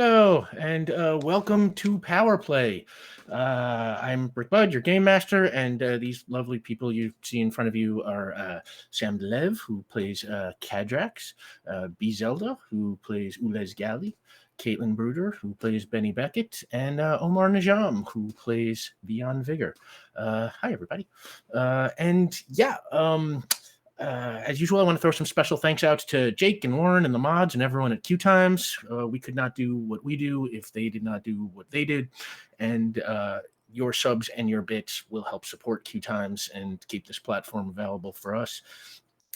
Hello, and welcome to Power Play. I'm Rick Budd, your game master, and these lovely people you see in front of you are Sam Lev, who plays Kadrax, B. Zelda, who plays Ulez Gali, Caitlin Bruder, who plays Benny Beckett, and Omar Najam, who plays Beyond Vigor. Hi, everybody. As usual, I want to throw some special thanks out to Jake and Warren and the mods and everyone at QueueTimes. We could not do what we do if they did not do what they did. And your subs and your bits will help support QueueTimes and keep this platform available for us.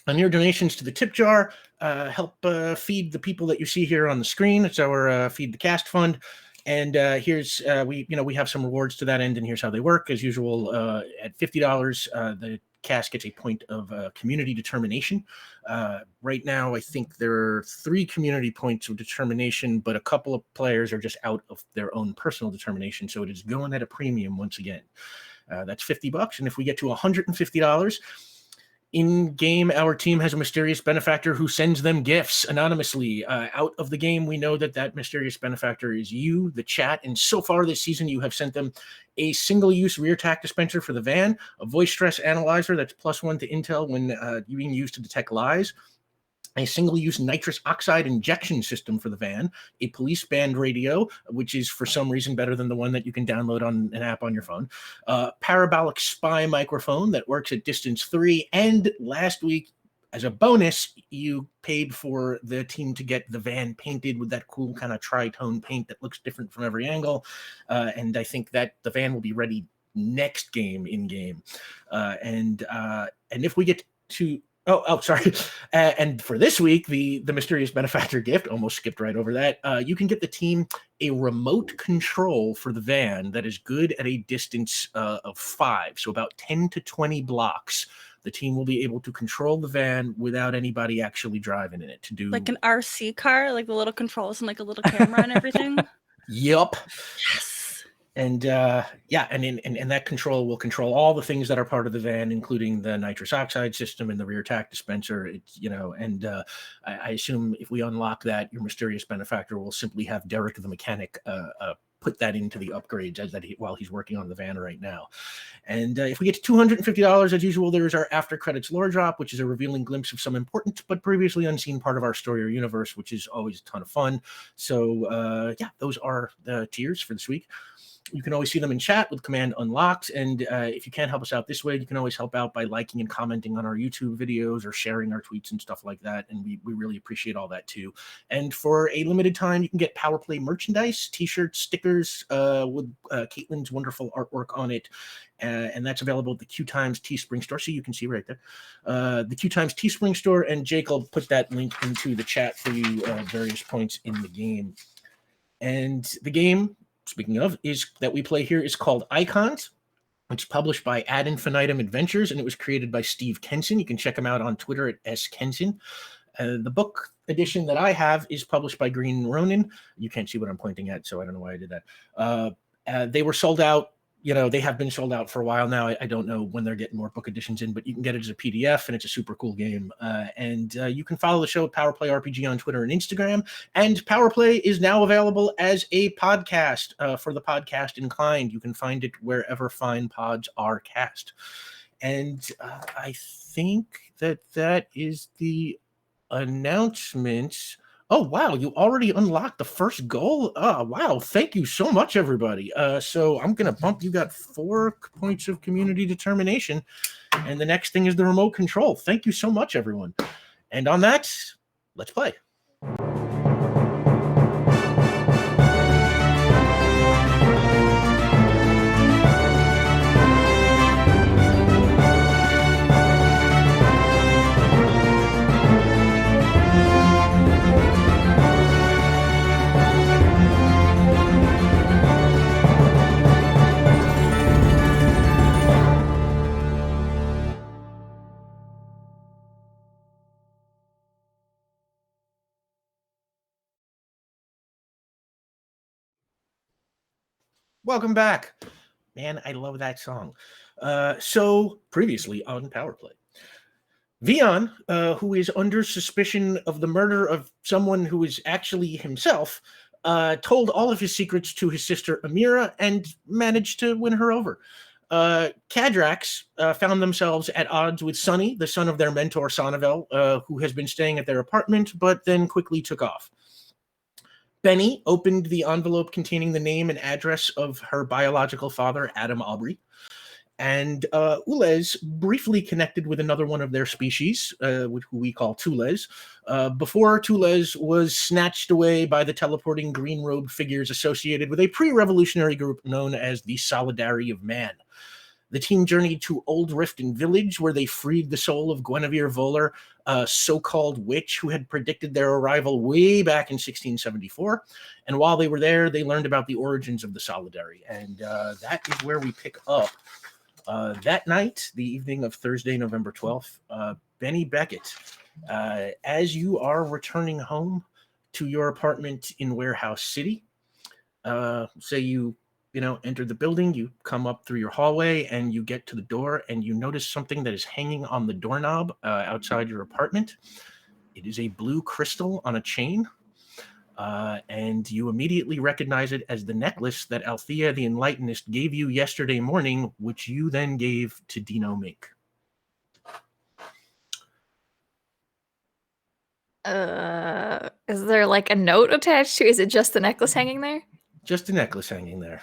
And your donations to the tip jar help feed the people that you see here on the screen. It's our Feed the Cast fund. And here's we have some rewards to that end, and here's how they work. As usual, at $50, the cast gets a point of community determination. Right now, I think there are 3 community points of determination, but a couple of players are just out of their own personal determination, so it is going at a premium once again. That's $50, and if we get to $150, in game, our team has a mysterious benefactor who sends them gifts anonymously. Out of the game, we know that mysterious benefactor is you, the chat, and so far this season, you have sent them a single-use rear tack dispenser for the van, a voice stress analyzer that's +1 to intel when being used to detect lies, a single-use nitrous oxide injection system for the van, a police band radio, which is for some reason better than the one that you can download on an app on your phone, parabolic spy microphone that works at distance 3, and last week, as a bonus, you paid for the team to get the van painted with that cool kind of tri-tone paint that looks different from every angle, and I think that the van will be ready next game in-game. And if we get to... Oh, sorry. And for this week, the mysterious benefactor gift, almost skipped right over that. You can get the team a remote control for the van that is good at a distance of 5, so about 10 to 20 blocks. The team will be able to control the van without anybody actually driving in it to do... Like an RC car, like the little controls and like a little camera and everything? Yup. Yes. And and that control will control all the things that are part of the van, including the nitrous oxide system and the rear tack dispenser. It's, I assume if we unlock that, your mysterious benefactor will simply have Derek the mechanic put that into the upgrades while he's working on the van right now. And if we get to $250, as usual, there's our after credits lore drop, which is a revealing glimpse of some important but previously unseen part of our story or universe, which is always a ton of fun. So those are the tiers for this week. You can always see them in chat with command unlocked. And if you can't help us out this way, you can always help out by liking and commenting on our YouTube videos or sharing our tweets and stuff like that. And we really appreciate all that too. And for a limited time, you can get Power Play merchandise, t-shirts, stickers with Caitlin's wonderful artwork on it. And that's available at the QueueTimes Teespring store. So you can see right there. The QueueTimes Teespring store. And Jake will put that link into the chat for you at various points in the game. And the game, speaking of, is that we play here is called Icons. It's published by Ad Infinitum Adventures, and it was created by Steve Kenson. You can check him out on Twitter at @skenson. The book edition that I have is published by Green Ronin. You can't see what I'm pointing at, so I don't know why I did that. They were sold out. They have been sold out for a while now. I don't know when they're getting more book editions in, but you can get it as a PDF, and it's a super cool game. And you can follow the show at Power Play RPG on Twitter and Instagram. And Power Play is now available as a podcast for the podcast inclined. You can find it wherever fine pods are cast. And I think that is the announcements. Oh, wow, you already unlocked the first goal? Oh, wow, thank you so much, everybody. So I'm going to bump. You got 4 points of community determination, and the next thing is the remote control. Thank you so much, everyone. And on that, let's play. Welcome back. Man, I love that song. So previously on Power Play, Vion, who is under suspicion of the murder of someone who is actually himself, told all of his secrets to his sister Amira and managed to win her over. Kadrax found themselves at odds with Sonny, the son of their mentor Sonnevel, who has been staying at their apartment, but then quickly took off. Benny opened the envelope containing the name and address of her biological father, Adam Aubrey. And Ulez briefly connected with another one of their species, who we call Tulez, before Tulez was snatched away by the teleporting green-robed figures associated with a pre-revolutionary group known as the Solidarity of Man. The team journeyed to Old Riften Village, where they freed the soul of Guinevere Voller, a so-called witch who had predicted their arrival way back in 1674. And while they were there, they learned about the origins of the Solidarity. And that is where we pick up. That night, the evening of Thursday, November 12th, Benny Beckett, as you are returning home to your apartment in Warehouse City, say you enter the building, you come up through your hallway and you get to the door and you notice something that is hanging on the doorknob outside your apartment. It is a blue crystal on a chain. And you immediately recognize it as the necklace that Althea the Enlightenist gave you yesterday morning, which you then gave to Dino Mink. Is there like a note attached to? Is it just the necklace hanging there? Just a necklace hanging there.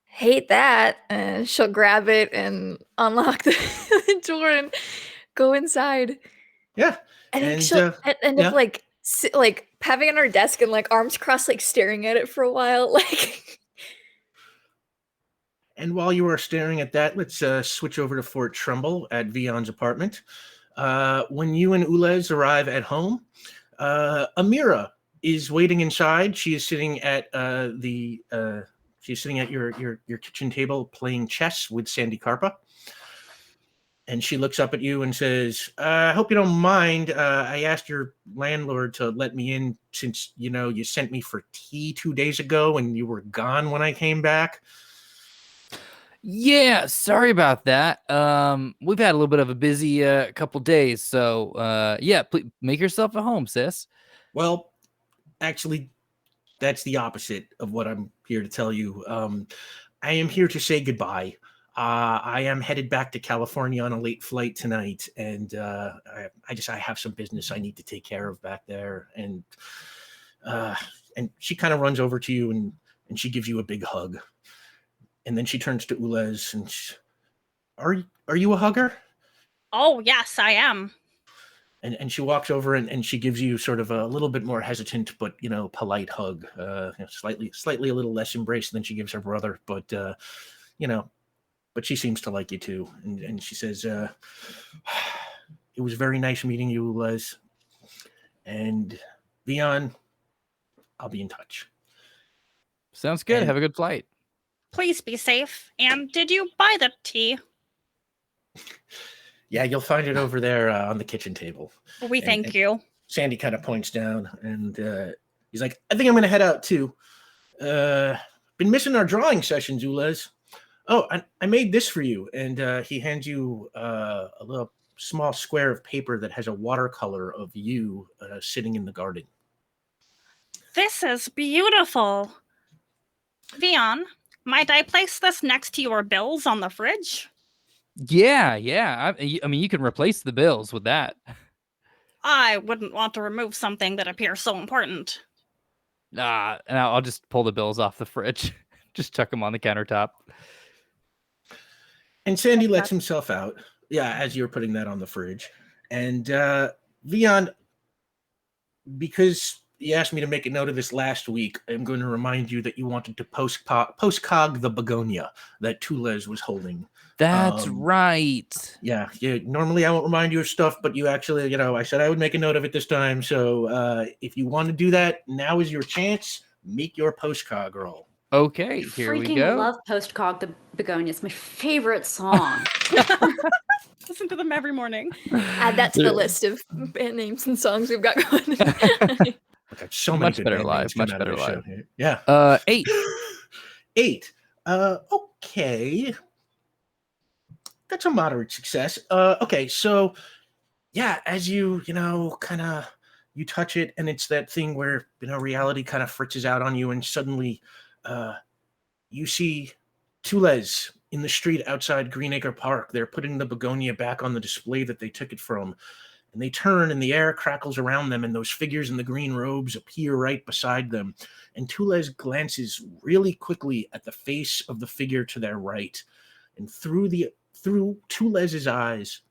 Hate that. And she'll grab it and unlock the door and go inside. Yeah. I think she'll end up like having it on her desk and like arms crossed, like staring at it for a while. Like. And while you are staring at that, let's switch over to Fort Trumbull at Vion's apartment. When you and Ulez arrive at home, Amira is waiting inside. She is sitting at she's sitting at your kitchen table playing chess with Sandy Carpa. And she looks up at you and says, I hope you don't mind. I asked your landlord to let me in since, you sent me for tea 2 days ago and you were gone when I came back. Yeah, sorry about that. We've had a little bit of a busy couple days. So, yeah, please make yourself at home, sis. Well, actually, that's the opposite of what I'm here to tell you. I am here to say goodbye. I am headed back to California on a late flight tonight, and I have some business I need to take care of back there. And she kind of runs over to you and she gives you a big hug. And then she turns to Ulez and are you a hugger? Oh, yes, I am. And she walks over and she gives you sort of a little bit more hesitant, but, polite hug, slightly a little less embrace than she gives her brother. But, but she seems to like you too. And she says, it was very nice meeting you, Ulez. And Vion, I'll be in touch. Sounds good. Have a good flight. Please be safe. And did you buy the tea? Yeah, you'll find it over there on the kitchen table. We thank you. Sandy kind of points down and he's like, I think I'm going to head out too. Been missing our drawing sessions, Ulez. Oh, I made this for you. And he hands you a little small square of paper that has a watercolor of you sitting in the garden. This is beautiful. Vion, might I place this next to your bills on the fridge? Yeah. I mean, you can replace the bills with that. I wouldn't want to remove something that appears so important. And I'll just pull the bills off the fridge. Just chuck them on the countertop. And Sandy lets himself out. Yeah, as you're putting that on the fridge. And Vion, because you asked me to make a note of this last week, I'm going to remind you that you wanted to postcog the begonia that Tulez was holding. That's right. Yeah. Normally I won't remind you of stuff, but you actually, I said I would make a note of it this time. So if you want to do that, now is your chance. Make your postcog roll. Okay, here we go. Freaking love Postcog the Begonia. It's my favorite song. Listen to them every morning. Add that to the list of band names and songs we've got going. So much better live. Much better live. Yeah. 8. 8. Okay. That's a moderate success. Okay, so yeah, as you you touch it, and it's that thing where, reality kind of fritzes out on you, and suddenly you see Tulez in the street outside Greenacre Park. They're putting the begonia back on the display that they took it from. And they turn, and the air crackles around them, and those figures in the green robes appear right beside them. And Tulez glances really quickly at the face of the figure to their right. And through Tulez's eyes,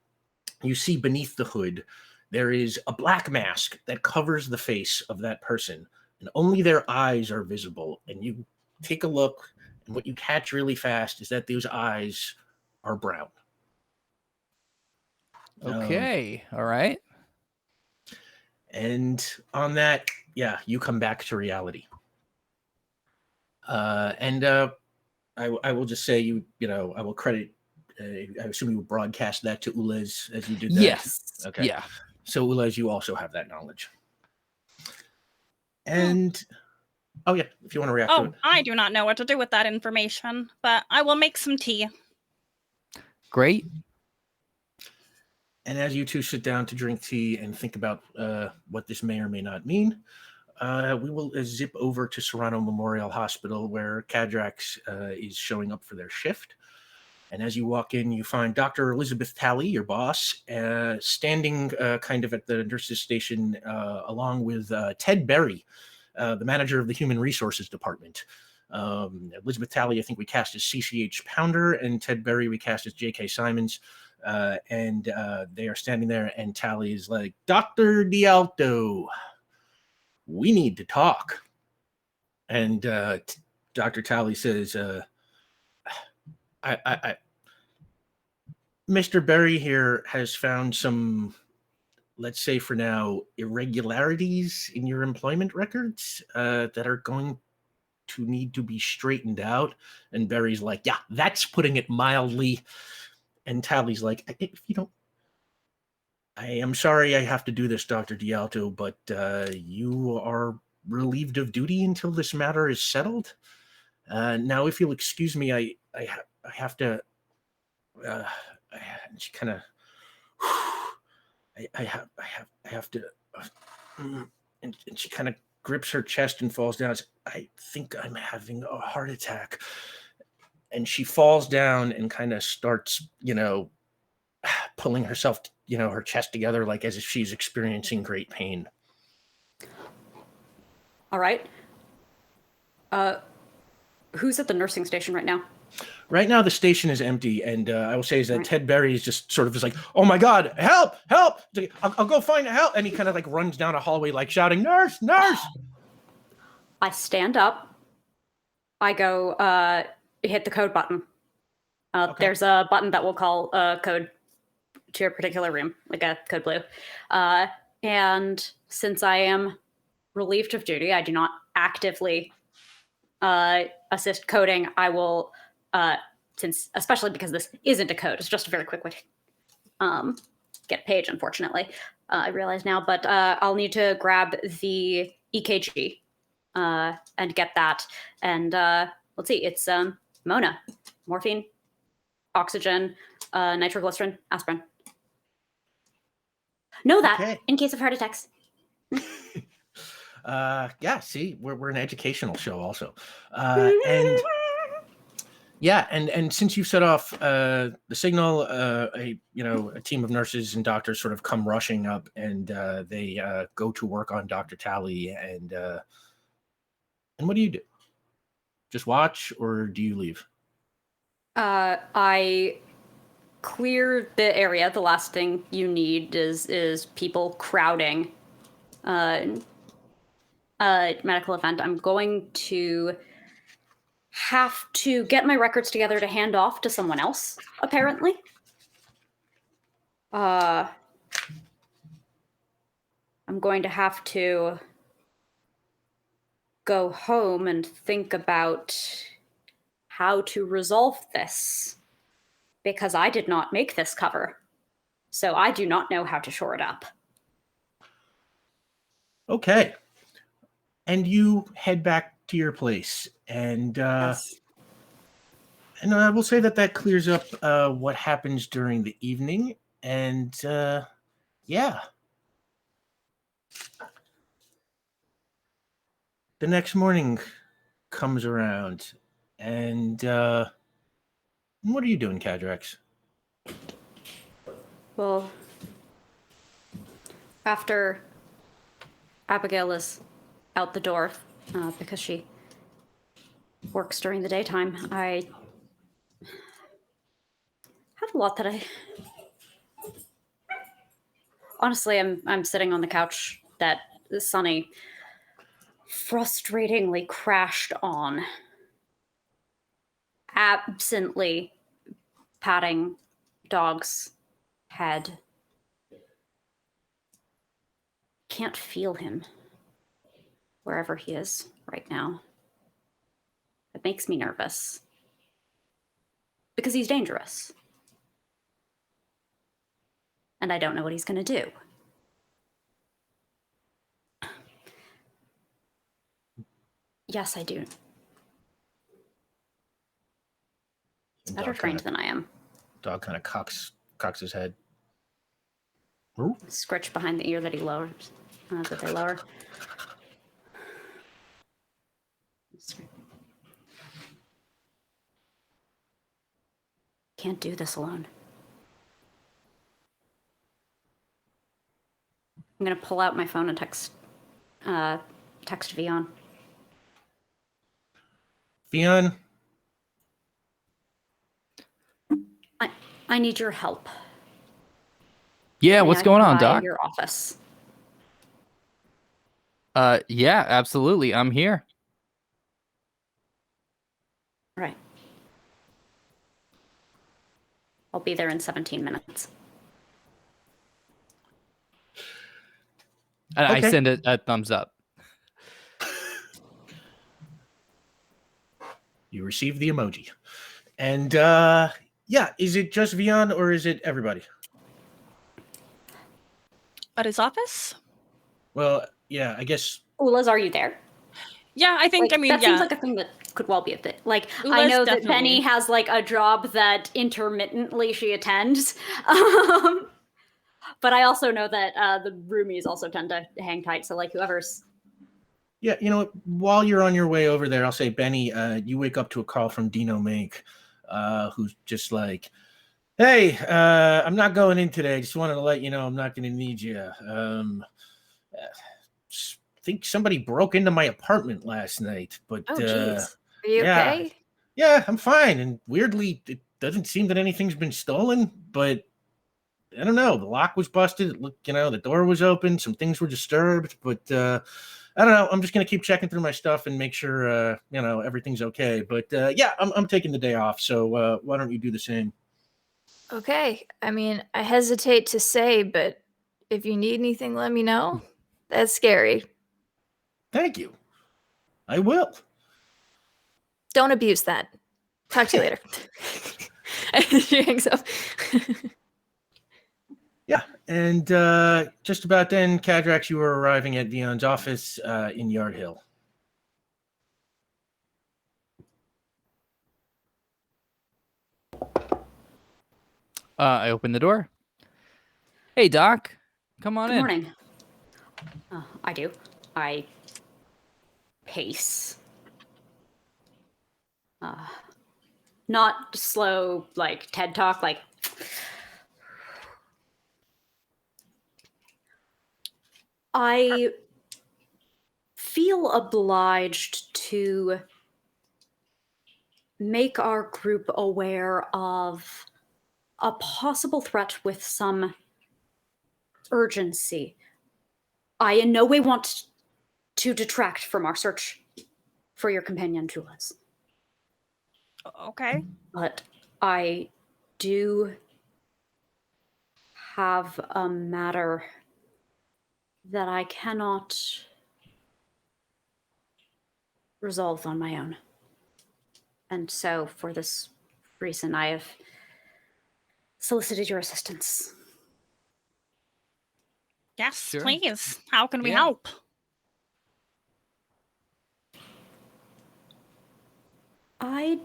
you see beneath the hood, there is a black mask that covers the face of that person. And only their eyes are visible. And you take a look, and what you catch really fast is that those eyes are brown. Okay. All right. And on that, you come back to reality. I will just say I will credit. I assume you would broadcast that to Ulez as you did that. Yes. Okay. Yeah. So Ulez, you also have that knowledge. And if you want to react to Oh, it. I do not know what to do with that information, but I will make some tea. Great. And as you two sit down to drink tea and think about what this may or may not mean, we will zip over to Serrano Memorial Hospital, where Kadrax is showing up for their shift. And as you walk in, you find Dr. Elizabeth Talley, your boss, standing kind of at the nurses' station, along with Ted Berry, the manager of the Human Resources Department. Elizabeth Talley, I think we cast as CCH Pounder, and Ted Berry we cast as J.K. Simons. And they are standing there, and Talley is like, Dr. D'Alto, we need to talk. And Dr. Talley says, Mr. Berry here has found some, let's say for now, irregularities in your employment records that are going to need to be straightened out. And Berry's like, yeah, that's putting it mildly. And Talley's like, if you don't, I am sorry I have to do this, Dr. D'Alto, but you are relieved of duty until this matter is settled. Now, if you'll excuse me, I have to. She kind of. I have to. And she kind of grips her chest and falls down. I think I'm having a heart attack. And she falls down and kind of starts, pulling herself, her chest together, like as if she's experiencing great pain. All right. Who's at the nursing station right now? Right now, the station is empty, and I will say is that Right. Ted Berry is just sort of just like, "Oh my God, help! Help! I'll go find help!" And he kind of like runs down a hallway, like shouting, "Nurse! Nurse!" I stand up. I go hit the code button. Okay. There's a button that will call a code to your particular room, like a code blue. And since I am relieved of duty, I do not actively assist coding. I will, especially because this isn't a code, it's just a very quick way to get page, unfortunately. I realize now, but I'll need to grab the EKG and get that. And let's see, it's Mona, morphine, oxygen, nitroglycerin, aspirin. Know that Okay. in case of heart attacks. See, we're an educational show also, and since you set off the signal, a team of nurses and doctors sort of come rushing up, and they go to work on Dr. Talley, and what do you do? Just watch, or do you leave? I clear the area. The last thing you need is people crowding medical event. I'm going to have to get my records together to hand off to someone else, apparently. I'm going to have to go home and think about how to resolve this, because I did not make this cover, so I do not know how to shore it up. Okay. And you head back to your place, and Yes. and I will say that clears up what happens during the evening, and the next morning comes around, and what are you doing, Kadrax? Well, after Abigail is out the door because she works during the daytime, I have a lot that I honestly I'm sitting on the couch that Sunny frustratingly crashed on, absently patting Dog's head. Can't feel him wherever he is right now. It makes me nervous because he's dangerous. And I don't know what he's going to do. Yes, I do. He's better trained than I am. Dog kind of cocks his head. Scritch behind the ear that he lowers. That they lower. Can't do this alone. I'm gonna pull out my phone and text Vion. Vion? I need your help. Yeah, May what's I going come on, by Doc? your office. Yeah, absolutely. I'm here. Right. I'll be there in 17 minutes. And Okay. I send a thumbs up. You receive the emoji. And yeah, is it just Vion or is it everybody? At his office? Well, yeah, I guess. Ulas, are you there? Yeah, I think, Like, that yeah. seems like a thing that could well be a thing. Like, I Ula's know that definitely- Benny has like a job that intermittently she attends. But I also know that the roomies also tend to hang tight. So like whoever's. Yeah, you know what? While you're on your way over there, I'll say, Benny, you wake up to a call from Dino Mink, who's just like, hey, I'm not going in today. Just wanted to let you know I'm not going to need you. Think somebody broke into my apartment last night, but Oh, jeez. Are you yeah. okay? Yeah, I'm fine. And weirdly, it doesn't seem that anything's been stolen, but I don't know. The lock was busted. It looked, the door was open. Some things were disturbed, but I don't know. I'm just gonna keep checking through my stuff and make sure everything's okay. But yeah, I'm taking the day off. So why don't you do the same? Okay. I mean, I hesitate to say, but if you need anything, let me know. That's scary. Thank you. I will. Don't abuse that. Talk to you later. She hangs up. Yeah, and just about then, Kadrax, you were arriving at Vion's office in Yard Hill. I open the door. Hey, Doc. Come on Good in. morning. I do. I pace. Not slow, like TED Talk, like. I feel obliged to make our group aware of a possible threat with some urgency. I in no way want to detract from our search for your companion, Jules. Okay. But I do have a matter that I cannot resolve on my own. And so, for this reason, I have solicited your assistance. Yes, Sure. please. How can we Yeah. help? I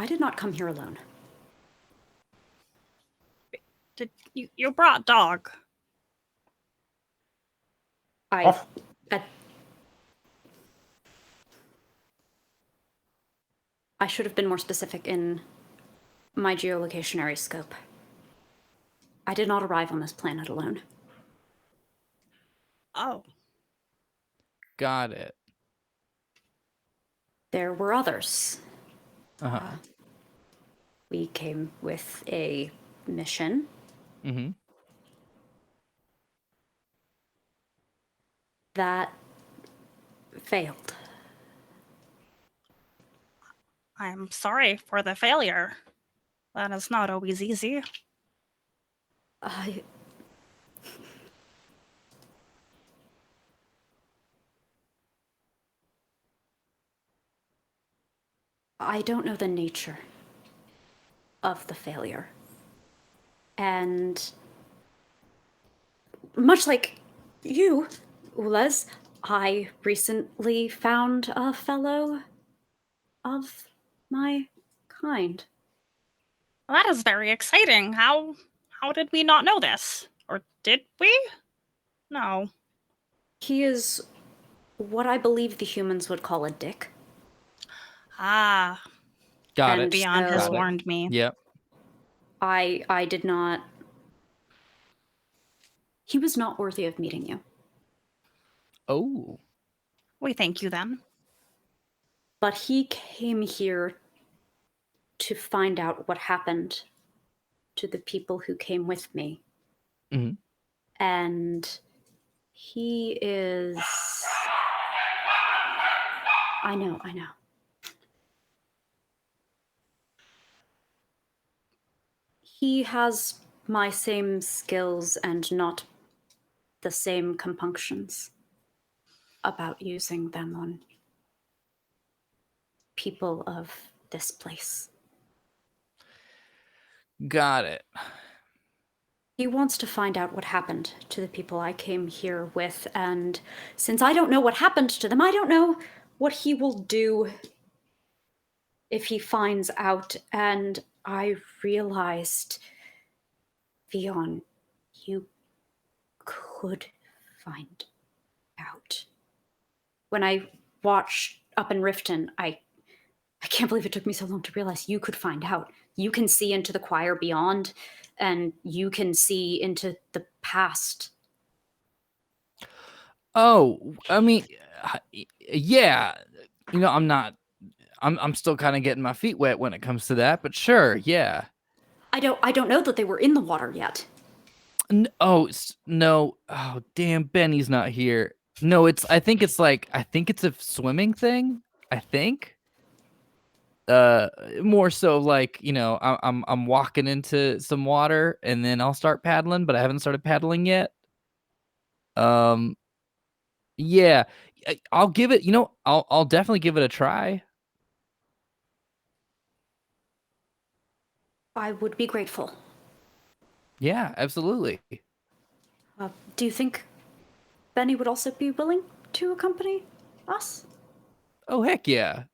did not come here alone. Did you brought dog? I Off. I should have been more specific in my geolocationary scope. I did not arrive on this planet alone. Oh, Got it. There were others. Uh-huh. We came with a mission. Mm-hmm. That failed. I'm sorry for the failure. That is not always easy. I don't know the nature of the failure. And much like you, Ulas, I recently found a fellow of my kind. That is very exciting. How did we not know this? Or did we? No. He is what I believe the humans would call a dick. Ah, Got And it. Beyond has so warned me. Yep. I did not. He was not worthy of meeting you. Oh. We thank you then. But he came here to find out what happened to the people who came with me. Mhm. And he is. I know. He has my same skills and not the same compunctions about using them on people of this place. Got it. He wants to find out what happened to the people I came here with, and since I don't know what happened to them, I don't know what he will do if he finds out. And I realized, Vion, you could find out. When I watched Up in Riften, I can't believe it took me so long to realize you could find out. You can see into the choir beyond, and you can see into the past. Oh, I mean, yeah. I'm still kind of getting my feet wet when it comes to that, but sure, yeah. I don't know that they were in the water yet. No. Oh, damn, Benny's not here. No, I think it's a swimming thing. I think. More so like, I'm walking into some water and then I'll start paddling, but I haven't started paddling yet. Yeah, I'll give it, I'll definitely give it a try. I would be grateful. Yeah, absolutely. Do you think Benny would also be willing to accompany us? Oh, heck yeah.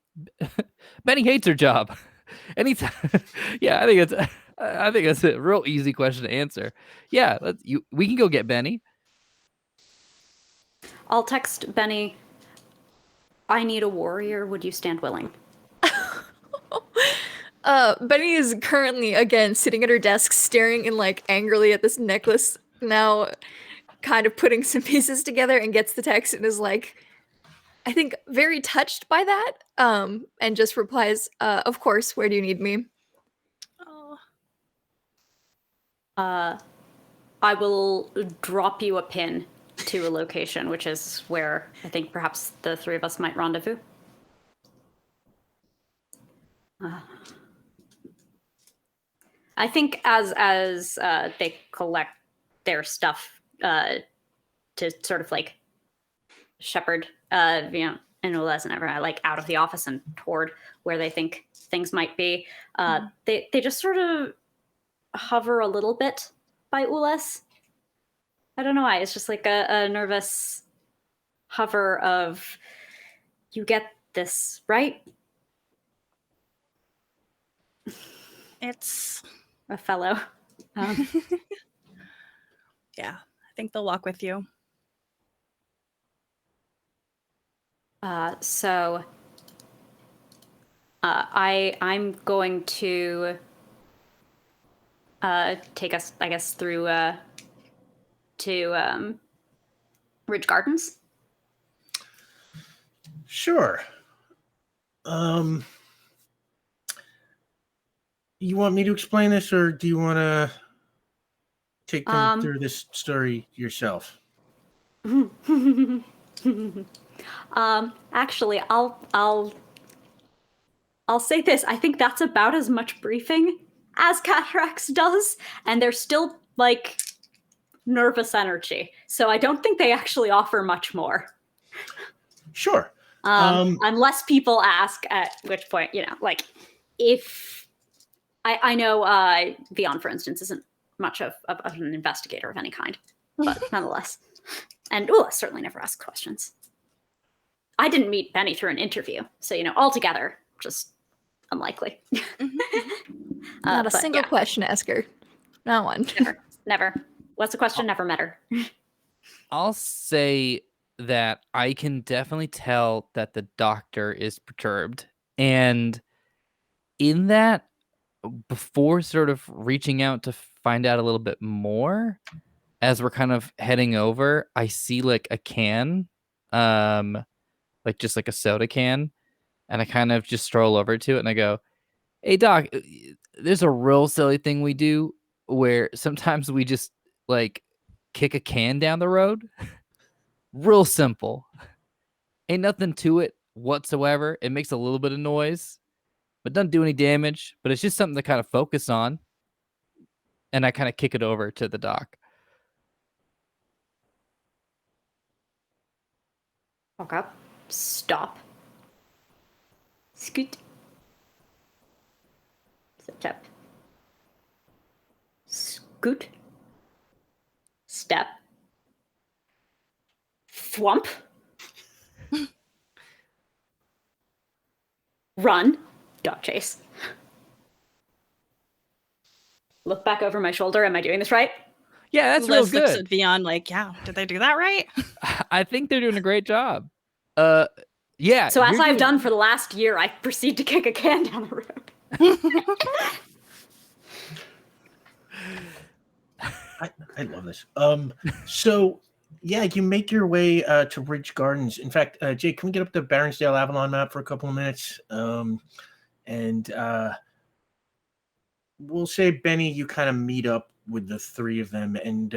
Benny hates her job. Anytime. Yeah, I think that's a real easy question to answer. Yeah, we can go get Benny. I'll text Benny. I need a warrior. Would you stand willing? Benny is currently again sitting at her desk, staring in like angrily at this necklace. Now, kind of putting some pieces together, and gets the text and is like, I think very touched by that. And just replies, "Of course. Where do you need me?" Oh, I will drop you a pin to a location, which is where I think perhaps the three of us might rendezvous. I think as they collect their stuff to sort of like shepherd, and Ules and everyone like out of the office and toward where they think things might be, they just sort of hover a little bit by Ules. I don't know why. It's just like a nervous hover of, you get this, right? it's A fellow. Yeah, I think they'll walk with you. So I'm going to take us, I guess, through to Ridge Gardens. Sure. You want me to explain this, or do you want to take them through this story yourself? Actually, I'll say this. I think that's about as much briefing as Kadrax does, and they're still like nervous energy. So I don't think they actually offer much more. Sure. Unless people ask, at which point, like if I know Vion, for instance, isn't much of an investigator of any kind, but nonetheless. And certainly never ask questions. I didn't meet Benny through an interview, so altogether, just unlikely. Not a single question asker. Not one. Never. What's the question? Never met her. I'll say that I can definitely tell that the doctor is perturbed. And in that, before sort of reaching out to find out a little bit more, as we're kind of heading over, I see like a can, like just like a soda can. And I kind of just stroll over to it and I go, "Hey, Doc, there's a real silly thing we do where sometimes we just like kick a can down the road. Real simple. Ain't nothing to it whatsoever. It makes a little bit of noise, but doesn't do any damage. But it's just something to kind of focus on." And I kind of kick it over to the doc. Walk up. Stop. Scoot. Step. Scoot. Step. Thwump. Run. Dog chase. Look back over my shoulder. Am I doing this right? Yeah, that's real Liz looks good. at Vion like, yeah, did they do that right? I think they're doing a great job. Yeah. So as I've done for the last year, I proceed to kick a can down the road. I love this. So yeah, you make your way to Ridge Gardens. In fact, Jake, can we get up the Baronsdale Avalon map for a couple of minutes? And we'll say, Benny, you kind of meet up with the three of them, and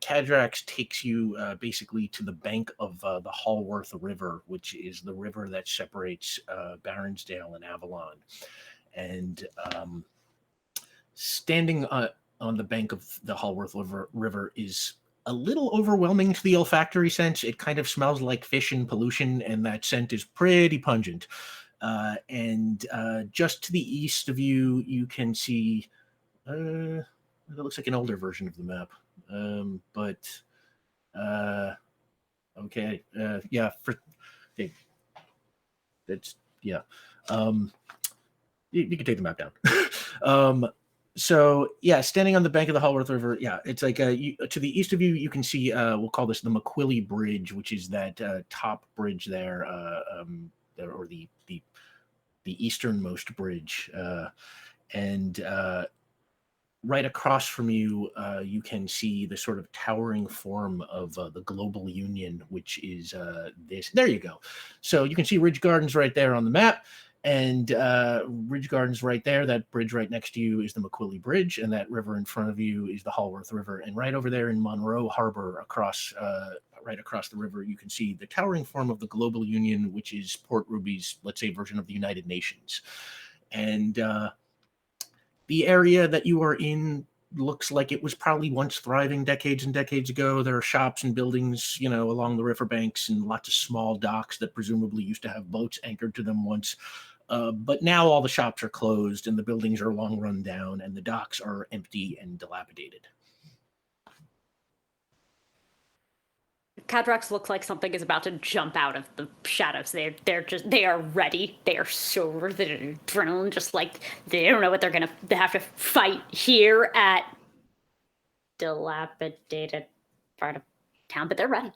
Kadrax takes you basically to the bank of the Hallworth River, which is the river that separates Baronsdale and Avalon. And standing on the bank of the Hallworth River is a little overwhelming to the olfactory sense. It kind of smells like fish and pollution, and that scent is pretty pungent. And just to the east of you, you can see it looks like an older version of the map. Okay. Yeah. Okay. That's, yeah. You can take the map down. So yeah, standing on the bank of the Hallworth River, yeah, it's like to the east of you, you can see we'll call this the McQuilly Bridge, which is that top bridge there, or the easternmost bridge, and right across from you, you can see the sort of towering form of the Global Union, which is this. There you go. So you can see Ridge Gardens right there on the map. And Ridge Gardens right there, that bridge right next to you is the McQuilly Bridge, and that river in front of you is the Hallworth River. And right over there in Monroe Harbor, right across the river, you can see the towering form of the Global Union, which is Port Ruby's, let's say, version of the United Nations. And the area that you are in looks like it was probably once thriving decades and decades ago. There are shops and buildings, along the riverbanks, and lots of small docks that presumably used to have boats anchored to them once. But now all the shops are closed and the buildings are long run down and the docks are empty and dilapidated. Kadrax looks like something is about to jump out of the shadows. They are ready. They are so worth it. Adrenaline, just like they don't know what they have to fight here at dilapidated part of town, but they're ready.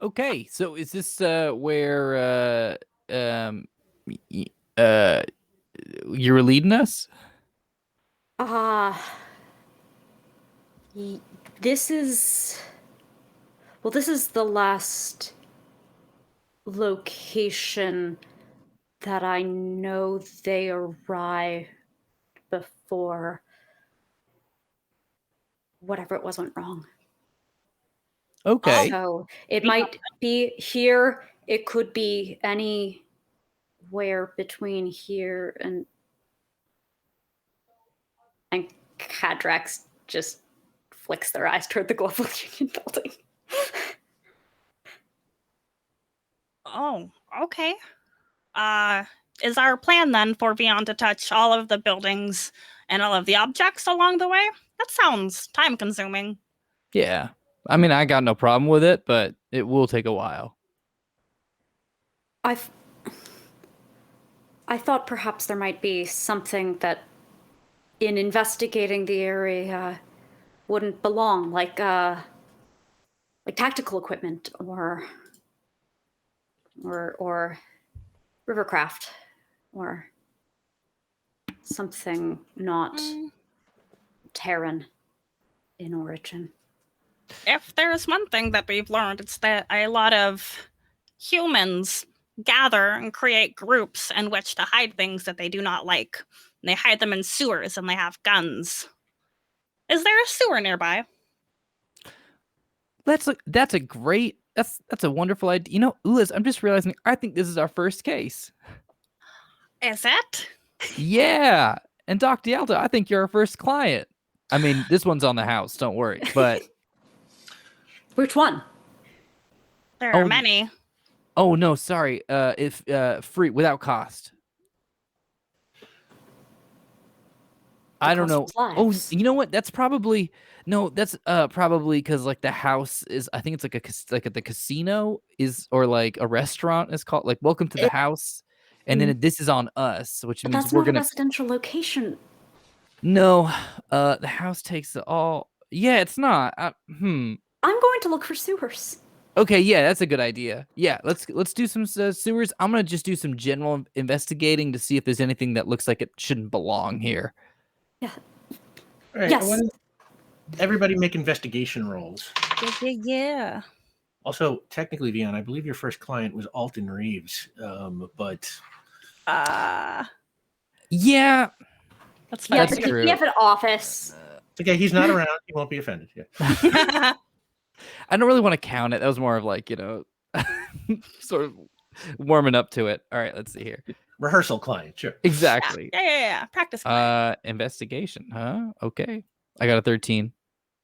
Okay, so is this where y- uh you were leading us? This is the last location that I know they arrived before whatever it was went wrong. Okay. So it might be here. It could be anywhere between here and Kadrax just flicks their eyes toward the Global Union building. Oh, okay. Is our plan then for Vion to touch all of the buildings and all of the objects along the way? That sounds time consuming. Yeah. I mean, I got no problem with it, but it will take a while. I thought perhaps there might be something that, in investigating the area, wouldn't belong, like tactical equipment or rivercraft or something not Terran in origin. If there's one thing that we've learned, it's that a lot of humans gather and create groups in which to hide things that they do not like. They hide them in sewers and they have guns. Is there a sewer nearby? That's a great that's a wonderful idea. You know, Ulas, I'm just realizing I think this is our first case. Is it? Yeah. And Doc Dialto, I think you're our first client. I mean, this one's on the house, don't worry. But Which one? There are many. oh no, sorry. If free without cost. I don't know. Oh, you know what? That's probably that's probably because like the house is. I think it's like the casino is, or like a restaurant is called like Welcome to the House, and then this is on us, which But means that's we're not gonna. a residential location. No, the house takes all. Yeah, it's not. I'm going to look for sewers. Okay, yeah, that's a good idea. Yeah, let's do some sewers. I'm gonna just do some general investigating to see if there's anything that looks like it shouldn't belong here. Yeah. All right. Yes. Everybody make investigation rolls. Yeah. Also, technically, Vion, I believe your first client was Alton Reeves, but yeah, that's Yeah, fine. but does he have an office? okay, he's not around. He won't be offended. Yeah. I don't really want to count it. That was more of like, sort of warming up to it. All right, let's see here. Rehearsal client, sure. Exactly. Yeah. Practice. Client. Investigation, huh? Okay. I got a 13.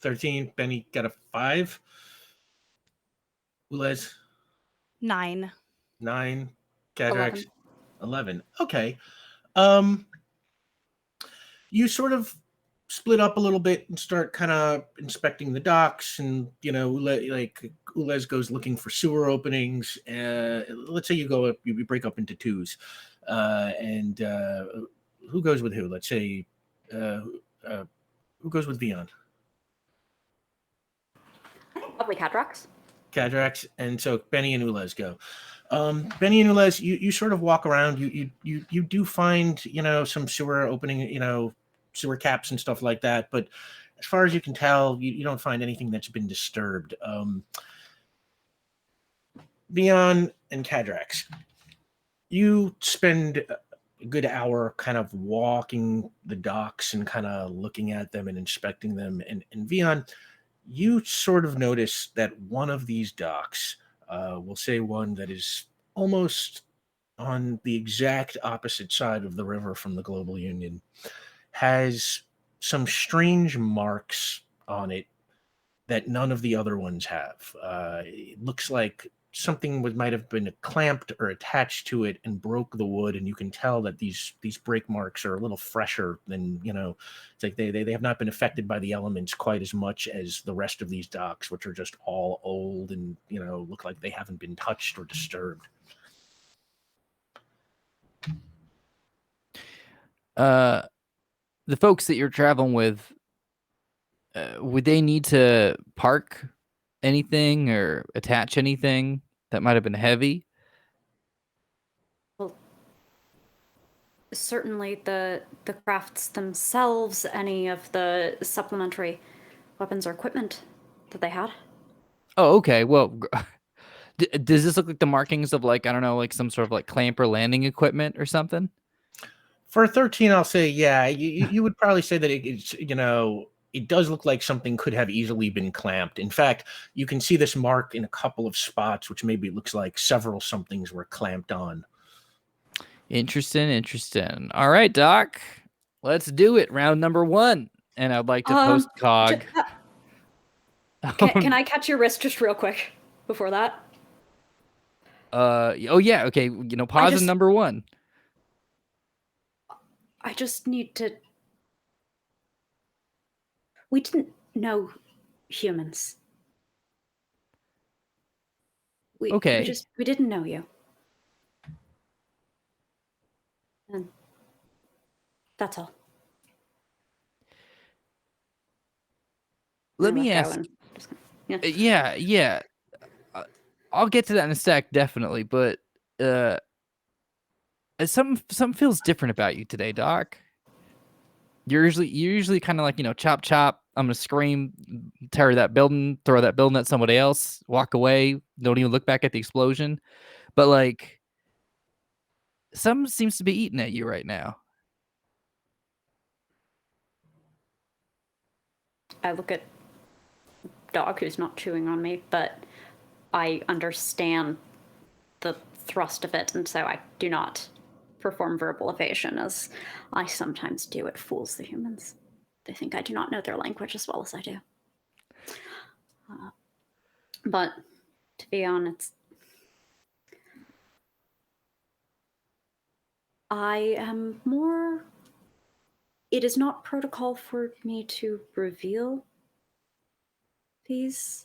13. Benny got a 5. Ulez, 9. 9. Kadrax, 11. Okay. You sort of split up a little bit and start kind of inspecting the docks, and Ulez goes looking for sewer openings. Let's say you break up into twos, and who goes with who? Let's say who goes with Vion? Probably Kadrax. Kadrax, and so Benny and Ulez go. Benny and Ulez, you sort of walk around. You do find some sewer opening, sewer caps and stuff like that. But as far as you can tell, you don't find anything that's been disturbed. Vion and Kadrax, you spend a good hour kind of walking the docks and kind of looking at them and inspecting them. And Vion, you sort of notice that one of these docks, we'll say one that is almost on the exact opposite side of the river from the Global Union, has some strange marks on it that none of the other ones have. It looks like something might have been clamped or attached to it and broke the wood, and you can tell that these break marks are a little fresher than it's like they have not been affected by the elements quite as much as the rest of these docks, which are just all old and look like they haven't been touched or disturbed. the folks that you're traveling with, would they need to park anything or attach anything that might have been heavy? Well, certainly the crafts themselves, any of the supplementary weapons or equipment that they had. Oh, okay. Well, does this look like the markings of like, I don't know, like some sort of like clamp or landing equipment or something? For 13, I'll say, yeah, you would probably say that it's, it does look like something could have easily been clamped. In fact, you can see this mark in a couple of spots, which maybe it looks like several somethings were clamped on. Interesting. All right, Doc, let's do it. Round number 1. And I'd like to post cog. Can I catch your wrist just real quick before that? Oh yeah, okay. Pause in number 1. I just need to. We didn't know humans. Okay. We didn't know you. And that's all. Let me ask. Yeah. I'll get to that in a sec, definitely. But something feels different about you today, Doc. You're usually kind of like, chop chop. I'm gonna scream, tear that building, throw that building at somebody else, walk away, don't even look back at the explosion. But like, something seems to be eating at you right now. I look at Dog, who's not chewing on me, but I understand the thrust of it, and so I do not perform verbal evasion as I sometimes do. It fools the humans. They think I do not know their language as well as I do. But to be honest, I am more. It is not protocol for me to reveal these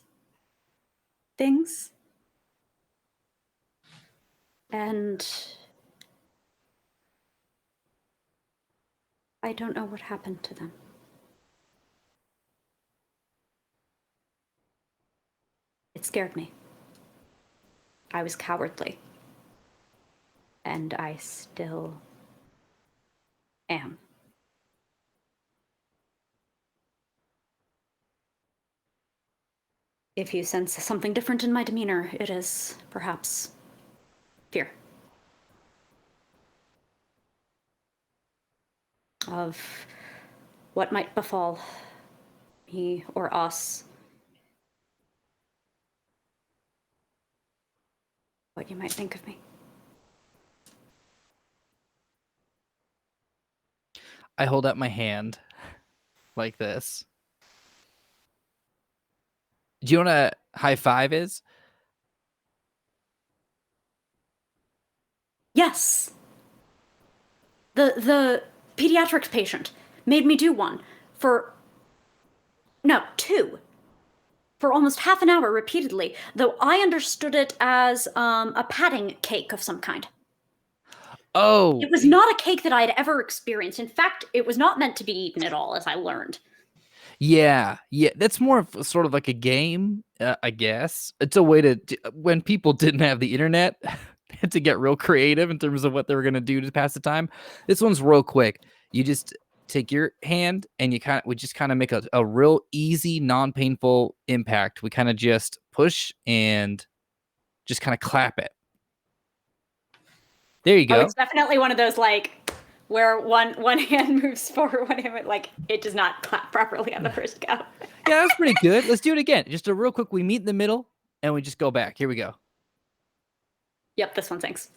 things. And I don't know what happened to them. It scared me. I was cowardly. And I still am. If you sense something different in my demeanor, it is perhaps fear of what might befall me or us. What you might think of me. I hold up my hand like this. Do you know what a high five is? Yes. The pediatrics patient made me do one for 2 for almost half an hour repeatedly, though I understood it as a patting cake of some kind. Oh. It was not a cake that I had ever experienced. In fact, it was not meant to be eaten at all, as I learned. Yeah. That's more of sort of like a game, I guess. It's a way to, when people didn't have the internet, had to get real creative in terms of what they were going to do to pass the time. This one's real quick. You just take your hand and we just kind of make a real easy, non-painful impact. We kind of just push and just kind of clap it. There you go. Oh, it's definitely one of those like where one hand moves forward, one hand it does not clap properly on the first go. Yeah, that's pretty good. Let's do it again. Just a real quick. We meet in the middle and we just go back. Here we go. Yep, this one sinks.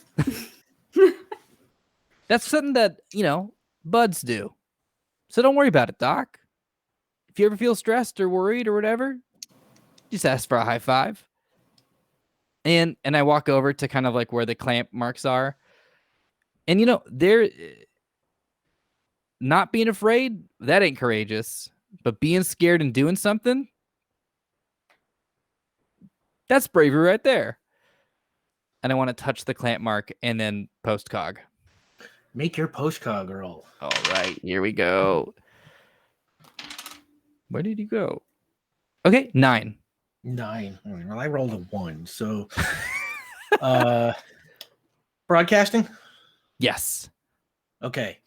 That's something that, buds do. So don't worry about it, Doc. If you ever feel stressed or worried or whatever, just ask for a high five. And I walk over to kind of like where the clamp marks are. And, they're not being afraid. That ain't courageous. But being scared and doing something, that's bravery right there. And I want to touch the clamp mark and then post cog. Make your postcard roll. All right, here we go. Where did you go? Okay, 9. 9. All right, well, I rolled a 1. So, broadcasting? Yes. Okay.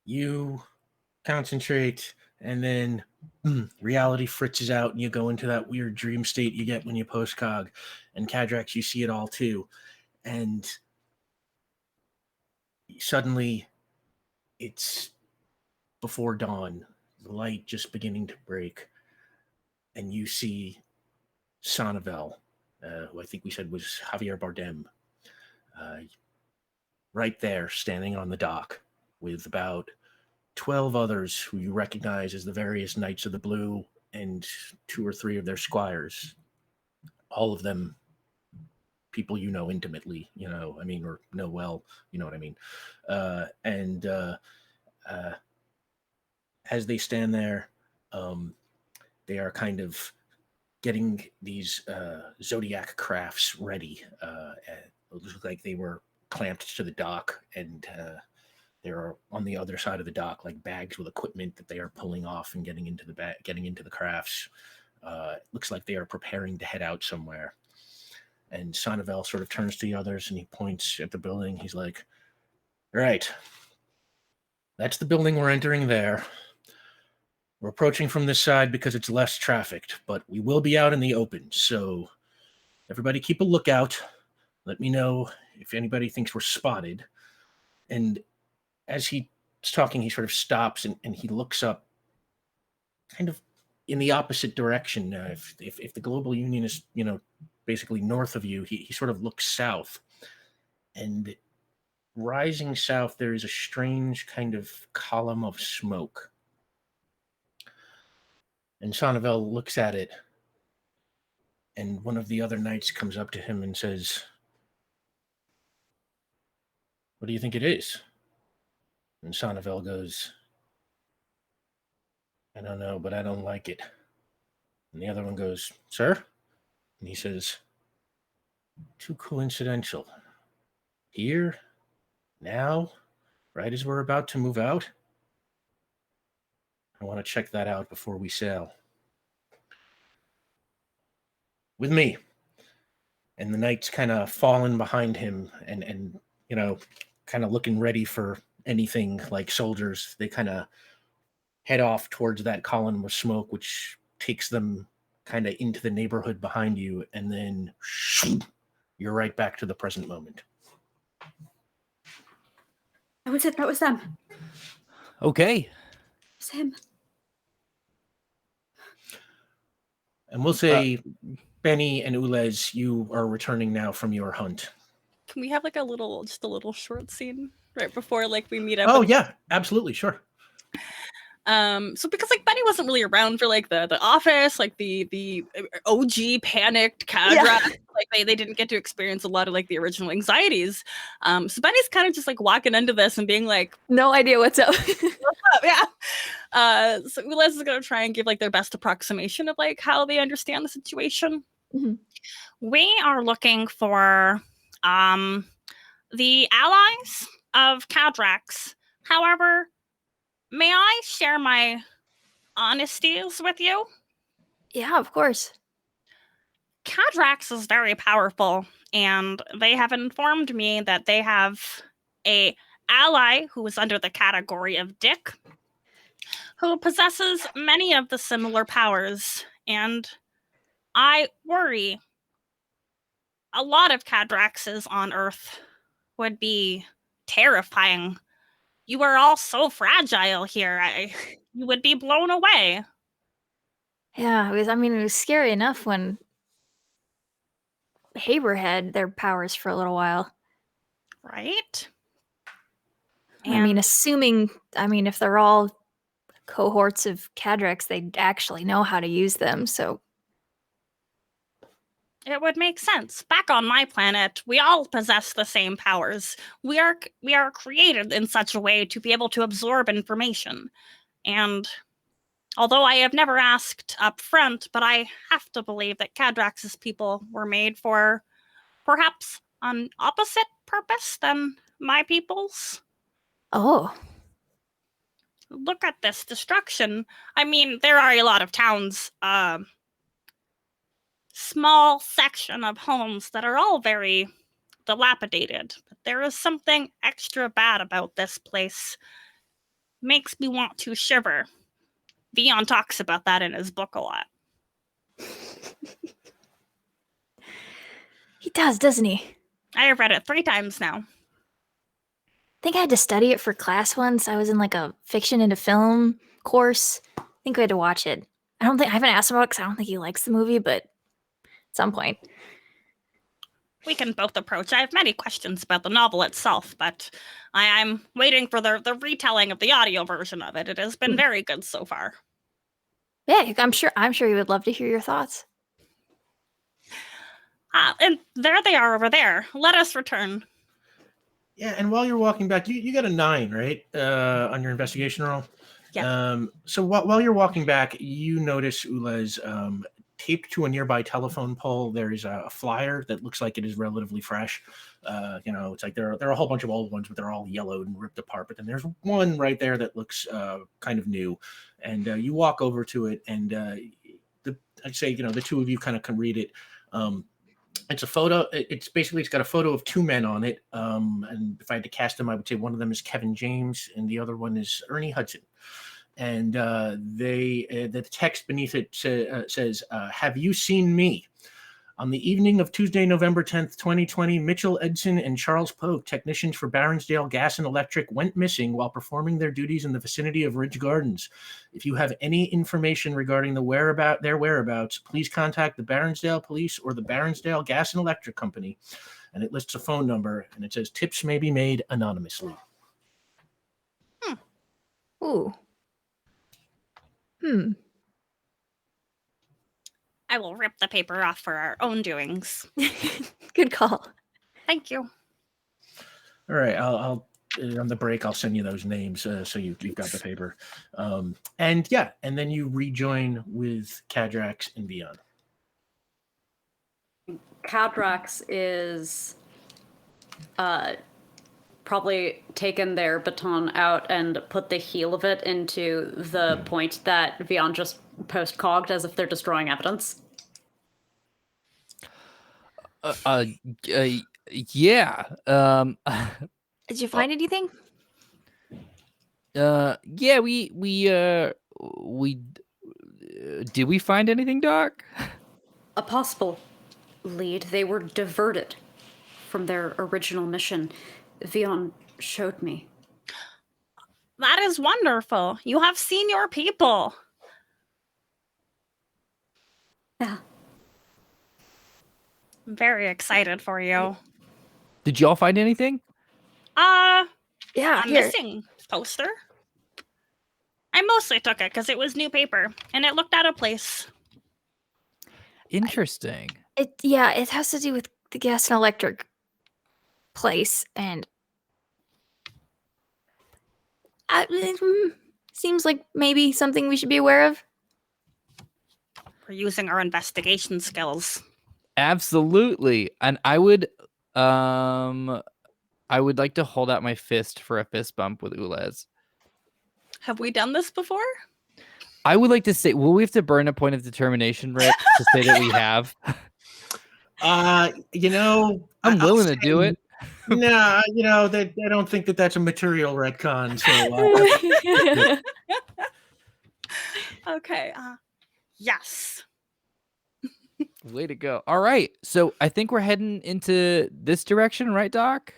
You concentrate, and then reality fritzes out, and you go into that weird dream state you get when you postcog. And Kadrax, you see it all too. And suddenly, it's before dawn, the light just beginning to break, and you see Sanneval, who I think we said was Javier Bardem, right there standing on the dock with about 12 others who you recognize as the various Knights of the Blue and 2 or 3 of their squires. All of them people you know intimately, I mean, or know well, you know what I mean. And as they stand there, they are kind of getting these zodiac crafts ready. It looks like they were clamped to the dock, and there are on the other side of the dock like bags with equipment that they are pulling off and getting into the crafts. It looks like they are preparing to head out somewhere. And Sanneval sort of turns to the others and he points at the building. He's like, "Right, that's the building we're entering there. We're approaching from this side because it's less trafficked, but we will be out in the open. So everybody keep a lookout. Let me know if anybody thinks we're spotted." And as he's talking, he sort of stops and he looks up kind of in the opposite direction. If the Global Union is, basically north of you, he sort of looks south. And rising south, there is a strange kind of column of smoke. And Sanneval looks at it, and one of the other knights comes up to him and says, "What do you think it is?" And Sanneval goes, "I don't know, but I don't like it." And the other one goes, "Sir?" And he says, "Too coincidental. Here, now, right as we're about to move out. I want to check that out before we sail. With me." And the knights kind of fallen behind him and kind of looking ready for anything like soldiers. They kind of head off towards that column of smoke, which takes them kind of into the neighborhood behind you, and then you're right back to the present moment. That was it. That was them. Okay. It was him. And we'll say, Benny and Ulez, you are returning now from your hunt. Can we have like just a little short scene right before like we meet up? Oh yeah, absolutely, sure. So because like Benny wasn't really around for like the office, like the OG panicked Kadrax, like they didn't get to experience a lot of like the original anxieties. So Benny's kind of just like walking into this and being like, No idea what's up. "What's up?" Yeah. So Ulez is gonna try and give like their best approximation of like how they understand the situation. Mhm. We are looking for the allies of Kadrax. However, may I share my honesties with you? Yeah, of course. Kadrax is very powerful, and they have informed me that they have a ally who is under the category of Dick, who possesses many of the similar powers, and I worry a lot of Kadraxes on Earth would be terrifying. You are all so fragile here. You would be blown away. Yeah, it was scary enough when Haber had their powers for a little while. Right? Assuming, if they're all cohorts of Kadrax, they actually know how to use them, so. It would make sense. Back on my planet, we all possess the same powers. We are created in such a way to be able to absorb information. And although I have never asked up front, but I have to believe that Kadrax's people were made for perhaps an opposite purpose than my peoples. Oh. Look at this destruction. I mean, there are a lot of towns, small section of homes that are all very dilapidated. But there is something extra bad about this place. Makes me want to shiver. Vion talks about that in his book a lot. He does, doesn't he? I have read it 3 times now. I think I had to study it for class once. I was in like a fiction into film course. I think we had to watch it. I haven't asked him about it because I don't think he likes the movie, but at some point. We can both approach. I have many questions about the novel itself, but I'm waiting for the retelling of the audio version of it. It has been very good so far. Yeah, I'm sure he would love to hear your thoughts. And there they are over there. Let us return. Yeah, and while you're walking back, you got a 9, right? On your investigation roll. Yeah. So while you're walking back, you notice Ula's taped to a nearby telephone pole. There is a flyer that looks like it is relatively fresh. It's like there are a whole bunch of old ones, but they're all yellowed and ripped apart. But then there's one right there that looks kind of new. And you walk over to it, and I'd say the two of you kind of can read it. It's a photo. It's got a photo of 2 men on it. And if I had to cast them, I would say one of them is Kevin James and the other one is Ernie Hudson. And the text beneath it says, "Have you seen me? On the evening of Tuesday, November 10th, 2020, Mitchell Edson and Charles Pope, technicians for Baronsdale Gas and Electric, went missing while performing their duties in the vicinity of Ridge Gardens. If you have any information regarding their whereabouts, please contact the Baronsdale Police or the Baronsdale Gas and Electric Company." And it lists a phone number, and it says tips may be made anonymously. Ooh. I will rip the paper off for our own doings. Good call. Thank you. All right, I'll on the break, I'll send you those names so you've got the paper. And then you rejoin with Kadrax and beyond. Kadrax is probably taken their baton out and put the heel of it into the point that Vion just post-cogged as if they're destroying evidence. Yeah. Did you find anything? Yeah, did we find anything, Doc? A possible lead. They were diverted from their original mission. Vion showed me. That is wonderful. You have seen your people. Yeah. I'm very excited for you. Did y'all find anything? Yeah, A here. missing poster. I mostly took it because it was new paper and it looked out of place. Interesting. It has to do with the gas and electric place, and seems like maybe something we should be aware of. We're using our investigation skills. Absolutely. And I would like to hold out my fist for a fist bump with Ulez. Have we done this before? I would like to say, will we have to burn a point of determination, Rick, to say that we have? I'm willing to do it. Nah, I don't think that's a material retcon. So, Okay. Yes. Way to go. All right. So I think we're heading into this direction, right, Doc?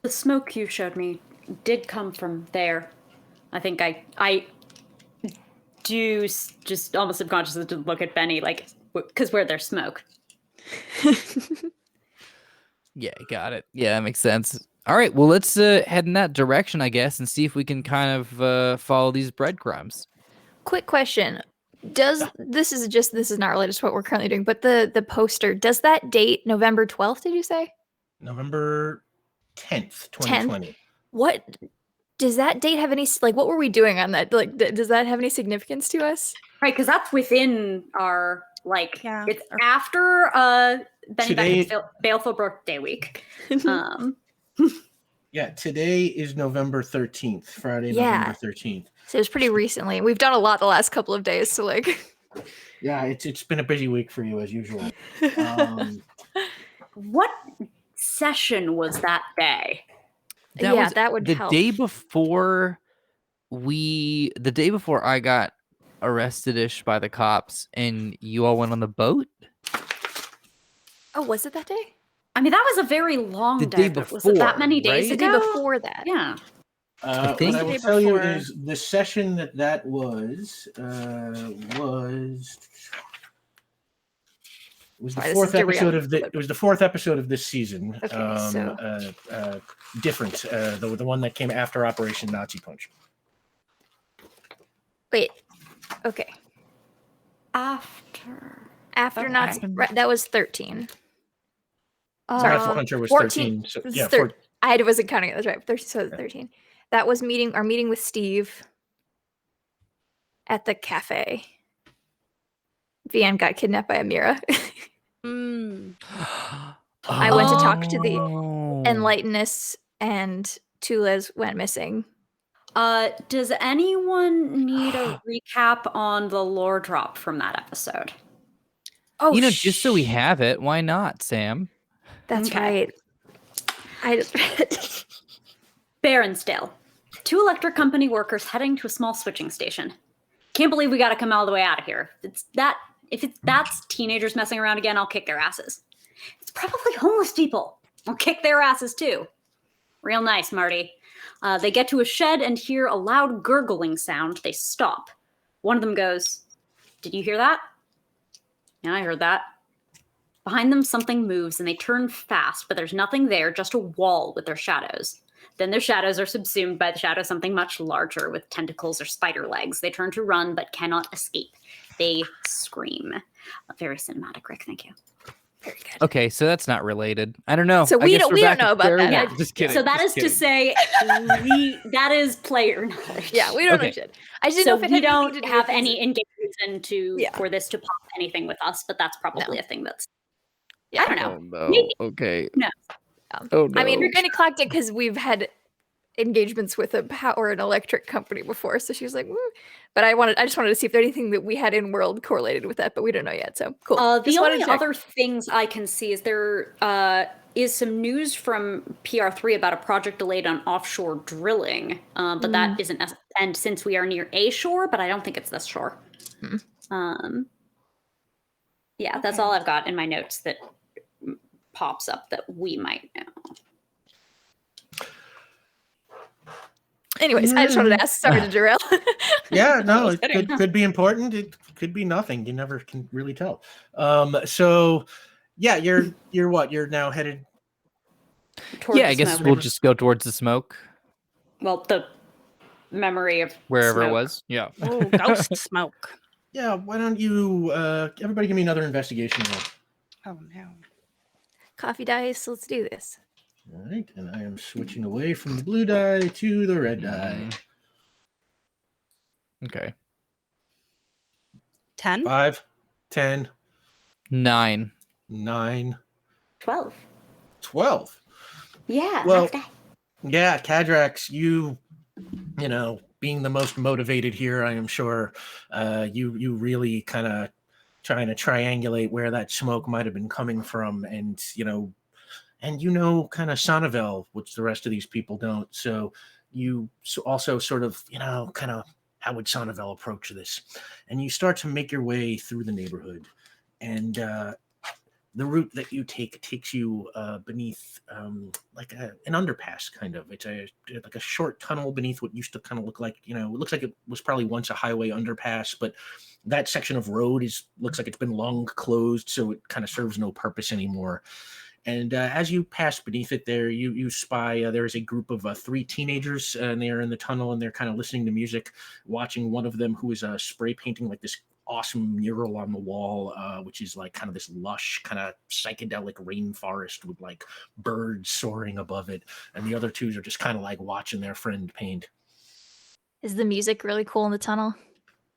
The smoke you showed me did come from there. I think I do just almost subconsciously to look at Benny, like, because where there's smoke. Yeah, got it. Yeah, that makes sense. All right. Well, let's head in that direction, I guess, and see if we can kind of follow these breadcrumbs. Quick question. This is not related to what we're currently doing, but the poster, does that date November 12th, did you say? November 10th, 2020. What does that date have any, like, what were we doing on that? Like, does that have any significance to us? Right, because that's within our, like, Yeah. it's after Benny Beckett's Baleful birthday week. Yeah, today is November 13th, Friday, Yeah. November 13th. So it was pretty recently. We've done a lot the last couple of days, so like. Yeah, it's been a busy week for you as usual. What session was that day? That would the help. day before the day before I got arrested-ish by the cops, and you all went on the boat. Oh, was it that day? I mean, that was a very long The day. day But was it that before, many days right? The ago? day before that. Yeah. I What think I the will day tell you before. is the session that was the Sorry, this fourth is episode derailing. of it was the fourth episode of this season. Okay, so- Different. The one that came after Operation Nazi Punch. Wait. Okay. After After Nazi, right, that was 13. Sorry, Uh, Hunter was 14. 13. So, This is yeah, I wasn't counting it. That's right. 13, so 13. That was our meeting with Steve at the cafe. Vian got kidnapped by Amira. I went to talk to the Enlightenus, and Tules went missing. Does anyone need a recap on the lore drop from that episode? Oh, just so we have it, why not, Sam? That's Okay. right. I just read. Baronsdale. 2 electric company workers heading to a small switching station. Can't believe we got to come all the way out of here. If that's teenagers messing around again, I'll kick their asses. It's probably homeless people. I'll kick their asses too. Real nice, Marty. They get to a shed and hear a loud gurgling sound. They stop. One of them goes, "Did you hear that?" "Yeah, I heard that." Behind them, something moves and they turn fast, but there's nothing there, just a wall with their shadows. Then their shadows are subsumed by the shadow of something much larger with tentacles or spider legs. They turn to run but cannot escape. They scream. Very cinematic, Rick. Thank you. Very good. Okay, so that's not related. I don't know. So I we guess don't we're back know at about square that. one. Yeah. Just kidding. So that just is to kidding. say, that is player knowledge. Yeah, we don't know Okay. shit. I just didn't So know if it we had anything don't to do have with any engagement Yeah. for this to pop anything with us, but that's probably a thing that's. Yeah. I don't know. Oh, no. Maybe. Okay. No. Oh no. I mean, we're gonna clocked it because we've had engagements with a power and electric company before, so she was like, "Woo." But I just wanted to see if there's anything that we had in world correlated with that, but we don't know yet. So cool. The Just wanted only to check. other things I can see is there is some news from PR3 about a project delayed on offshore drilling, but that isn't. And since we are near a shore, but I don't think it's this shore. Yeah, that's all I've got in my notes that pops up that we might know. Anyways, I just wanted to ask. Sorry to derail. Yeah, no, was it kidding. could be important. It could be nothing. You never can really tell. So, yeah, you're what? You're now headed. Towards Yeah, I the guess smoke. we'll just go towards the smoke, Well, the memory of wherever it smoke. was. Yeah. Ooh, ghost smoke. Yeah, why don't you? Everybody, give me another investigation roll. Oh no. Coffee dice. Let's do this. All right, and I am switching away from the blue die to the red die. Okay. 10? 5, 10, 9. 9, 12. 12. Yeah. Well, nice guy. Yeah, Kadrax, you know, being the most motivated here, I am sure, you really kind of trying to triangulate where that smoke might have been coming from, and kind of Sonnevel, which the rest of these people don't. So you also sort of, kind of how would Sonnevel approach this, and you start to make your way through the neighborhood, and the route that you take takes you beneath like an underpass, kind of. It's like a short tunnel beneath what used to kind of look like, it looks like it was probably once a highway underpass, but that section of road looks like it's been long closed, so it kind of serves no purpose anymore. And as you pass beneath it there, you spy there is a group of 3 teenagers, and they are in the tunnel, and they're kind of listening to music, watching one of them who is spray painting like this awesome mural on the wall, which is like kind of this lush kind of psychedelic rainforest with like birds soaring above it, and the other 2 are just kind of like watching their friend paint. Is the music really cool in the tunnel?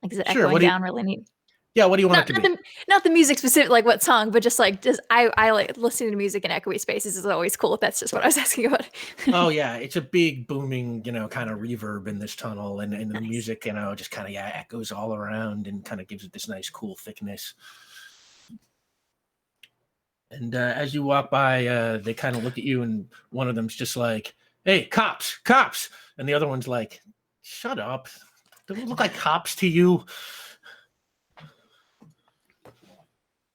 Like, is it Sure, echoing what do you- down really neat? Yeah, what do you want it to be? Not the music specific, like what song, but just like I like listening to music in echoey spaces is always cool. That's just what I was asking about. Oh yeah, it's a big booming, kind of reverb in this tunnel, and the Nice. music, just kind of echoes all around and kind of gives it this nice, cool thickness. And as you walk by, they kind of look at you, and one of them's just like, "Hey, cops, cops!" And the other one's like, "Shut up! Don't look like cops to you."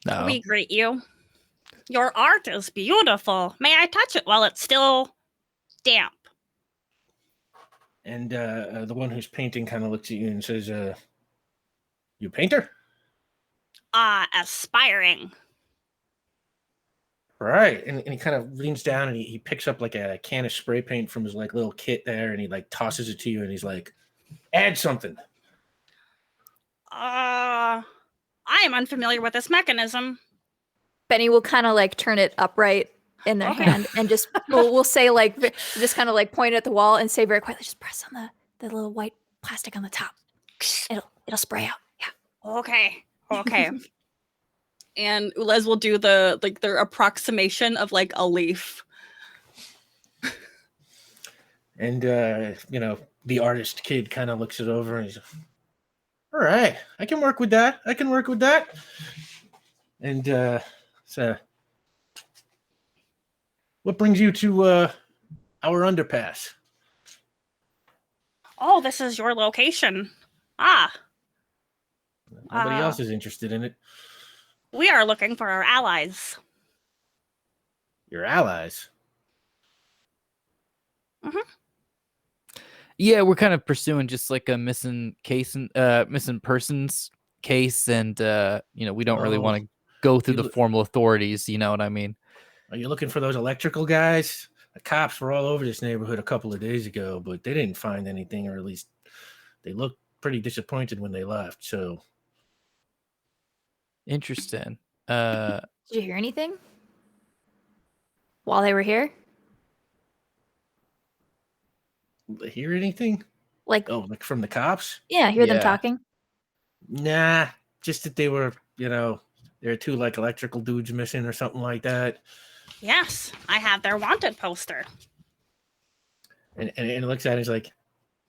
No. We greet you. Your art is beautiful. May I touch it while it's still damp? And the one who's painting kind of looks at you and says, "You a painter?" Aspiring. Right. And he kind of leans down and he picks up like a can of spray paint from his like little kit there, and he like tosses it to you, and he's like, "Add something." I am unfamiliar with this mechanism. Benny will kind of like turn it upright in their Okay. hand and just we'll say like just kind of like point at the wall and say very quietly, just press on the little white plastic on the top. It'll spray out. Yeah. Okay. And Ulez will do their approximation of like a leaf. And the artist kid kind of looks it over and he's, "All right, I can work with that. And so, what brings you to our underpass? Oh, this is your location. Nobody else is interested in it. We are looking for our allies. Your allies. Yeah, we're kind of pursuing just like a missing persons case, and we don't really want to go through the formal authorities. You know what I mean? Are you looking for those electrical guys? The cops were all over this neighborhood a couple of days ago, but they didn't find anything, or at least they looked pretty disappointed when they left. So Interesting. Did you hear anything while they were here? hear anything? Like, Like from the cops? yeah, hear them Yeah. talking. Nah, just that they were, there are two like electrical dudes missing or something like that. Yes, I have their wanted poster. And it looks at it, he's like,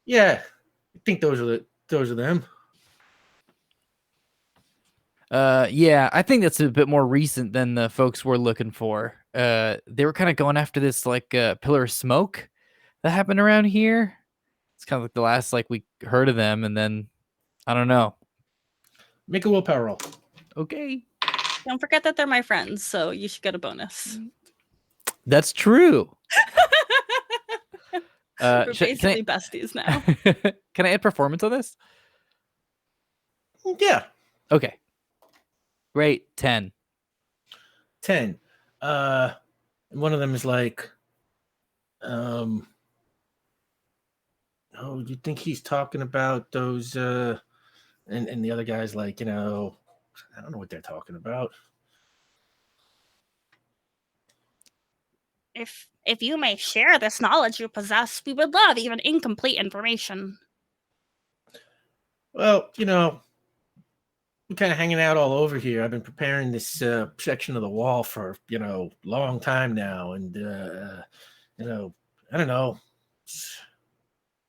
"Yeah, I think those are them." Yeah, I think that's a bit more recent than the folks we're looking for. They were kind of going after this like pillar of smoke that happened around here. It's kind of like the last like we heard of them, and then I don't know. Make a willpower roll. Okay, Don't forget that they're my friends, so you should get a bonus. that's true. We're can I- basically besties now. Can I add performance on this? Yeah, Okay. Great. 10. 10. And one of them is like, oh, you think he's talking about those? And the other guy's like, I don't know what they're talking about. If you may share this knowledge you possess, we would love even incomplete information. Well, we're kind of hanging out all over here. I've been preparing this section of the wall for long time now, and I don't know.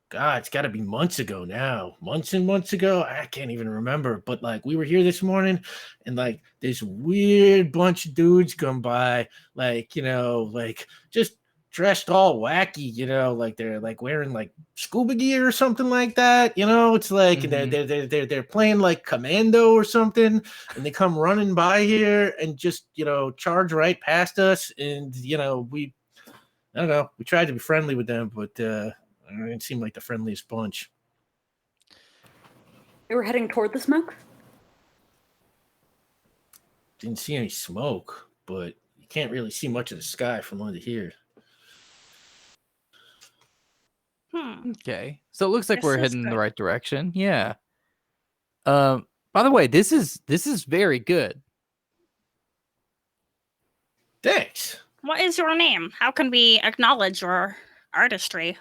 God, it's got to be months ago now. Months and months ago. I can't even remember. But like we were here this morning and like this weird bunch of dudes come by, like, like just dressed all wacky, like they're like wearing like scuba gear or something like that. It's like they're playing like commando or something, and they come running by here and just, charge right past us. And, I don't know. We tried to be friendly with them, but it didn't seem like the friendliest bunch. We were heading toward the smoke. Didn't see any smoke, but you can't really see much of the sky from under here. Okay. So it looks like This we're is heading in the good. right direction. Yeah. By the way, this is very good. Thanks. What is your name? How can we acknowledge your artistry?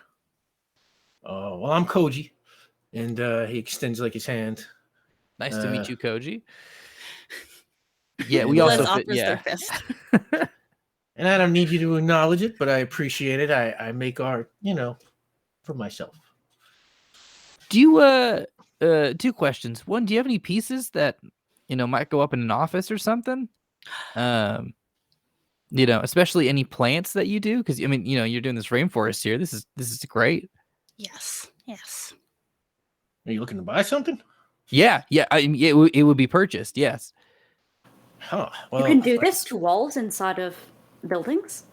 Well, I'm Koji, and he extends like his hand. Nice to meet you, Koji. Yeah, we Liz also offers fit, their yeah. fist. And I don't need you to acknowledge it, but I appreciate it. I make art, for myself. Do you 2 questions. One, do you have any pieces that might go up in an office or something? Especially any plants that you do, because you're doing this rainforest here. This is great. Yes. Are you looking to buy something? Yeah. It would be purchased. Yes. Huh. You Well, can do this to walls inside of buildings?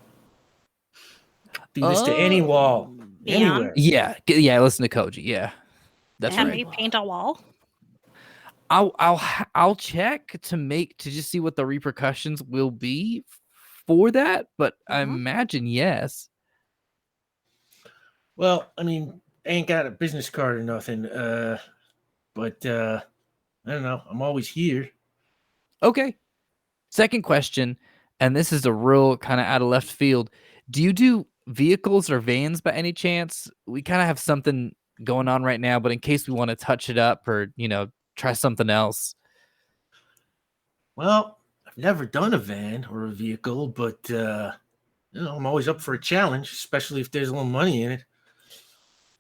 do this to any wall, anywhere. Yeah. Listen to Koji. Yeah, that's Can right. we paint a wall? I'll check to just see what the repercussions will be for that, but I imagine yes. Well, I mean, I ain't got a business card or nothing, but I don't know. I'm always here. Okay. Second question, and this is a real kind of out of left field. Do you do vehicles or vans by any chance? We kind of have something going on right now, but in case we want to touch it up or, try something else. Well, I've never done a van or a vehicle, but I'm always up for a challenge, especially if there's a little money in it.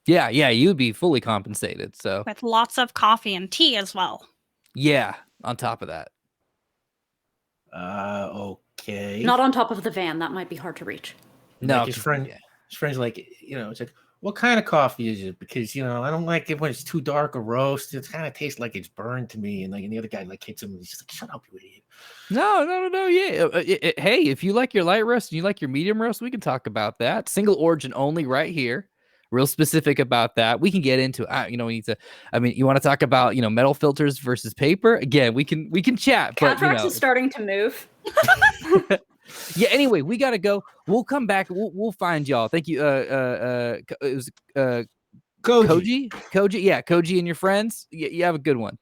Yeah, you'd be fully compensated. So With lots of coffee and tea as well. yeah, on top of that. Okay. Not on top of the van. That might be hard to reach. No, Like his friend's like, it's like, what kind of coffee is it? Because I don't like it when it's too dark or roast. It kind of tastes like it's burned to me. And the other guy hits him. And he's just like, shut up, you idiot. No. Yeah. Hey, if you like your light roast and you like your medium roast, we can talk about that. Single origin only, right here. Real specific about that. We can get into we need to. I mean, you want to talk about metal filters versus paper? Again, we can chat. Kadrax But is starting to move. Yeah. Anyway, we gotta go. We'll come back. We'll find y'all. Thank you. It was Koji. Yeah, Koji and your friends. You have a good one.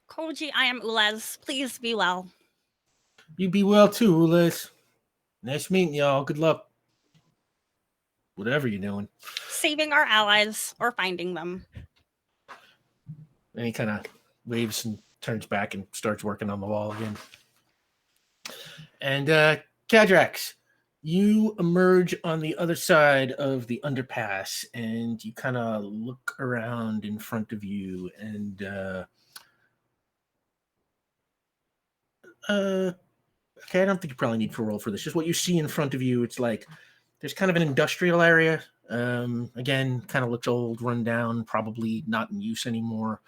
Koji, I am Ulez. Please be well. You be well too, Liz. Nice meeting y'all. Good luck. Whatever you're doing. Saving our allies or finding them. And he kind of waves and turns back and starts working on the wall again. And Kadrax, you emerge on the other side of the underpass and you kind of look around in front of you and okay, I don't think you probably need to roll for this. Just what you see in front of you, it's like there's kind of an industrial area. Again, kind of looks old, run down, probably not in use anymore.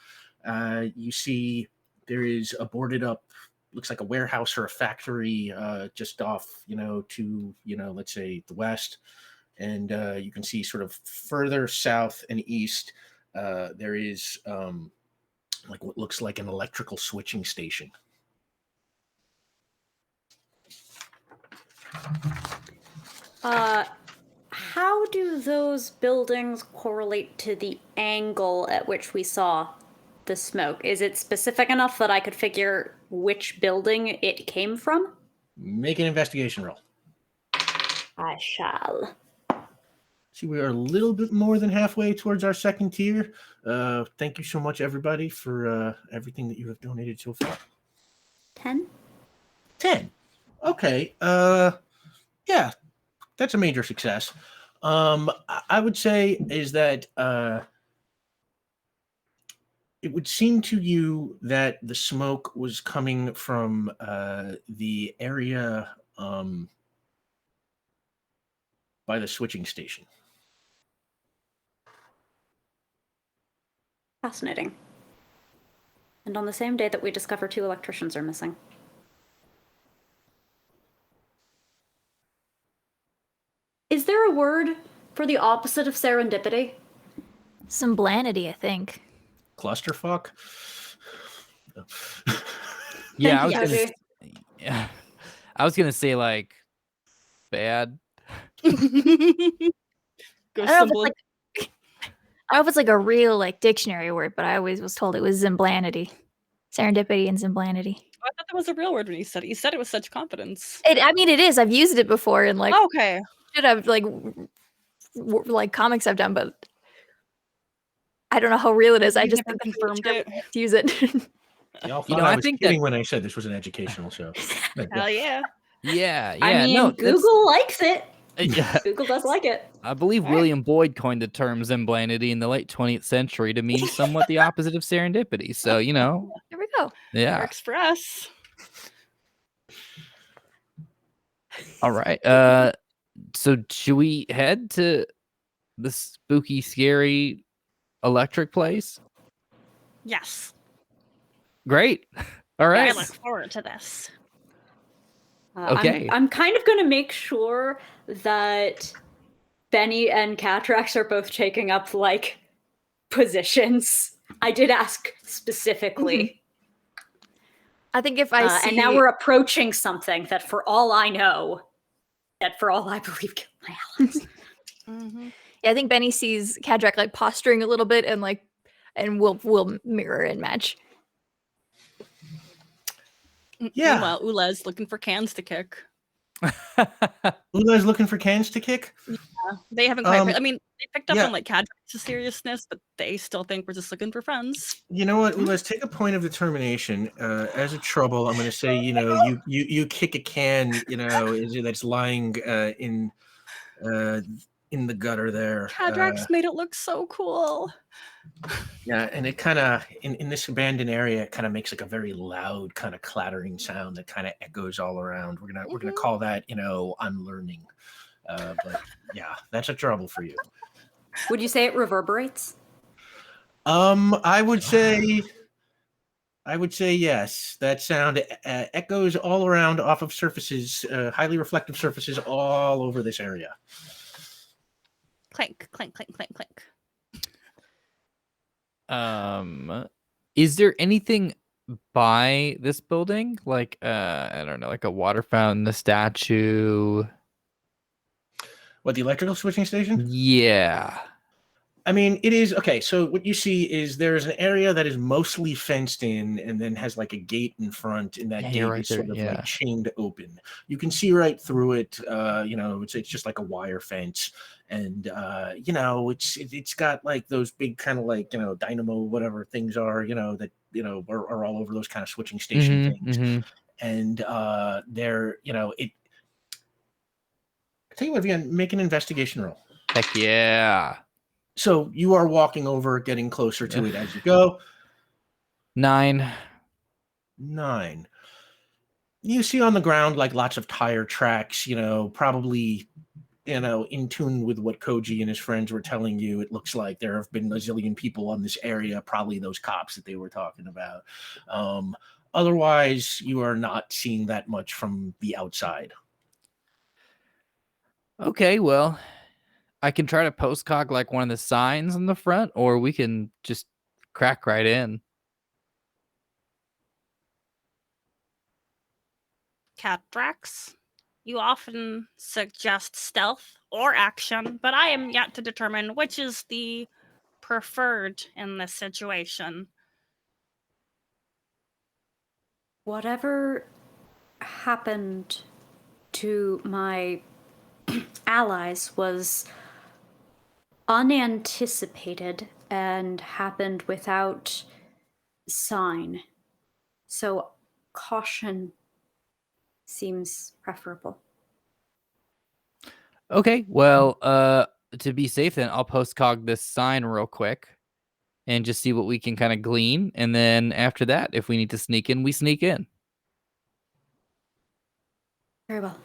You see there is a boarded up, looks like a warehouse or a factory just off, to, let's say the west. And you can see sort of further south and east, there is like what looks like an electrical switching station. How do those buildings correlate to the angle at which we saw the smoke? Is it specific enough that I could figure which building it came from? Make an investigation roll. I shall. See, we are a little bit more than halfway towards our second tier. Thank you so much, everybody, for everything that you have donated so far. 10? 10. Okay. Yeah, that's a major success. I would say is that it would seem to you that the smoke was coming from the area by the switching station. Fascinating. And on the same day that we discover 2 electricians are missing. Is there a word for the opposite of serendipity? Semblanity, I think. Clusterfuck? Yeah, Thank you, Koji. I was gonna say like bad. Go I don't know symbol. if it's like a real dictionary word, but I always was told it was Zemblanity. Serendipity and Zemblanity. I thought that was a real word when you said it. You said it with such confidence. It is. I've used it before in Okay. should have comics I've done, but I don't know how real it is. I You've just never think confirmed it. to use it. Y'all You thought know, I I was think kidding when I said this was an educational show. But, Hell yeah. yeah, I mean, no, that's- Google likes it. yeah. Google does like it. I believe Right. William Boyd coined the term Zemblanity in the late 20th century to mean somewhat the opposite of serendipity. So, you know, There we go. yeah. Works for us. All right. So should we head to the spooky, scary electric place? Yes. Great. All I right. look forward to this. Okay. I'm kind of going to make sure that Benny and Kadrax are both taking up like positions. I did ask specifically. I think if I see, And now we're approaching something that, for all I know, that for all I believe, killed my allies. Mm-hmm. yeah, I think Benny sees Kadrak like posturing a little bit, and we'll mirror and match. Yeah. Meanwhile, Ula's looking for cans to kick. Ula's looking for cans to kick. They haven't quite. Um, I mean, they picked up yeah. on like Kadrax's seriousness, but they still think we're just looking for friends. You know what? Let's take a point of determination. As a trouble, I'm going to say, you kick a can, that's lying in the gutter there. Kadrax made it look so cool. Yeah, and it kind of in this abandoned area, it kind of makes like a very loud kind of clattering sound that kind of echoes all around. We're gonna call that unlearning. But yeah, that's a trouble for you. Would you say it reverberates? I would say yes. That sound echoes all around off of surfaces, highly reflective surfaces all over this area. Clink, clink, clink, clink, clink. Is there anything by this building? Like, I don't know, like a water fountain, a statue? What, the electrical switching station? Yeah. I mean, it is okay. So what you see is there's an area that is mostly fenced in, and then has like a gate in front, and that Yeah, gate you're right is there, sort of yeah. like chained open. You can see right through it. It's just like a wire fence, and it's got like those big kind of like dynamo whatever things are that are all over those kind of switching station things, and they're it. I tell you what, again, make an investigation roll. Heck yeah. So you are walking over, getting closer to it as you go. 9. 9. You see on the ground like lots of tire tracks, probably, in tune with what Koji and his friends were telling you. It looks like there have been a zillion people on this area, probably those cops that they were talking about. Otherwise, you are not seeing that much from the outside. Okay, well, I can try to postcog like one of the signs on the front, or we can just crack right in. Kadrax, you often suggest stealth or action, but I am yet to determine which is the preferred in this situation. Whatever happened to my allies was unanticipated and happened without sign. So caution seems preferable. Okay, well, to be safe then, I'll postcog this sign real quick and just see what we can kind of glean. And then after that, if we need to sneak in, we sneak in. Very well.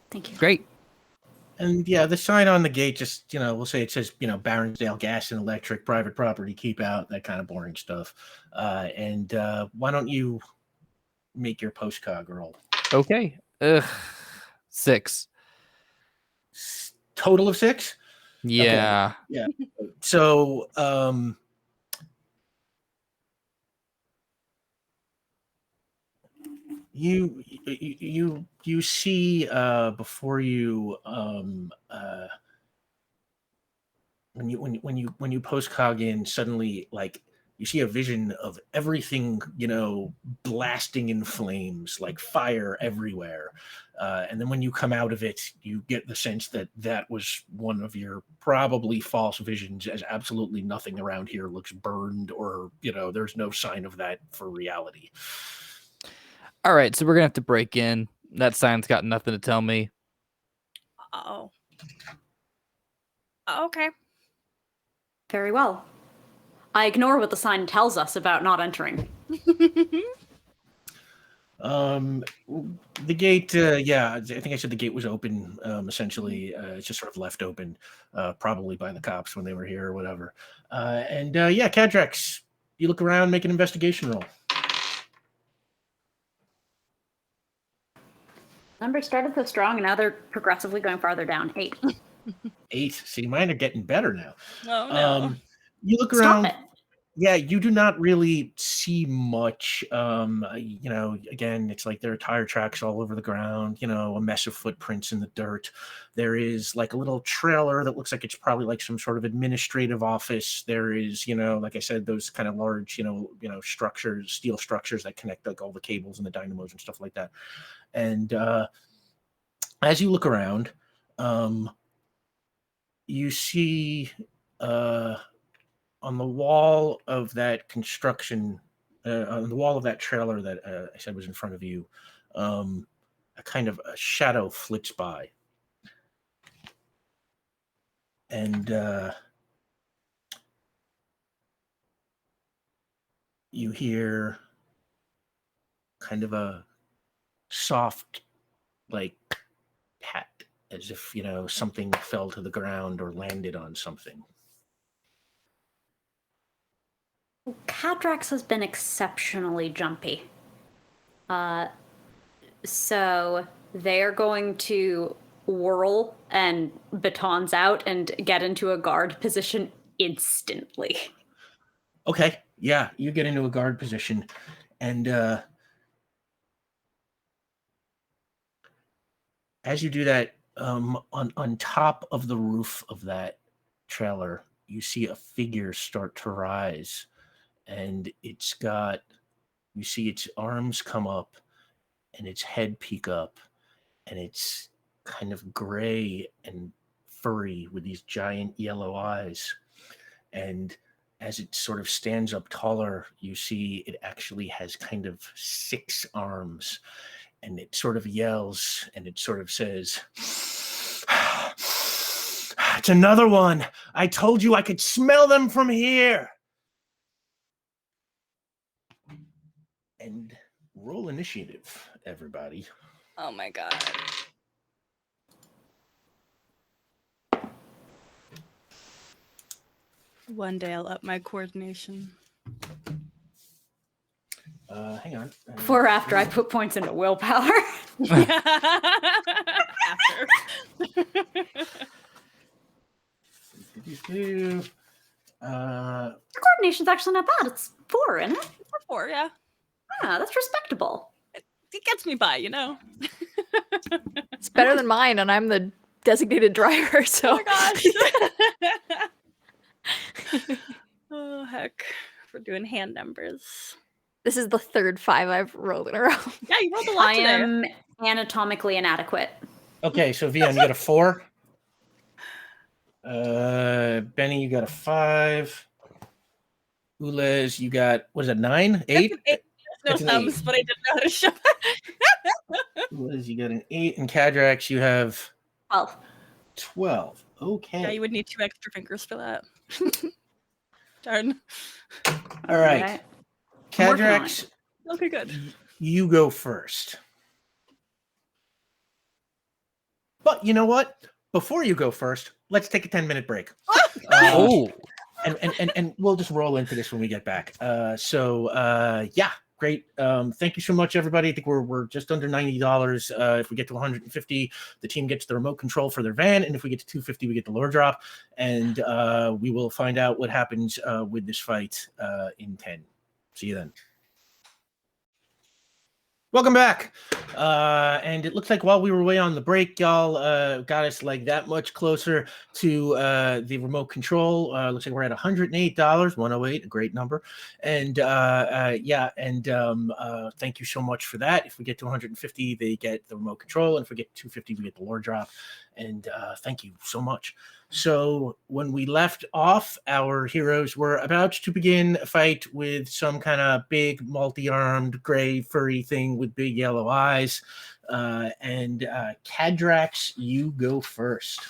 Thank you. Great. And yeah, the sign on the gate just, we'll say it says, Baronsdale Gas and Electric, private property, keep out, that kind of boring stuff. And why don't you make your postcog roll? Okay. 6. Total of 6? Yeah. Okay. Yeah. So, you see before you when you postcog in, suddenly like you see a vision of everything, blasting in flames, like fire everywhere. And then when you come out of it, you get the sense that that was one of your probably false visions, as absolutely nothing around here looks burned or, there's no sign of that for reality. All right, so we're going to have to break in. That sign's got nothing to tell me. Oh. Okay. Very well. I ignore what the sign tells us about not entering. The gate, I think I said the gate was open, essentially. It's just sort of left open, probably by the cops when they were here or whatever. Kadrax, you look around, make an investigation roll. Numbers started so strong, and now they're progressively going farther down. 8. 8. See, mine are getting better now. Oh no. You look Stop around. it. Yeah, you do not really see much. Again, it's like there are tire tracks all over the ground, a mess of footprints in the dirt. There is like a little trailer that looks like it's probably like some sort of administrative office. There is, like I said, those kind of large, structures, steel structures that connect like all the cables and the dynamos and stuff like that. And as you look around, you see on the wall of that construction, on the wall of that trailer that I said was in front of you, a kind of a shadow flits by. And you hear kind of a soft, like, pat, as if, something fell to the ground or landed on something. Kadrax has been exceptionally jumpy. So they're going to whirl and batons out and get into a guard position instantly. Okay, yeah, you get into a guard position, and as you do that, on top of the roof of that trailer, you see a figure start to rise, and you see its arms come up and its head peek up, and it's kind of gray and furry with these giant yellow eyes. And as it sort of stands up taller, you see it actually has kind of 6 arms, and it sort of yells and it sort of says, "It's another one. I told you I could smell them from here." And roll initiative, everybody. Oh my god. One day I'll up my coordination. Hang on. Before or after I put points into willpower. After. Coordination's actually not bad. It's 4, isn't it? 4, yeah. Ah, that's respectable. It gets me by, It's better than mine, and I'm the designated driver, so. Oh my gosh. Oh, heck. We're doing hand numbers. This is the 3rd 5 I've rolled in a row. Yeah, you rolled a lot I today. am anatomically inadequate. Okay, so Vian, you got a 4. Benny, you got a 5. Ulez, you got, what is that, 9? 8? There's no That's an thumbs, 8. but I didn't know how to show Ulez, you got an 8. And Kadrax, you have 12. 12. Okay. Yeah, you would need 2 extra fingers for that. Darn. All right. Okay. Kadrax, Okay, good. you go first. But you know what? Before you go first, let's take a 10-minute break. And we'll just roll into this when we get back. Great. Thank you so much, everybody. I think we're just under $90. If we get to 150, the team gets the remote control for their van, and if we get to 250, we get the lore drop. And we will find out what happens with this fight in 10. See you then. Welcome back. And it looks like while we were away on the break, y'all got us like that much closer to the remote control. Looks like we're at $108, 108, a great number. And thank you so much for that. If we get to 150, they get the remote control, and if we get to 250, we get the lore drop. And thank you so much. So when we left off, our heroes were about to begin a fight with some kind of big, multi-armed, gray, furry thing with big yellow eyes. Kadrax, you go first.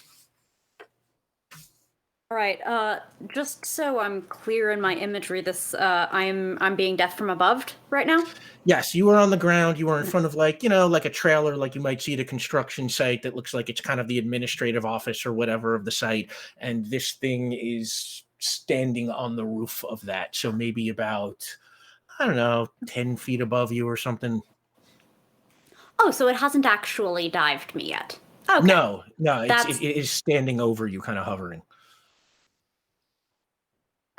All right. Just so I'm clear in my imagery, this I'm being death from above right now. Yes, you were on the ground. You were in front of like a trailer, like you might see at a construction site that looks like it's kind of the administrative office or whatever of the site. And this thing is standing on the roof of that. So maybe about, I don't know, 10 feet above you or something. Oh, so it hasn't actually dived me yet. Okay. No, it is standing over you, kind of hovering.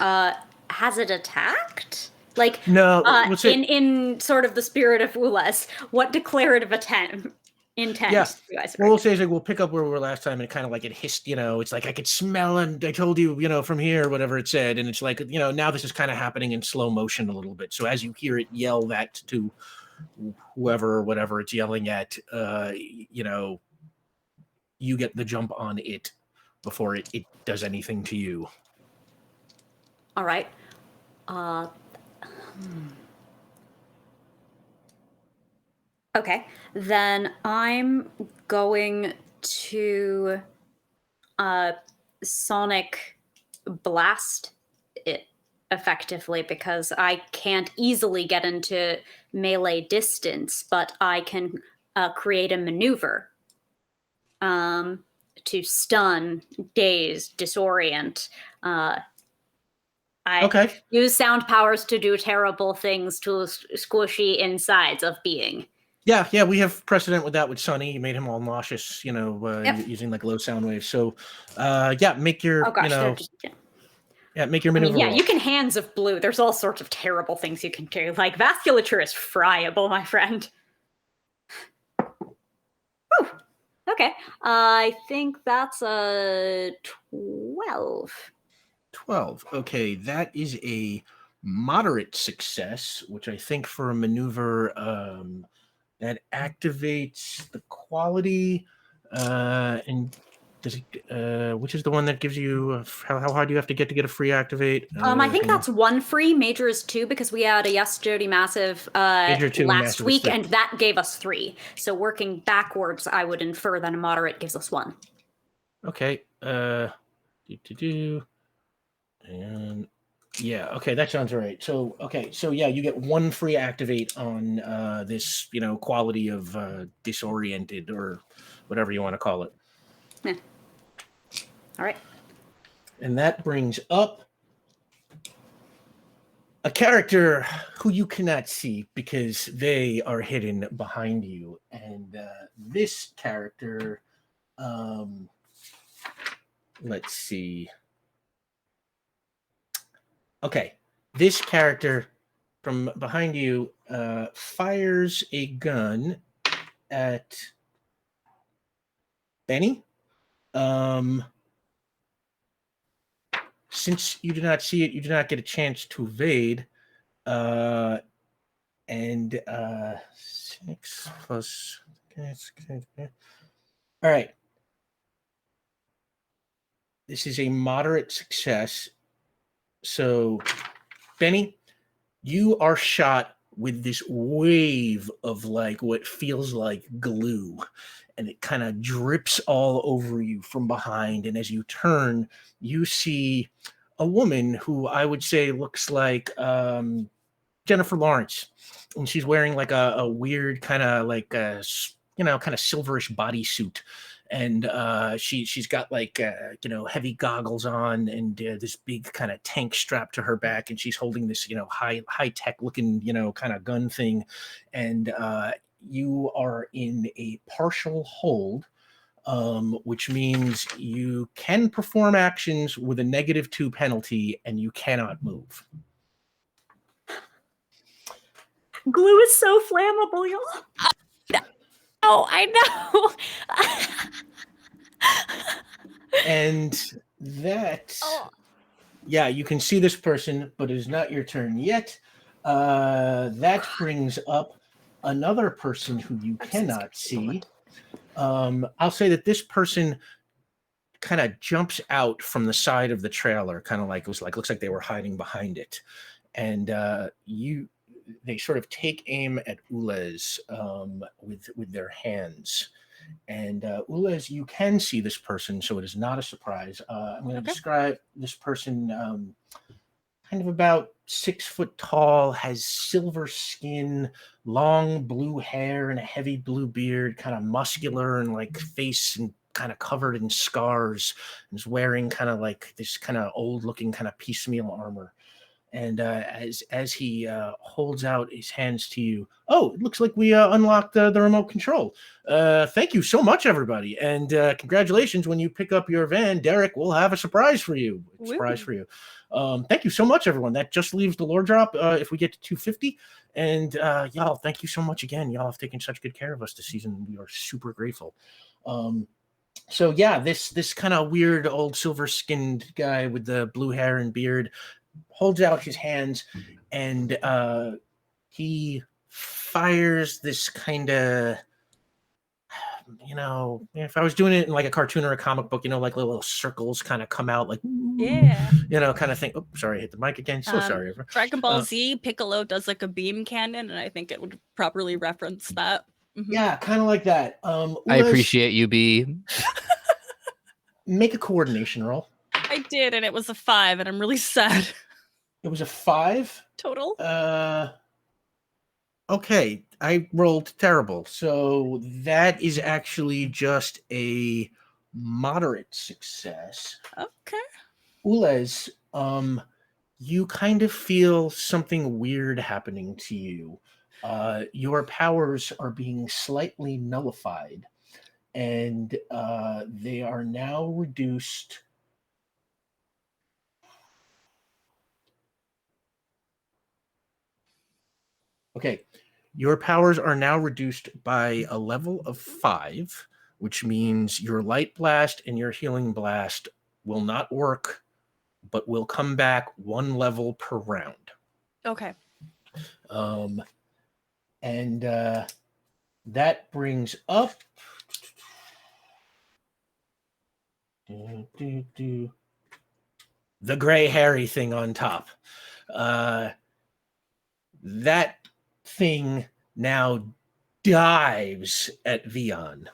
Has it attacked? Like, no, in sort of the spirit of Ulas, what declarative intent yeah. do you guys What we'll say is like we'll pick up where we were last time, and kind of like it hissed, it's like I could smell, and I told you, from here, whatever it said, and it's like, now this is kind of happening in slow motion a little bit. So as you hear it yell that to whoever or whatever it's yelling at, you get the jump on it before it does anything to you. All right. Okay, then I'm going to sonic blast it effectively, because I can't easily get into melee distance, but I can create a maneuver to stun, daze, disorient. I use sound powers to do terrible things to squishy insides of being. Yeah, we have precedent with that with Sonny. You made him all nauseous, using like low sound waves. So, make your, make your maneuver. You can hands of blue. There's all sorts of terrible things you can do. Like vasculature is friable, my friend. Whew. Okay, I think that's a 12. 12. Okay, that is a moderate success, which I think for a maneuver that activates the quality and does it, which is the one that gives you how hard do you have to get a free activate? I think that's one free. Major is 2, because we had a Yes Jody Massive last week, and that gave us 3. So working backwards, I would infer that a moderate gives us 1. Okay. And okay, that sounds right. So you get 1 free activate on this, quality of disoriented or whatever you want to call it. Yeah. All right. And that brings up a character who you cannot see because they are hidden behind you. And this character, let's see. Okay, this character from behind you fires a gun at Benny. Since you do not see it, you do not get a chance to evade. 6 plus. All right. This is a moderate success. So, Benny, you are shot with this wave of like what feels like glue, and it kind of drips all over you from behind. And as you turn, you see a woman who I would say looks like Jennifer Lawrence, and she's wearing like a weird kind of like kind of silverish bodysuit. And she's got like heavy goggles on, and this big kind of tank strapped to her back, and she's holding this high tech looking kind of gun thing, and you are in a partial hold, which means you can perform actions with a -2 penalty, and you cannot move. Glue is so flammable, y'all. Oh, I know. And that, Oh. yeah, you can see this person, but it is not your turn yet. That brings up another person who you I'm so cannot scared. see. I'll say that this person kind of jumps out from the side of the trailer, kind of like looks like they were hiding behind it, and they sort of take aim at Ulez with their hands. And Ulez, you can see this person, so it is not a surprise. I'm going to Okay. describe this person, kind of about 6 foot tall, has silver skin, long blue hair, and a heavy blue beard, kind of muscular and like face and kind of covered in scars, and is wearing kind of like this kind of old looking kind of piecemeal armor. And as he holds out his hands to you, oh, it looks like we unlocked the remote control. Thank you so much, everybody, and congratulations. When you pick up your van, Derek will have a surprise for you. Thank you so much, everyone. That just leaves the lore drop if we get to 250. And y'all, thank you so much again. Y'all have taken such good care of us this season. We are super grateful. So yeah, this kind of weird old silver-skinned guy with the blue hair and beard holds out his hands, and he fires this kind of, if I was doing it in like a cartoon or a comic book, like little circles kind of come out, like, Yeah. kind of thing. Oh, sorry, I hit the mic again. So sorry. Dragon Ball Z, Piccolo does like a beam cannon, and I think it would properly reference that. Yeah, kind of like that. I appreciate you, B. Make a coordination roll. I did, and it was a 5, and I'm really sad. It was a 5 total. Okay, I rolled terrible. So that is actually just a moderate success. Okay. Ulez, you kind of feel something weird happening to you. Your powers are being slightly nullified, and they are now reduced. Okay, your powers are now reduced by a level of 5, which means your light blast and your healing blast will not work, but will come back 1 level per round. Okay. And that brings up the gray hairy thing on top. That thing now dives at Vion,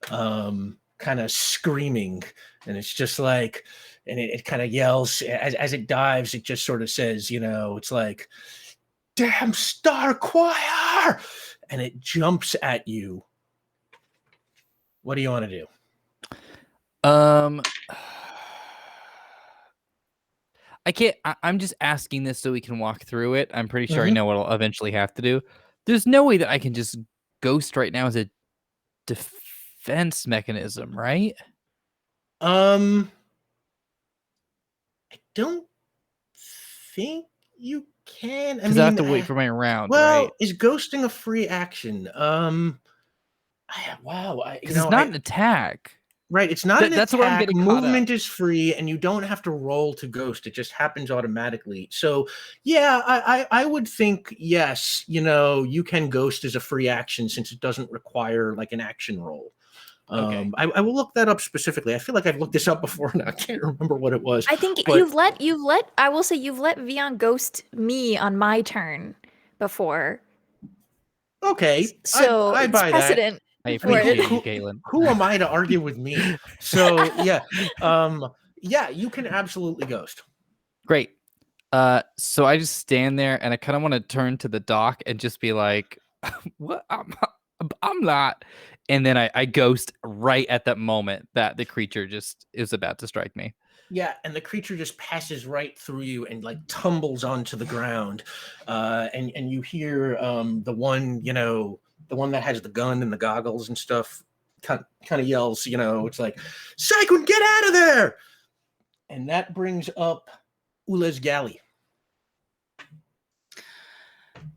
kind of screaming, and it's just like, and it kind of yells as it dives. It just sort of says, it's like, "Damn Star Choir!" and it jumps at you. What do you want to do? I can't. I'm just asking this so we can walk through it. I'm pretty sure I know what I'll eventually have to do. There's no way that I can just ghost right now as a defense mechanism, right? I don't think you can. Because I have to wait for my round, well, right? is ghosting a free action? Because it's not an attack. Right, it's not an that's attack. where I'm getting caught Movement up. is free, and you don't have to roll to ghost. It just happens automatically. So, yeah, I would think, yes, you can ghost as a free action since it doesn't require like an action roll. Okay. I will look that up specifically. I feel like I've looked this up before, and I can't remember what it was. I think but- you've let I will say you've let Vion ghost me on my turn before. Okay, So I it's buy precedent. that. I for it. appreciate you, Caitlin. Who am I to argue with me? So yeah, you can absolutely ghost. Great. So I just stand there and I kind of want to turn to the doc and just be like, "What? I'm not." And then I ghost right at that moment that the creature just is about to strike me. Yeah, and the creature just passes right through you and like tumbles onto the ground, and you hear the one that has the gun and the goggles and stuff kind of yells, it's like, "Psychon, get out of there!" And that brings up Ulez Galley.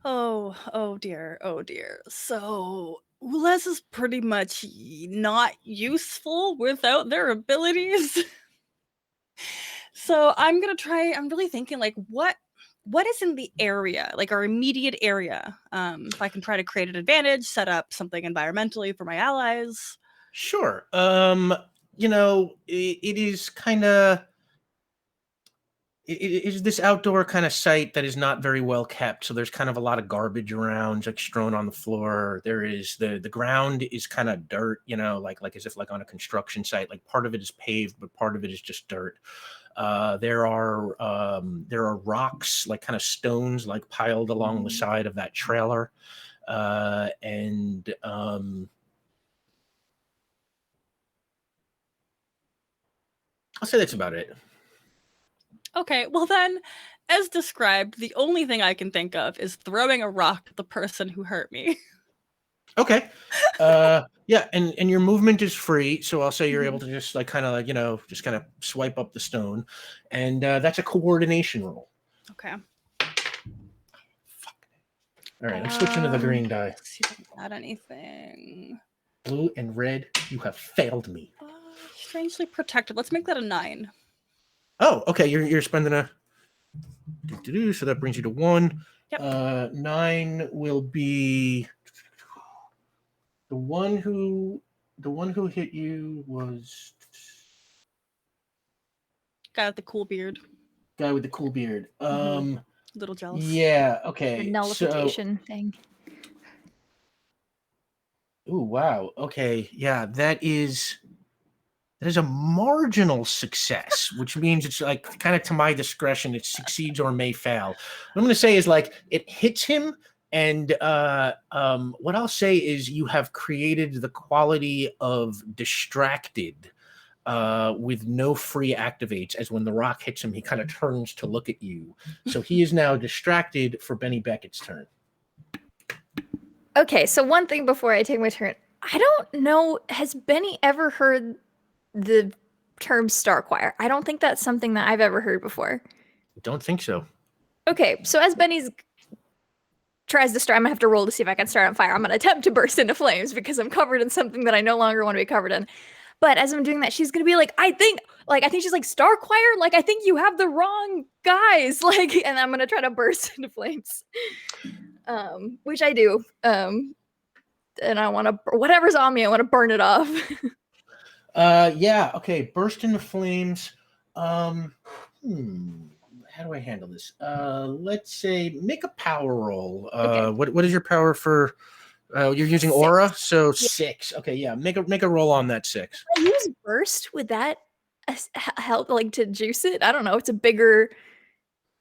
Oh dear, oh dear. So Ules is pretty much not useful without their abilities. So I'm really thinking like what is in the area, like our immediate area. If I can try to create an advantage, set up something environmentally for my allies. Sure. It is kind of it is this outdoor kind of site that is not very well kept. So there's kind of a lot of garbage around, like strewn on the floor. There is the ground is kind of dirt, like as if like on a construction site. Like part of it is paved, but part of it is just dirt. There are rocks, like kind of stones, like piled along the side of that trailer, and I'll say that's about it. Okay, well then, as described, the only thing I can think of is throwing a rock at the person who hurt me. Okay. Yeah, and your movement is free, so I'll say you're able to just like kind of like, just kind of swipe up the stone, and that's a coordination roll. Okay. All right, I'm switching to the green die. Let's see if I can add anything. Blue and red, you have failed me. Strangely protected. Let's make that a 9. Oh, okay. You're spending a so that brings you to 1. Yep. 9 will be the one who hit you was Guy with the cool beard. guy with the cool beard. Little jealous. Yeah, The okay. nullification thing. Ooh, wow. Okay. Yeah, that is a marginal success, which means it's like kind of to my discretion, it succeeds or may fail. What I'm going to say is like it hits him, and what I'll say is you have created the quality of distracted with no free activates, as when the rock hits him, he kind of turns to look at you. So he is now distracted for Benny Beckett's turn. Okay, so one thing before I take my turn. I don't know, has Benny ever heard the term Star Choir? I don't think that's something that I've ever heard before. Don't think so. Okay, so as Benny's tries to start, I'm gonna have to roll to see if I can start on fire. I'm gonna attempt to burst into flames because I'm covered in something that I no longer want to be covered in. But as I'm doing that, she's gonna be like, I think she's like, Star Choir? Like, I think you have the wrong guys. Like, and I'm gonna try to burst into flames. Which I do. And I want to, whatever's on me, I want to burn it off. Yeah, okay. Burst into flames. How do I handle this? Let's say make a power roll. Okay. What is your power for? You're using 6. aura, so 6. Okay, yeah. Make a roll on that 6. I use burst. Would that help, like, to juice it? I don't know. It's a bigger.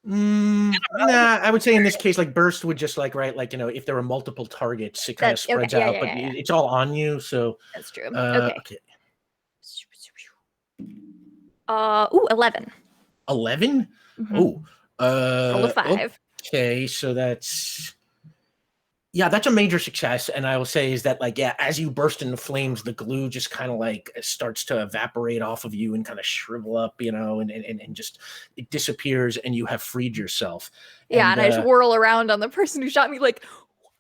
Nah, I would say in this case, like burst would just like like if there were multiple targets, it kind of spreads out, but it's all on you. So that's true. Okay. 11. 11. Mm-hmm. Oh, Roll a 5. Okay, so that's a major success. And I will say is that like as you burst into flames, the glue just kind of like starts to evaporate off of you and kind of shrivel up, and just it disappears, and you have freed yourself. Yeah, and I just whirl around on the person who shot me, like,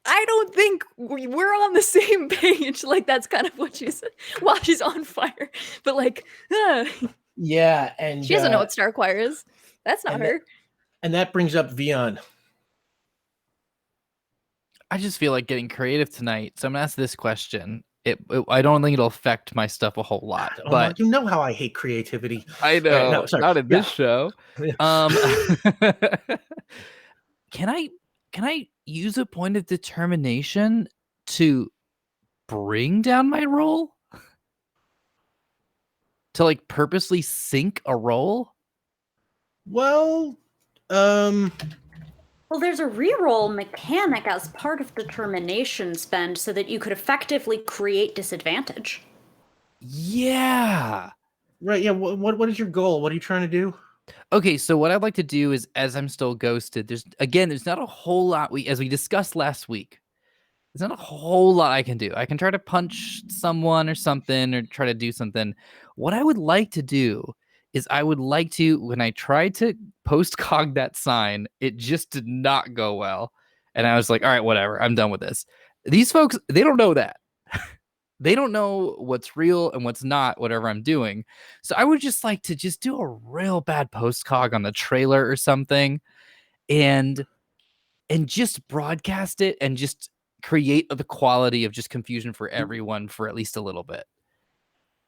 I don't think we're on the same page. Like, that's kind of what she said while she's on fire. But like, yeah, and she doesn't know what Star Choir is. That's not her. And that brings up Vion. I just feel like getting creative tonight, so I'm gonna ask this question. I don't think it'll affect my stuff a whole lot, but you know how I hate creativity. I know, no, sorry. Not in this show. Yeah. Can I use a point of determination to bring down my roll? To like purposely sink a roll? Well, Well, there's a reroll mechanic as part of determination spend so that you could effectively create disadvantage. Yeah. Right. Yeah. What is your goal? What are you trying to do? Okay, so what I'd like to do is, as I'm still ghosted, there's not a whole lot as we discussed last week. There's not a whole lot I can do. I can try to punch someone or something, or try to do something. What I would like to do is when I tried to post-cog that sign, it just did not go well. And I was like, all right, whatever. I'm done with this. These folks, they don't know that. They don't know what's real and what's not, whatever I'm doing. So I would just like to just do a real bad postcog on the trailer or something and just broadcast it and just create the quality of just confusion for everyone for at least a little bit.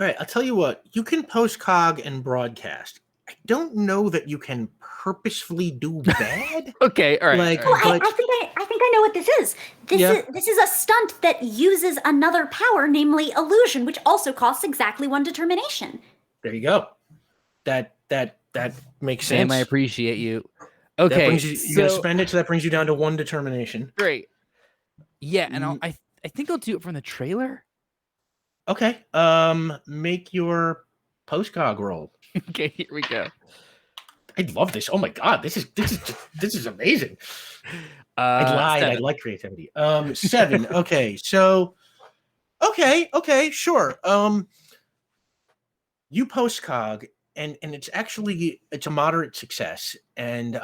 All right, I'll tell you what. You can postcog and broadcast. I don't know that you can purposefully do bad. Okay, all right. Like, all right. Oh, but I think I know what this is. This is a stunt that uses another power, namely illusion, which also costs exactly 1 determination. there you go. That makes Sam, sense. I appreciate you. That Okay, brings you. You're gonna spend it, so that brings you down to 1 determination. great. Yeah, and I think I'll do it from the trailer. Okay. Make your postcog roll. Okay, here we go. I love this. Oh my god, this is amazing. I lied. 7. I like creativity. 7. Okay, so okay, sure. You postcog, and it's a moderate success, and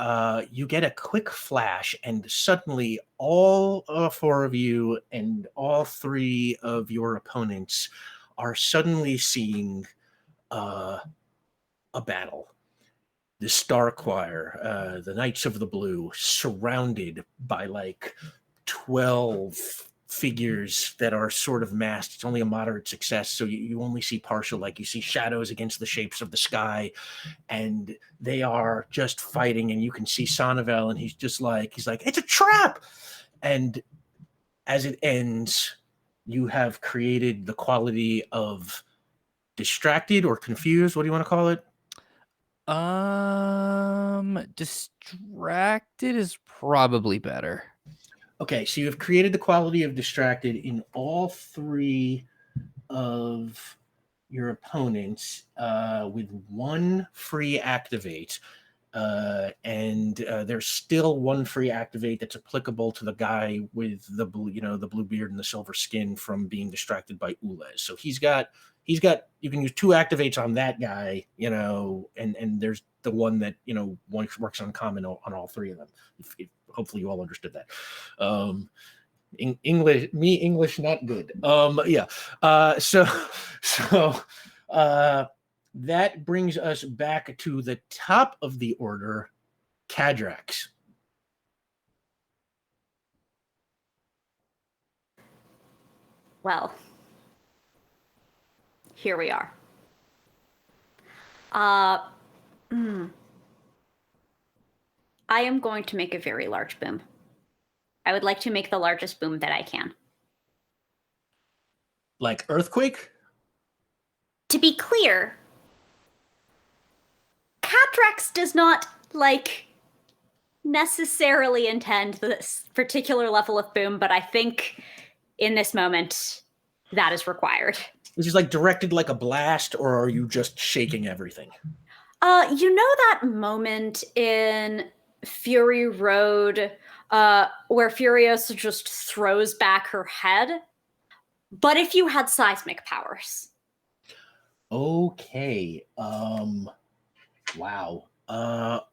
you get a quick flash, and suddenly all 4 of you and all 3 of your opponents are suddenly seeing a battle. The Star Choir, the Knights of the Blue, surrounded by like 12 figures that are sort of masked. It's only a moderate success, so you only see partial, like you see shadows against the shapes of the sky, and they are just fighting, and you can see Sonnevel, and he's like, it's a trap! And as it ends, you have created the quality of distracted or confused. What do you want to call it? Distracted is probably better. Okay, so you have created the quality of distracted in all 3 of your opponents with 1 free activate. And there's still 1 free activate that's applicable to the guy with the blue, the blue beard and the silver skin from being distracted by Ulez. So he's got you can use 2 activates on that guy, and there's the one that works on common on all 3 of them. Hopefully you all understood that. English not good. Yeah. So that brings us back to the top of the order, Kadrax. Well, here we are. I am going to make a very large boom. I would like to make the largest boom that I can. Like earthquake? To be clear, Kadrax does not, necessarily intend this particular level of boom, but I think in this moment, that is required. Is this like directed like a blast, or are you just shaking everything? You know that moment in Fury Road where Furiosa just throws back her head? But if you had seismic powers. Okay. Wow.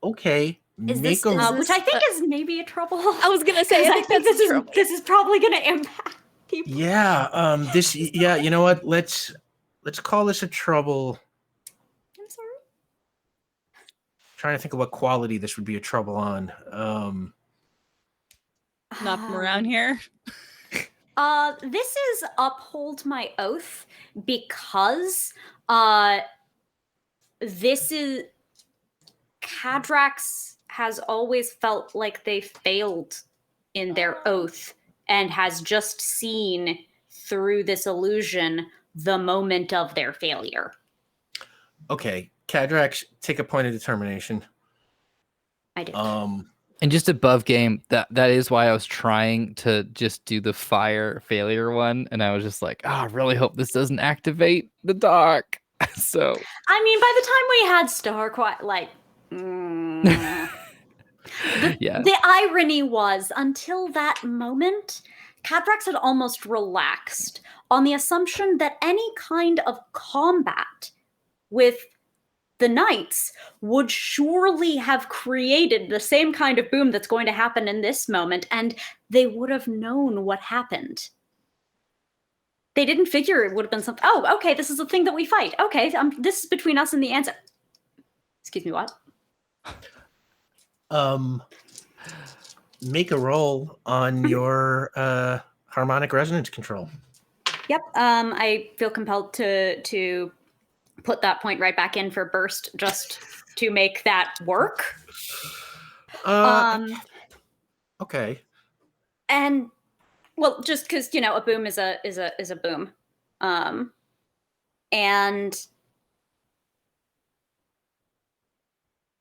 Okay. Which I think is maybe a trouble. I was gonna say, I think this is probably gonna impact people. Yeah. You know what? Let's call this a trouble. I'm sorry. Trying to think of what quality this would be a trouble on. Not from around here. This is uphold my oath because this is Kadrax has always felt like they failed in their oath and has just seen through this illusion the moment of their failure. Okay, Kadrax, take a point of determination. I did. And just above game, that is why I was trying to just do the fire failure one, and I was just like, I really hope this doesn't activate the dark. So I mean, by the time we had Star Quiet, the irony was, until that moment, Kadrax had almost relaxed on the assumption that any kind of combat with the knights would surely have created the same kind of boom that's going to happen in this moment, and they would have known what happened. They didn't figure it would have been something. Oh, okay, this is the thing that we fight. Okay, this is between us and the ants. Excuse me, what? Make a roll on your harmonic resonance control. Yep. I feel compelled to put that point right back in for burst, just to make that work. Okay. And well, just because a boom is a boom, and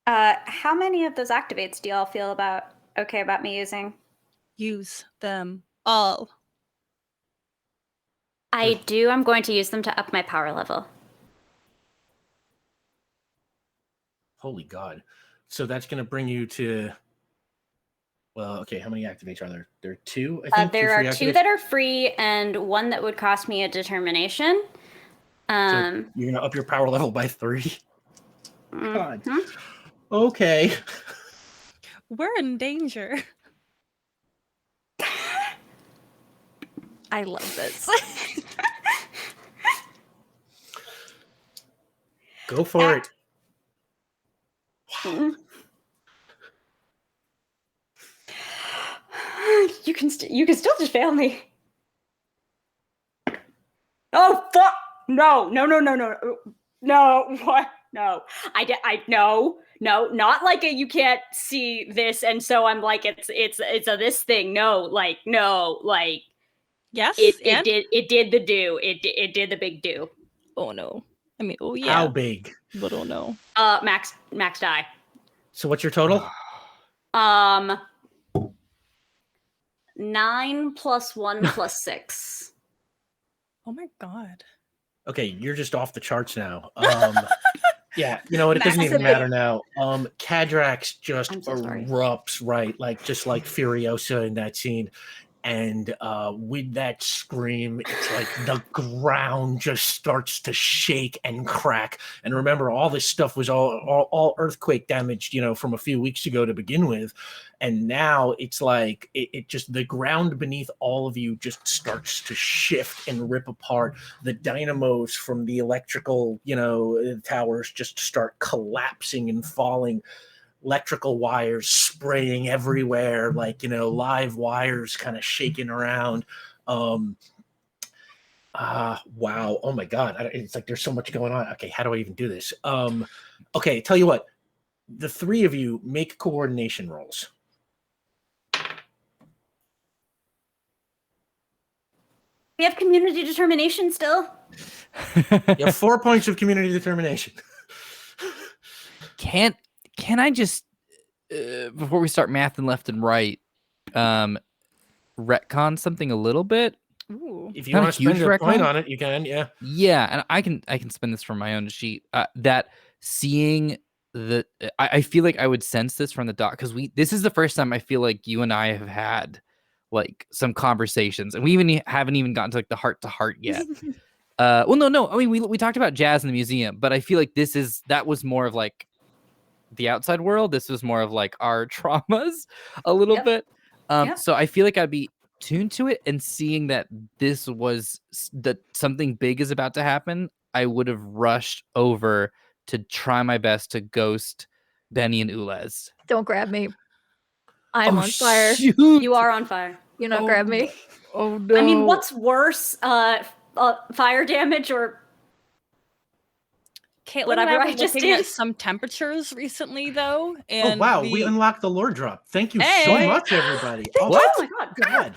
how many of those activates do y'all feel okay about me using? Use them all. I do. I'm going to use them to up my power level. Holy God. So that's going to bring you to, well, okay, how many activates are there? There are 2, I think? There are 2 that are free and 1 that would cost me a determination. So you're going to up your power level by 3? God. Okay. We're in danger. I love this. Go for it. You can still just fail me. Oh fuck! No! What? No! No! Not like you can't see this, and so I'm like it's a this thing. No! Yes. It did the do. It did the big do. Oh no. I mean, oh yeah. How big? But oh no. Max die. So what's your total? 9 + 1 + 6. Oh my God. Okay, you're just off the charts now. Yeah, you know what? It doesn't even matter now. Kadrax just erupts, right? Just like Furiosa in that scene. And with that scream, it's like the ground just starts to shake and crack. And remember, all this stuff was all earthquake damaged, from a few weeks ago to begin with. And now it's like it just, the ground beneath all of you just starts to shift and rip apart. The dynamos from the electrical, towers just start collapsing and falling. Electrical wires spraying everywhere, live wires kind of shaking around. Wow. Oh my God. It's like there's so much going on. Okay, how do I even do this? Okay, tell you what. The 3 of you make coordination rolls. We have community determination still. You have 4 points of community determination. Can I just, before we start mathing left and right, retcon something a little bit? Ooh. If you want to spend a point on it, you can, yeah. Yeah, and I can spend this from my own sheet. That seeing I feel like I would sense this from the doc, because this is the first time I feel like you and I have had like some conversations, and we haven't even gotten to like the heart to heart yet. Well, no. I mean, we talked about jazz in the museum, but I feel like that was more of like the outside world. This was more of like our traumas a little bit. So I feel like I'd be tuned to it, and seeing that this was that something big is about to happen, I would have rushed over to try my best to ghost Benny and Ulez. Don't grab me. I'm on fire. Shoot. You are on fire. You not grab me. Oh no. I mean, what's worse, fire damage or Caitlin whatever and I I were just looking did? at some temperatures recently, though. And wow, we unlocked the lore drop. Thank you so much, everybody. Oh my God.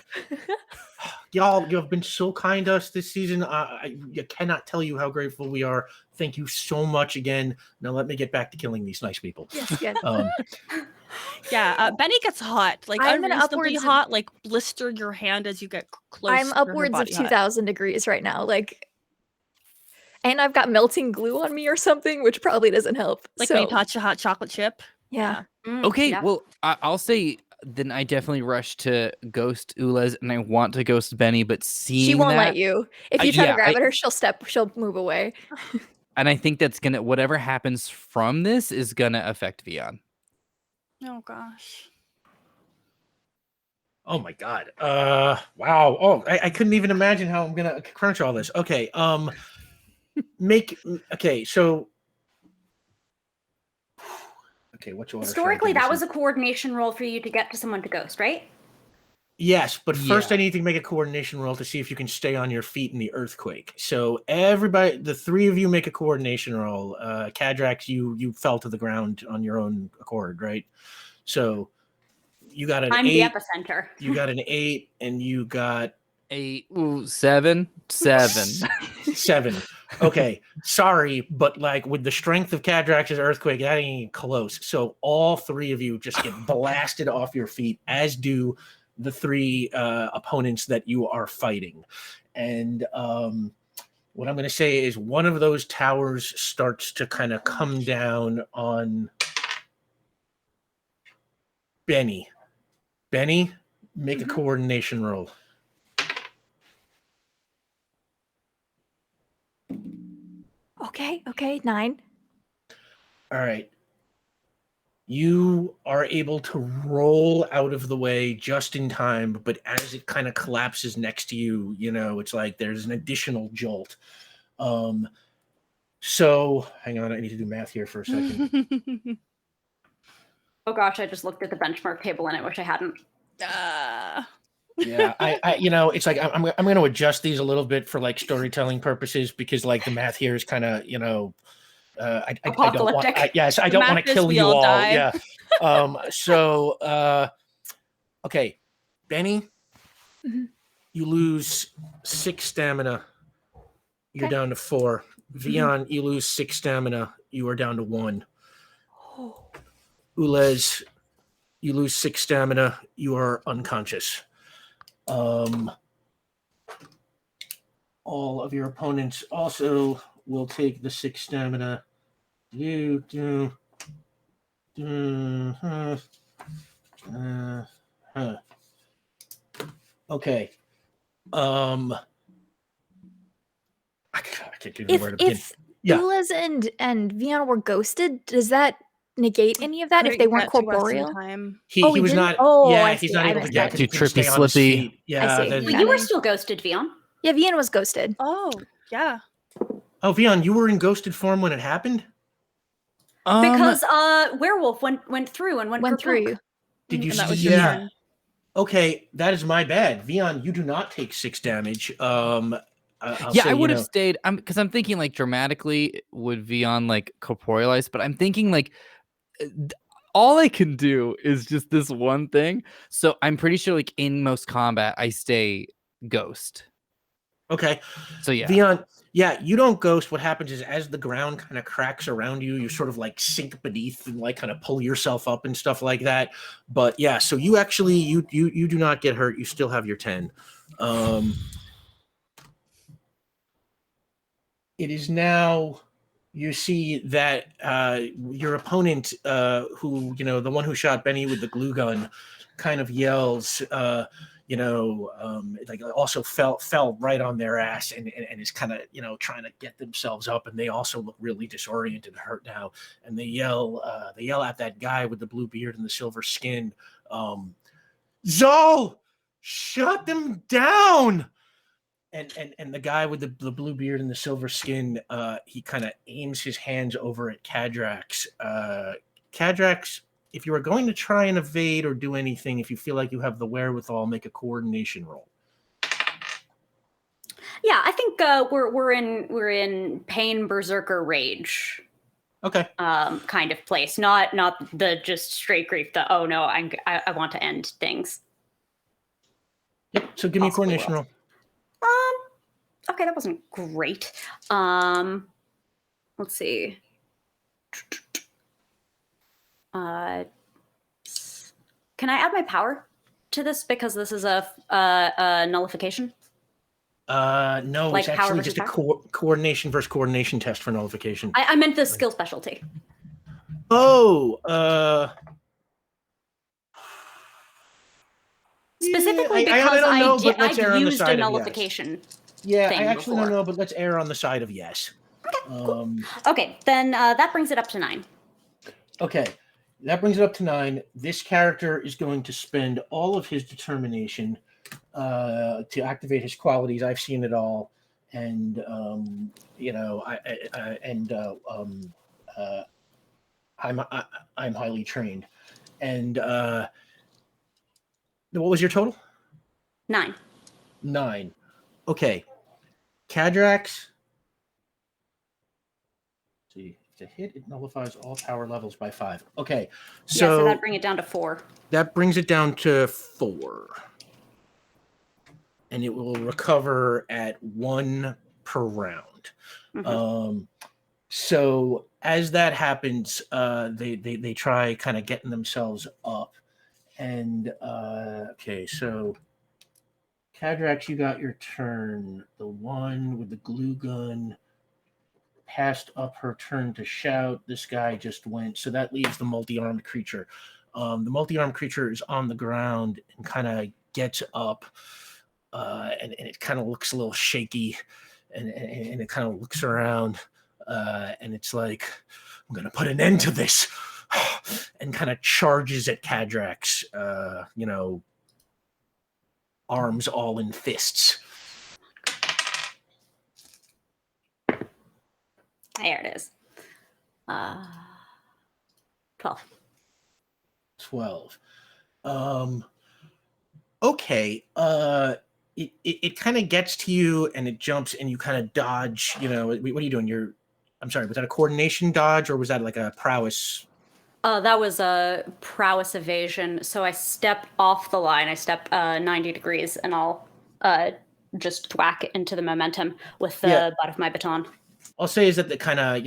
Y'all, you have been so kind to us this season. I cannot tell you how grateful we are. Thank you so much again. Now let me get back to killing these nice people. Yes. Yeah, Benny gets hot, like I'm unreasonably hot, like blister your hand as you get close. I'm upwards of 2,000 degrees right now, and I've got melting glue on me or something, which probably doesn't help. Like when you touch a hot chocolate chip. Yeah. Okay, well, I'll say then I definitely rush to ghost Ulez, and I want to ghost Benny, but seeing she won't that, let you. If you try to grab at her, she'll move away. And I think that's gonna whatever happens from this is gonna affect Vion. Oh gosh. Oh my god. Wow. Oh, I couldn't even imagine how I'm gonna crunch all this. Okay. Okay, so okay, which order should I Historically, do this that in? was a coordination roll for you to get to someone to ghost, right? Yes, but first Yeah. I need to make a coordination roll to see if you can stay on your feet in the earthquake. So everybody, the three of you make a coordination roll. Kadrax, you fell to the ground on your own accord, right? So you got an I'm 8. the epicenter. You got an 8, and you got 7. 7. Okay, sorry, but like with the strength of Kadrax's earthquake, that ain't close. So all three of you just get blasted off your feet, as do the three opponents that you are fighting. And what I'm going to say is one of those towers starts to kind of come down on Benny. Benny, make a coordination roll. Okay, 9. All right. You are able to roll out of the way just in time, but as it kind of collapses next to you, it's like there's an additional jolt. So hang on, I need to do math here for a second. Oh gosh, I just looked at the benchmark table and I wish I hadn't. Yeah, I it's like I'm going to adjust these a little bit for like storytelling purposes because like the math here is kind of I don't want Apocalyptic. I The don't want math to is kill we you all all. die. Yeah. So okay, Benny, Mhm. you lose 6 stamina. You're Okay. down to 4. Vion, you lose 6 stamina. You are down to 1. Oh. Ulez, you lose 6 stamina. You are unconscious. All of your opponents also will take the 6 stamina. You do. Okay. I can't even know where to begin. If Yeah. Ulez and Vion were ghosted, does that negate any of that if they weren't corporeal? He Oh, he was didn't? not. Oh, yeah, I he's see. not I able to missed get that. because he Too couldn't stay trippy, on his slippy. feet. Yeah. see. there's- Well, you were still ghosted, Vion. Yeah, Vion was ghosted. Oh, yeah. Oh, Vion, you were in ghosted form when it happened? Because werewolf went through and went Went through kerplunk. you. Did you And that see? was your Yeah. turn. Okay, that is my bad. Vion, you do not take 6 damage. I'll Yeah, say, I would have stayed. Because I'm thinking like dramatically would Vion like corporealize, but I'm thinking like all I can do is just this one thing. So I'm pretty sure like in most combat I stay ghost. Okay. So yeah. Vion, yeah, you don't ghost. What happens is as the ground kind of cracks around you, you sort of like sink beneath and like kind of pull yourself up and stuff like that. But yeah, so you actually you do not get hurt. You still have your 10. It is now you see that your opponent, who the one who shot Benny with the glue gun, kind of yells, like also fell right on their ass and is kind of trying to get themselves up, and they also look really disoriented, and hurt now, and they yell at that guy with the blue beard and the silver skin, Zol, shut them down. And the guy with the blue beard and the silver skin, he kind of aims his hands over at Kadrax. Kadrax, if you are going to try and evade or do anything, if you feel like you have the wherewithal, make a coordination roll. Yeah, I think we're in pain berserker rage. Okay. Kind of place, not the just straight grief. The oh no, I want to end things. Yep. So give me a Possibly coordination will. roll. Okay, that wasn't great. Let's see. Can I add my power to this because this is a nullification? No, Like it's power actually versus just a power? coordination versus coordination test for nullification. I meant the skill specialty. Specifically I because don't know, but I've let's err on the used side a of yes. nullification. Yeah, thing I actually before. don't know, but let's err on the side of yes. Okay, then that brings it up to 9. Okay, that brings it up to 9. This character is going to spend all of his determination to activate his qualities. I've seen it all, and I'm highly trained. And what was your total? 9. 9. Okay, Kadrax. See, if it's a hit, it nullifies all power levels by 5. Okay, So that'd bring it down to 4. That brings it down to 4. And it will recover at 1 per round. Mm-hmm. So as that happens, they try kind of getting themselves up. And okay, so Kadrax, you got your turn. The one with the glue gun passed up her turn to shout. This guy just went. So that leaves the multi-armed creature. The multi-armed creature is on the ground and kind of gets up. And it kind of looks a little shaky, and it kind of looks around, and it's like, I'm gonna put an end to this, and kind of charges at Kadrax, arms all in fists. There it is. 12. 12. Okay. It kind of gets to you and it jumps and you kind of dodge. What are you doing? I'm sorry, was that a coordination dodge or was that like a prowess? That was a prowess evasion. So I step off the line. I step 90 degrees and I'll just thwack into the momentum with the butt of my baton. I'll say is that the kind of,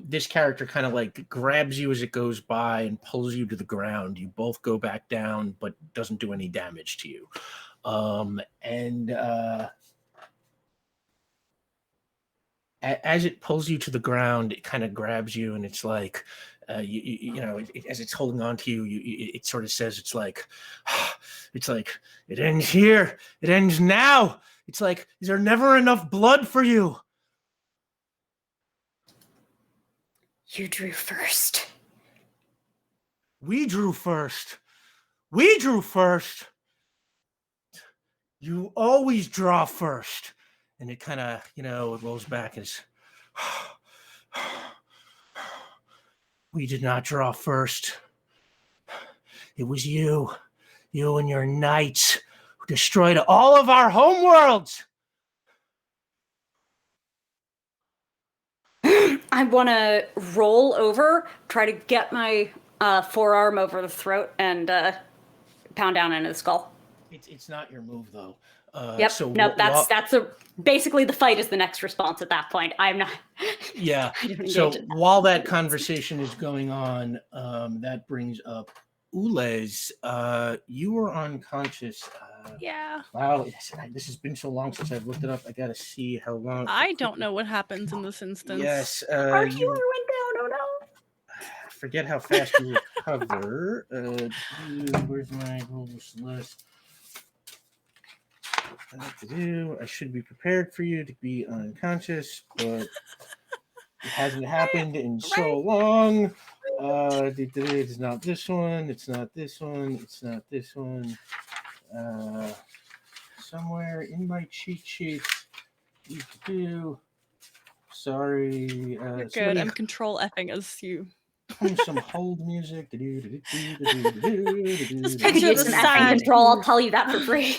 this character kind of like grabs you as it goes by and pulls you to the ground. You both go back down, but doesn't do any damage to you. As it pulls you to the ground, it kind of grabs you, and it's like, as it's holding on to you, it sort of says, it's like, it ends here, it ends now. It's like, is there never enough blood for you? You drew first. We drew first. We drew first. You always draw first. And it kind of, it rolls back as, we did not draw first. It was you and your knights who destroyed all of our homeworlds. I want to roll over, try to get my forearm over the throat and pound down into the skull. It's not your move though. Yep. So no, that's basically the fight is the next response at that point. I'm not. Yeah. So while that conversation is going on, that brings up Ulez. You were unconscious. Yeah. Wow. This has been so long since I've looked it up. I got to see how long. I don't know what happens in this instance. Yes. Our healer went down. Oh no. Forget how fast you recover. Where's my rules list? I should be prepared for you to be unconscious, but it hasn't happened in so long. It's not this one. It's not this one. It's not this one. Somewhere in my cheat sheets. Sorry. You're good. I'm control effing as you. Some hold music. Just picture the side. Control. I'll tell you that for free.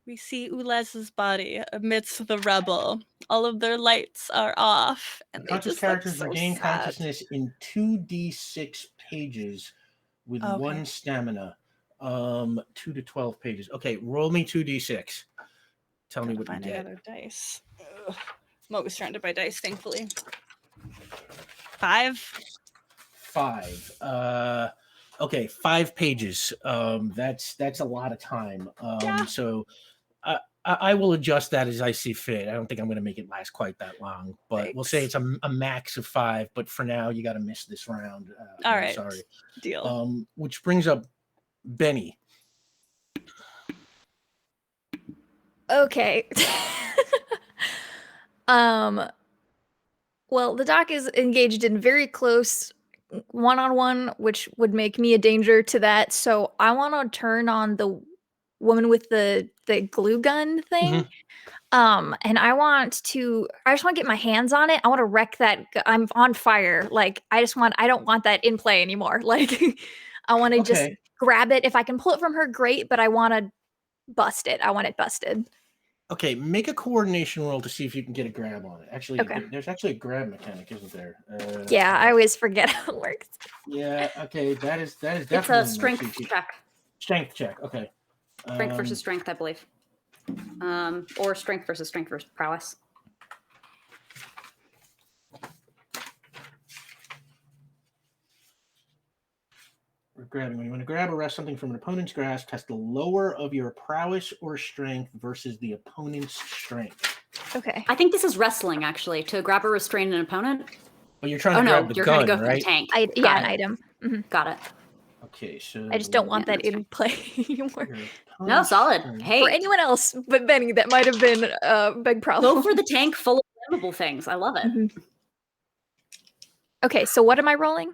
We see Ulez's body amidst the rubble. All of their lights are off, and conscious characters regain consciousness in 2d6 pages with 1 stamina. 2 to 12 pages. Okay, roll me 2d6. Tell me what you get. Another dice. Ugh. I'm always surrounded by dice, thankfully. 5. 5. Okay, 5 pages. That's a lot of time. So I will adjust that as I see fit. I don't think I'm going to make it last quite that long, but we'll say it's a max of 5. But for now, you got to miss this round. All right, sorry. Deal. Which brings up Benny. Okay. Well, the doc is engaged in very close one-on-one, which would make me a danger to that. So I want to turn on the woman with the glue gun thing. And I just want to get my hands on it. I want to wreck that. I'm on fire. Like, I don't want that in play anymore. Like, I want to just Okay. grab it. If I can pull it from her, great, but I want to bust it. I want it busted. Okay, make a coordination roll to see if you can get a grab on it. Actually, Okay. there's actually a grab mechanic, isn't there? Yeah, I always forget how it works. Yeah. Okay, that is It's definitely a strength check. Strength check. Okay. Strength versus strength, I believe. Or strength versus prowess. We're grabbing. When you want to grab or wrest something from an opponent's grasp, test the lower of your prowess or strength versus the opponent's strength. Okay. I think this is wrestling, actually, to grab or restrain an opponent. But you're trying Oh to grab no, the you're gun, trying to go for right? the tank. Yeah, Got an it. item. Mhm. Got it. Okay, so I just don't want Yeah, that that's in play anymore. your No, opponent's solid. strength- Hey, For anyone else but Benny, that might have been a big problem. go for the tank full of flammable things. I love it. Mhm. Okay, so what am I rolling?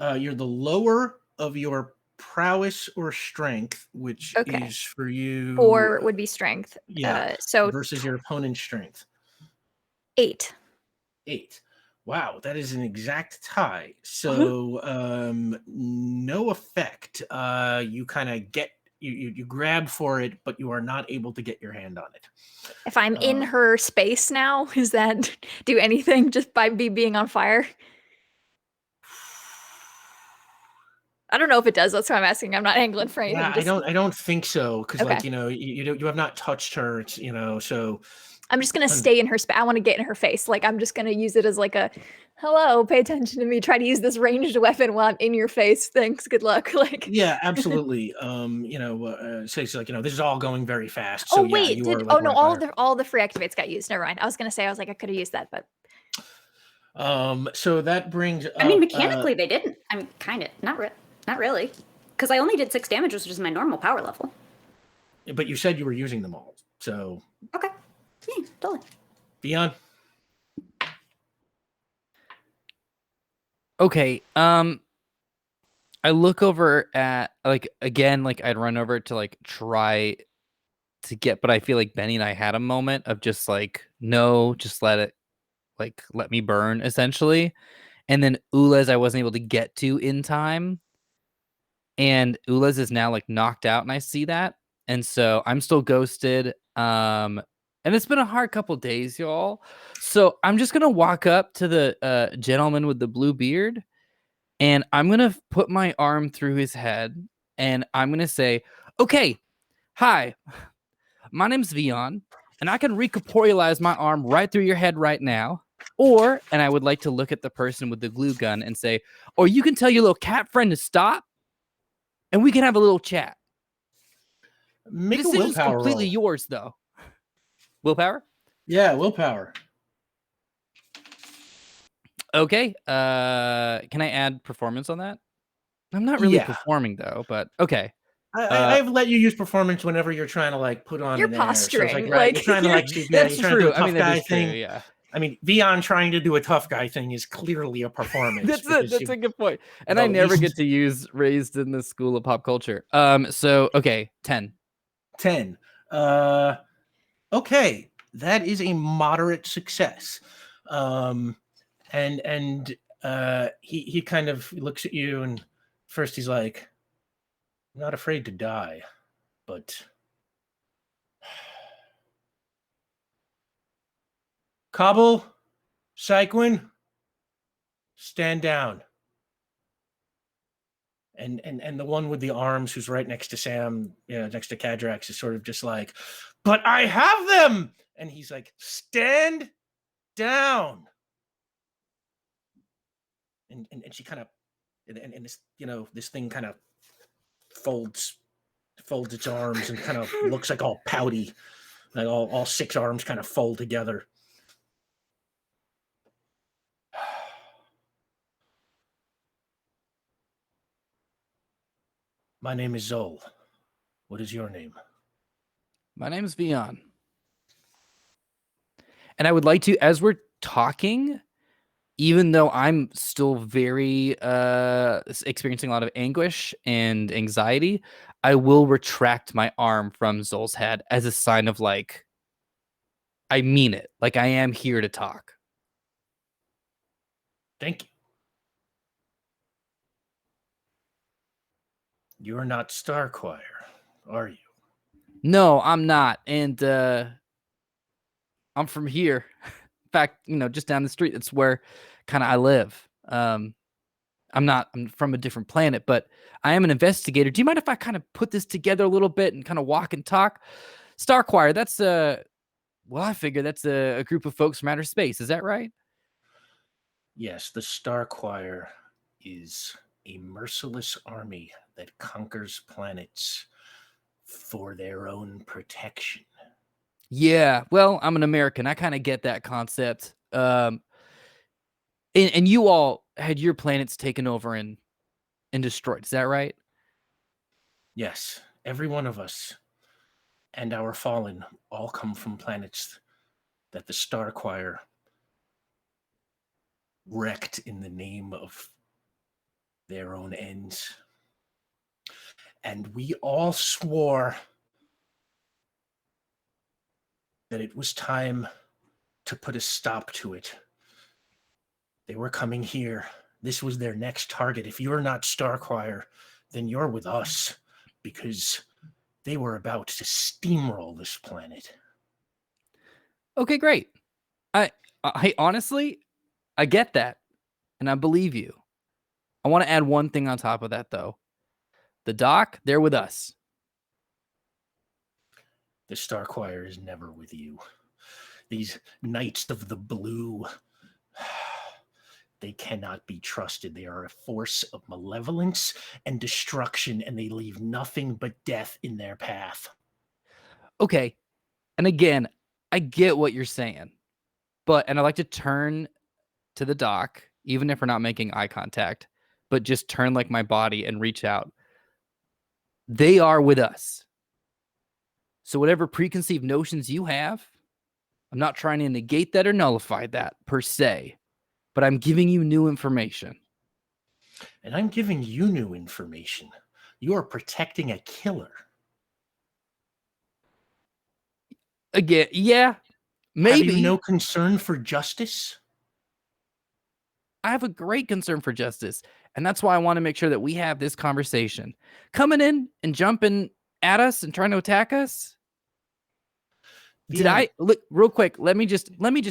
You're the lower of your prowess or strength, which Okay. is for you 4 would be strength. yeah, So versus your opponent's strength. 8. 8. Wow, that is an exact tie. So no effect. You kind of get you grab for it, but you are not able to get your hand on it. If I'm in her space now, does that do anything just by being on fire? I don't know if it does. That's why I'm asking. I'm not angling for anything. Yeah, I don't think so because Okay. like you have not touched her. It's, so I'm just gonna stay in her space. I want to get in her face. Like, I'm just gonna use it as like a, hello, pay attention to me. Try to use this ranged weapon while I'm in your face. Thanks. Good luck. Like, yeah, absolutely. Say so like this is all going very fast. So oh yeah, wait, you are like no, on fire. all the free activates got used. Never mind. I was like I could have used that, but So that brings I mean, up, mechanically, they didn't. I mean, kind of. Not really. Because I only did 6 damage, which is my normal power level. but you said you were using them all. So Okay. Yeah, totally. Dion. Okay. I look over at I'd run over to try to get, but I feel like Benny and I had a moment of just no, just let me burn essentially. And then Ulez I wasn't able to get to in time. And Ulez is now knocked out, and I see that. And so I'm still ghosted. And it's been a hard couple days, y'all. So I'm just gonna walk up to the gentleman with the blue beard, and I'm gonna put my arm through his head, and I'm gonna say, "Okay, hi, my name's Vion, and I can recorporealize my arm right through your head right now." And I would like to look at the person with the glue gun and say, or you can tell your little cat friend to stop, and we can have a little chat. Make The a decision's willpower completely roll. yours, though. Willpower? Yeah, willpower. Okay. Can I add performance on that? I'm not really Yeah. performing though, but okay. I've let you use performance whenever you're trying to put on you're an air. So it's posturing. right, you're trying to That's you're trying to do true. a tough That guy is true. thing. Yeah. I mean, Vion trying to do a tough guy thing is clearly a performance. That's a good point. And the I never least- get to use raised in the school of pop culture. So okay, 10. 10. Okay, that is a moderate success. He kind of looks at you, and first he's like, "I'm not afraid to die, but Cobble, Syquin, stand down." And the one with the arms who's right next to Sam, next to Kadrax, is sort of just like, "But I have them!" And he's like, "Stand down." And she kind of, and this, this thing kind of folds its arms and kind of looks like all pouty, like all 6 arms kind of fold together. My name is Zol. What is your name? My name's Vion. And I would like to, as we're talking, even though I'm still very experiencing a lot of anguish and anxiety, I will retract my arm from Zol's head as a sign of like, I mean it. Like I am here to talk. Thank you. You're not Starquire, are you? No, I'm not. And I'm from here. In fact, just down the street. That's where kind of I live. I'm from a different planet, but I am an investigator. Do you mind if I kind of put this together a little bit and kind of walk and talk? Starquire, that's I figure that's a group of folks from outer space. Is that right? Yes, the Starquire is a merciless army that conquers planets for their own protection. Yeah. Well, I'm an American. I kind of get that concept. And you all had your planets taken over and destroyed. Is that right? Yes, every one of us and our fallen all come from planets that the Starquire wrecked in the name of their own ends. And we all swore that it was time to put a stop to it. They were coming here. This was their next target. If you're not Starquire, then you're with us, because they were about to steamroll this planet. Okay, great. I honestly, I get that, and I believe you. I want to add one thing on top of that, though. The doc, they're with us. The Starquire is never with you. These Knights of the Blue, they cannot be trusted. They are a force of malevolence and destruction, and they leave nothing but death in their path. Okay, and again, I get what you're saying, and I like to turn to the doc, even if we're not making eye contact, but just turn like my body and reach out. They are with us. So whatever preconceived notions you have, I'm not trying to negate that or nullify that per se, but I'm giving you new information. And I'm giving you new information. You are protecting a killer. Again, yeah, maybe. Have you no concern for justice? I have a great concern for justice, and that's why I want to make sure that we have this conversation. Coming in and jumping at us and trying to attack us. Did I look real quick? Let me just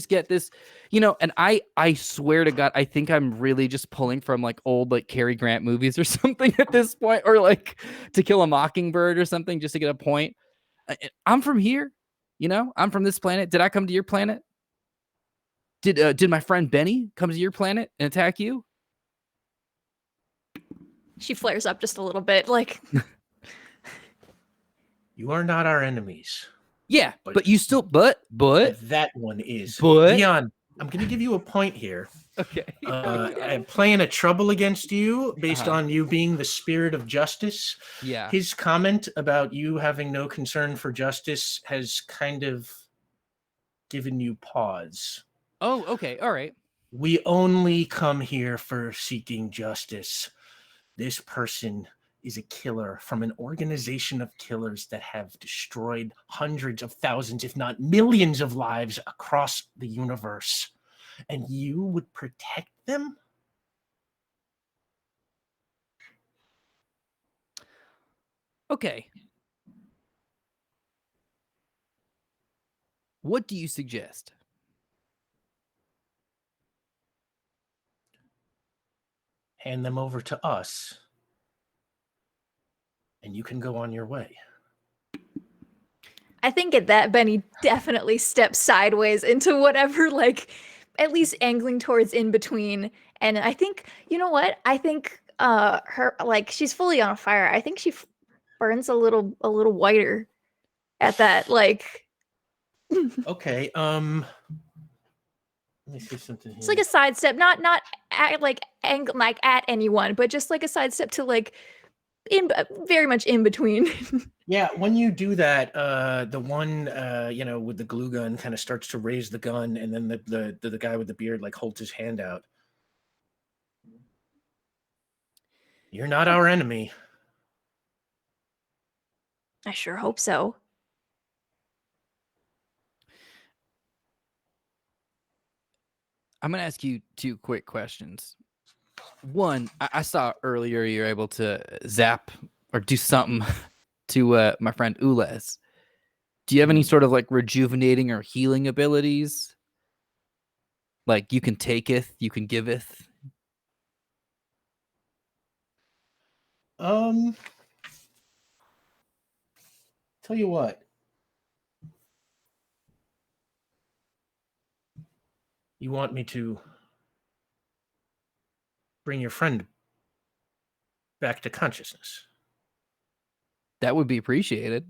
get this, and I swear to God, I think I'm really just pulling from like old like Cary Grant movies or something at this point, or like To Kill a Mockingbird or something, just to get a point. I'm from here, I'm from this planet. Did I come to your planet? Did my friend Benny come to your planet and attack you? She flares up just a little bit, like. You are not our enemies. Yeah, but you still, but that one is. But Dion, I'm going to give you a point here. Okay. I'm playing a trouble against you based on you being the spirit of justice. Yeah. His comment about you having no concern for justice has kind of given you pause. Oh, okay. All right. We only come here for seeking justice. This person is a killer from an organization of killers that have destroyed hundreds of thousands, if not millions of lives across the universe. And you would protect them? Okay. What do you suggest? Hand them over to us, and you can go on your way. I think at that, Benny definitely steps sideways into whatever, like, at least angling towards in between. And I think, you know what? I think her, like, she's fully on fire. I think she burns a little whiter at that, like. Okay, let me see something here. It's like a sidestep, not at, like at anyone, but just like a sidestep to like very much in between. Yeah, when you do that, the one with the glue gun kind of starts to raise the gun, and then the guy with the beard like holds his hand out. You're not our enemy. I sure hope so. I'm gonna ask you 2 quick questions. One, I saw earlier you're able to zap or do something to my friend Ules. Do you have any sort of like rejuvenating or healing abilities? Like you can taketh, you can giveth. Tell you what. You want me to bring your friend back to consciousness? That would be appreciated.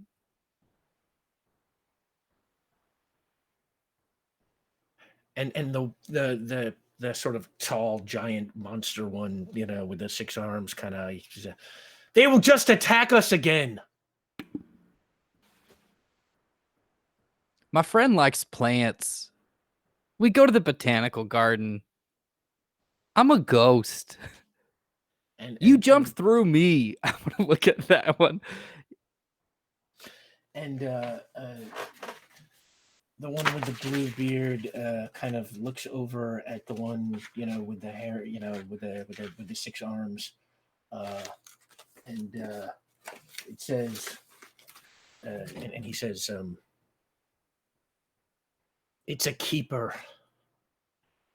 And the sort of tall giant monster one, with the 6 arms, kind of. They will just attack us again. My friend likes plants. We go to the botanical garden. I'm a ghost. And you jumped through me. I want to look at that one. And the one with the blue beard kind of looks over at the one, with the hair, with the 6 arms, and it says, and he says, "It's a keeper.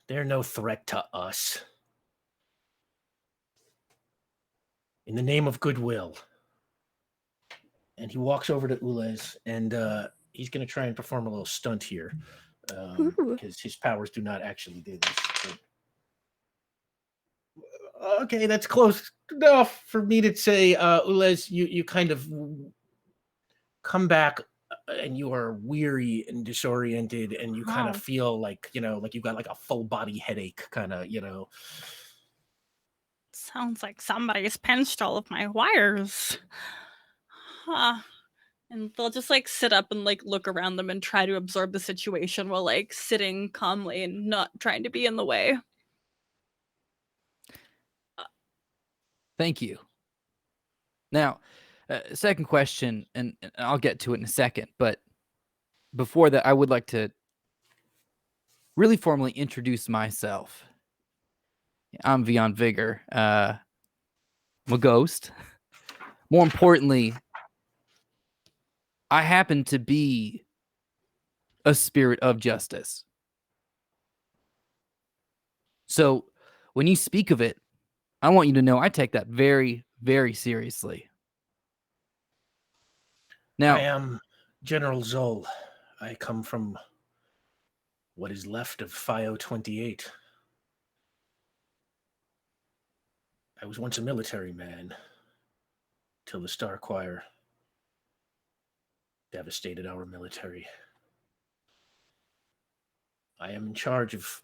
They're no threat to us. In the name of goodwill." And he walks over to Ules, and he's going to try and perform a little stunt here, because his powers do not actually do this. But... Okay, that's close enough for me to say, Ules, you kind of come back, and you are weary and disoriented, and you kind of feel like, like you've got like a full body headache, kind of, Sounds like somebody's pinched all of my wires. Huh. And they'll just like sit up and like look around them and try to absorb the situation while like sitting calmly and not trying to be in the way. Thank you. Now, second question, and I'll get to it in a second, but before that, I would like to really formally introduce myself. I'm Vion Vigor. I'm a ghost. More importantly, I happen to be a spirit of justice. So when you speak of it, I want you to know I take that very, very seriously. Now, I am General Zol. I come from what is left of FIO 28. I was once a military man, till the Star Choir devastated our military. I am in charge of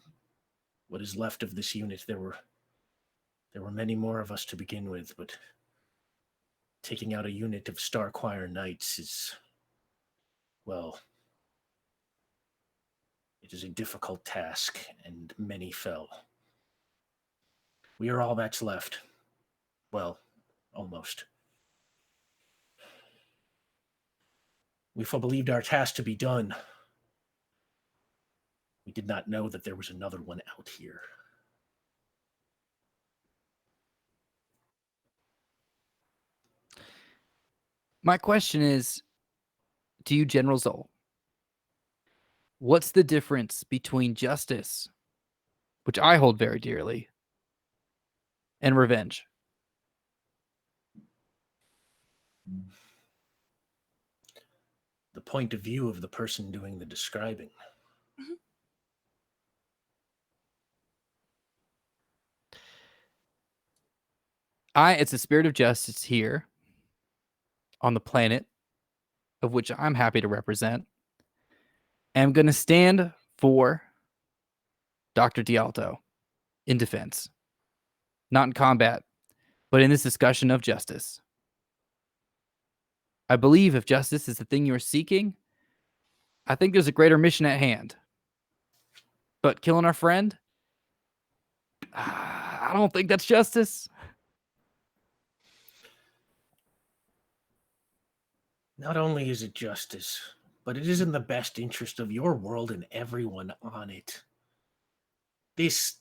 what is left of this unit. There were many more of us to begin with, but taking out a unit of Star Choir Knights is, well, it is a difficult task, and many fell. We are all that's left. Well, almost. We believed our task to be done. We did not know that there was another one out here. my question is to you, General Zol. What's the difference between justice, which I hold very dearly, and revenge? The point of view of the person doing the describing. It's a spirit of justice here on the planet, of which I'm happy to represent. And I'm going to stand for Dr. Dialto in defense. Not in combat, but in this discussion of justice. I believe if justice is the thing you are seeking, I think there's a greater mission at hand. But killing our friend, I don't think that's justice. Not only is it justice, but it is in the best interest of your world and everyone on it. This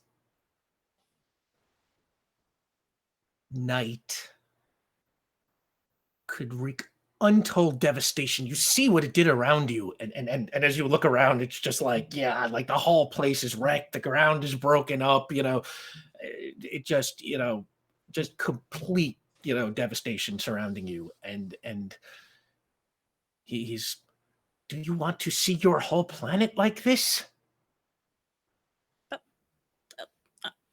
night could wreak untold devastation. You see what it did around you, and as you look around, it's just like, yeah, like the whole place is wrecked, the ground is broken up, it just, just complete, devastation surrounding you. And he's, do you want to see your whole planet like this?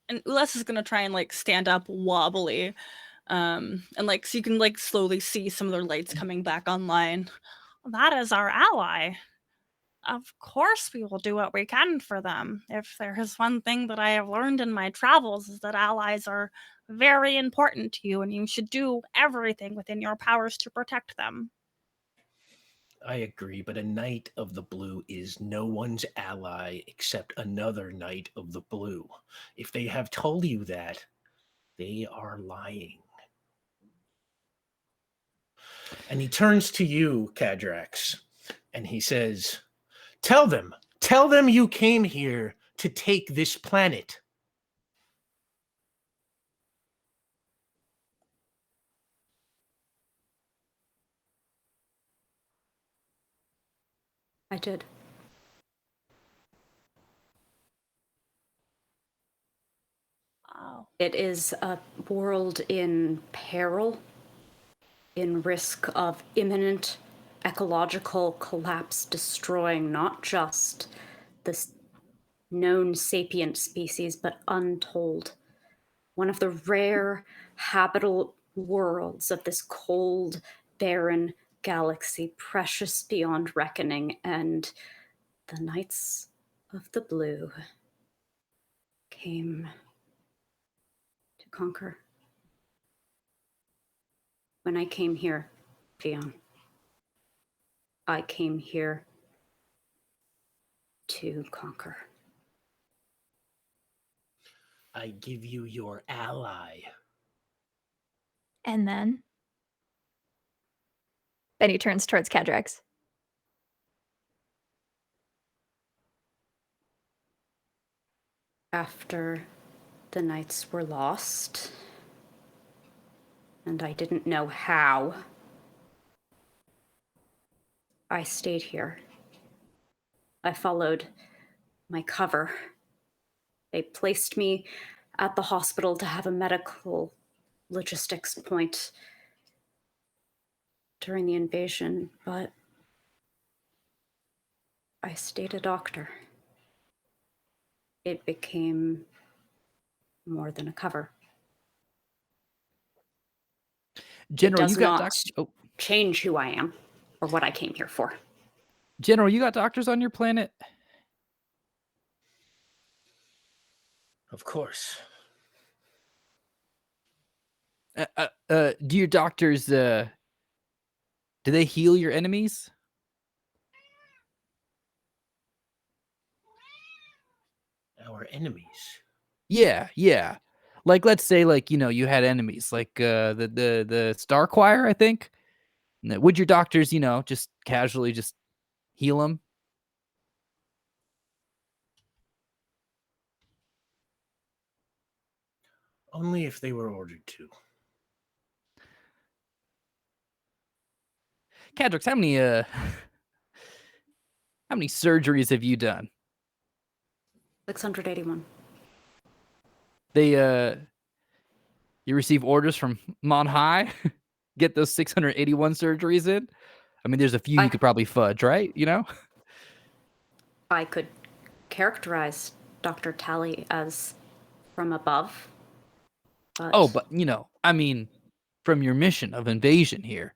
And Ulas is gonna try and like stand up wobbly, and like so you can like slowly see some of their lights coming back online. That is our ally. Of course, we will do what we can for them. If there is one thing that I have learned in my travels, is that allies are very important to you, and you should do everything within your powers to protect them. I agree, but a Knight of the Blue is no one's ally except another Knight of the Blue. If they have told you that, they are lying. And he turns to you, Kadrax, and he says, tell them you came here to take this planet. I did. Oh. It is a world in peril, in risk of imminent ecological collapse, destroying not just the known sapient species, but untold. One of the rare habitable worlds of this cold, barren galaxy, precious beyond reckoning, and the Knights of the Blue came to conquer. When I came here, Leon, I came here to conquer. I give you your ally. And then he turns towards Kadrax. After the Knights were lost, and I didn't know how, I stayed here. I followed my cover. They placed me at the hospital to have a medical logistics point during the invasion, but I stayed a doctor. It became more than a cover. General, it does you got not change who I am or what I came here for. General, you got doctors on your planet? Of course. Do your doctors do they heal your enemies? Our enemies. Yeah. Like, let's say, like, you had enemies, like the Star Choir, I think. Would your doctors, just casually just heal them? Only if they were ordered to. Kadrax, how many surgeries have you done? 681. You receive orders from Mon High? Get those 681 surgeries in? I mean, there's a few you could probably fudge, right? I could characterize Dr. Tally as from above. But I mean, from your mission of invasion here.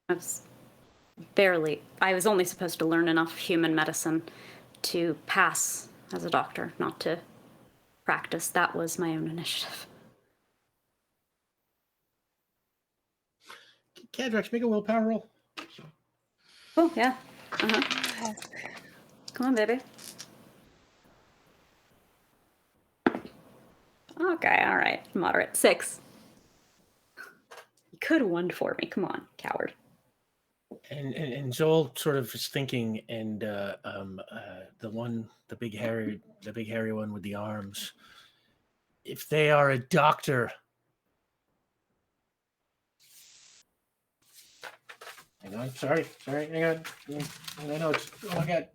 I was only supposed to learn enough human medicine to pass as a doctor, not to practice. That was my own initiative. Kadrax, make a willpower roll. Oh, yeah. Uh-huh. Come on, baby. Okay, all right. Moderate. 6. You could have won for me. Come on, coward. And Joel sort of is thinking, and the big hairy one with the arms. If they are a doctor, hang on, sorry, hang on. I know it's. Oh my god.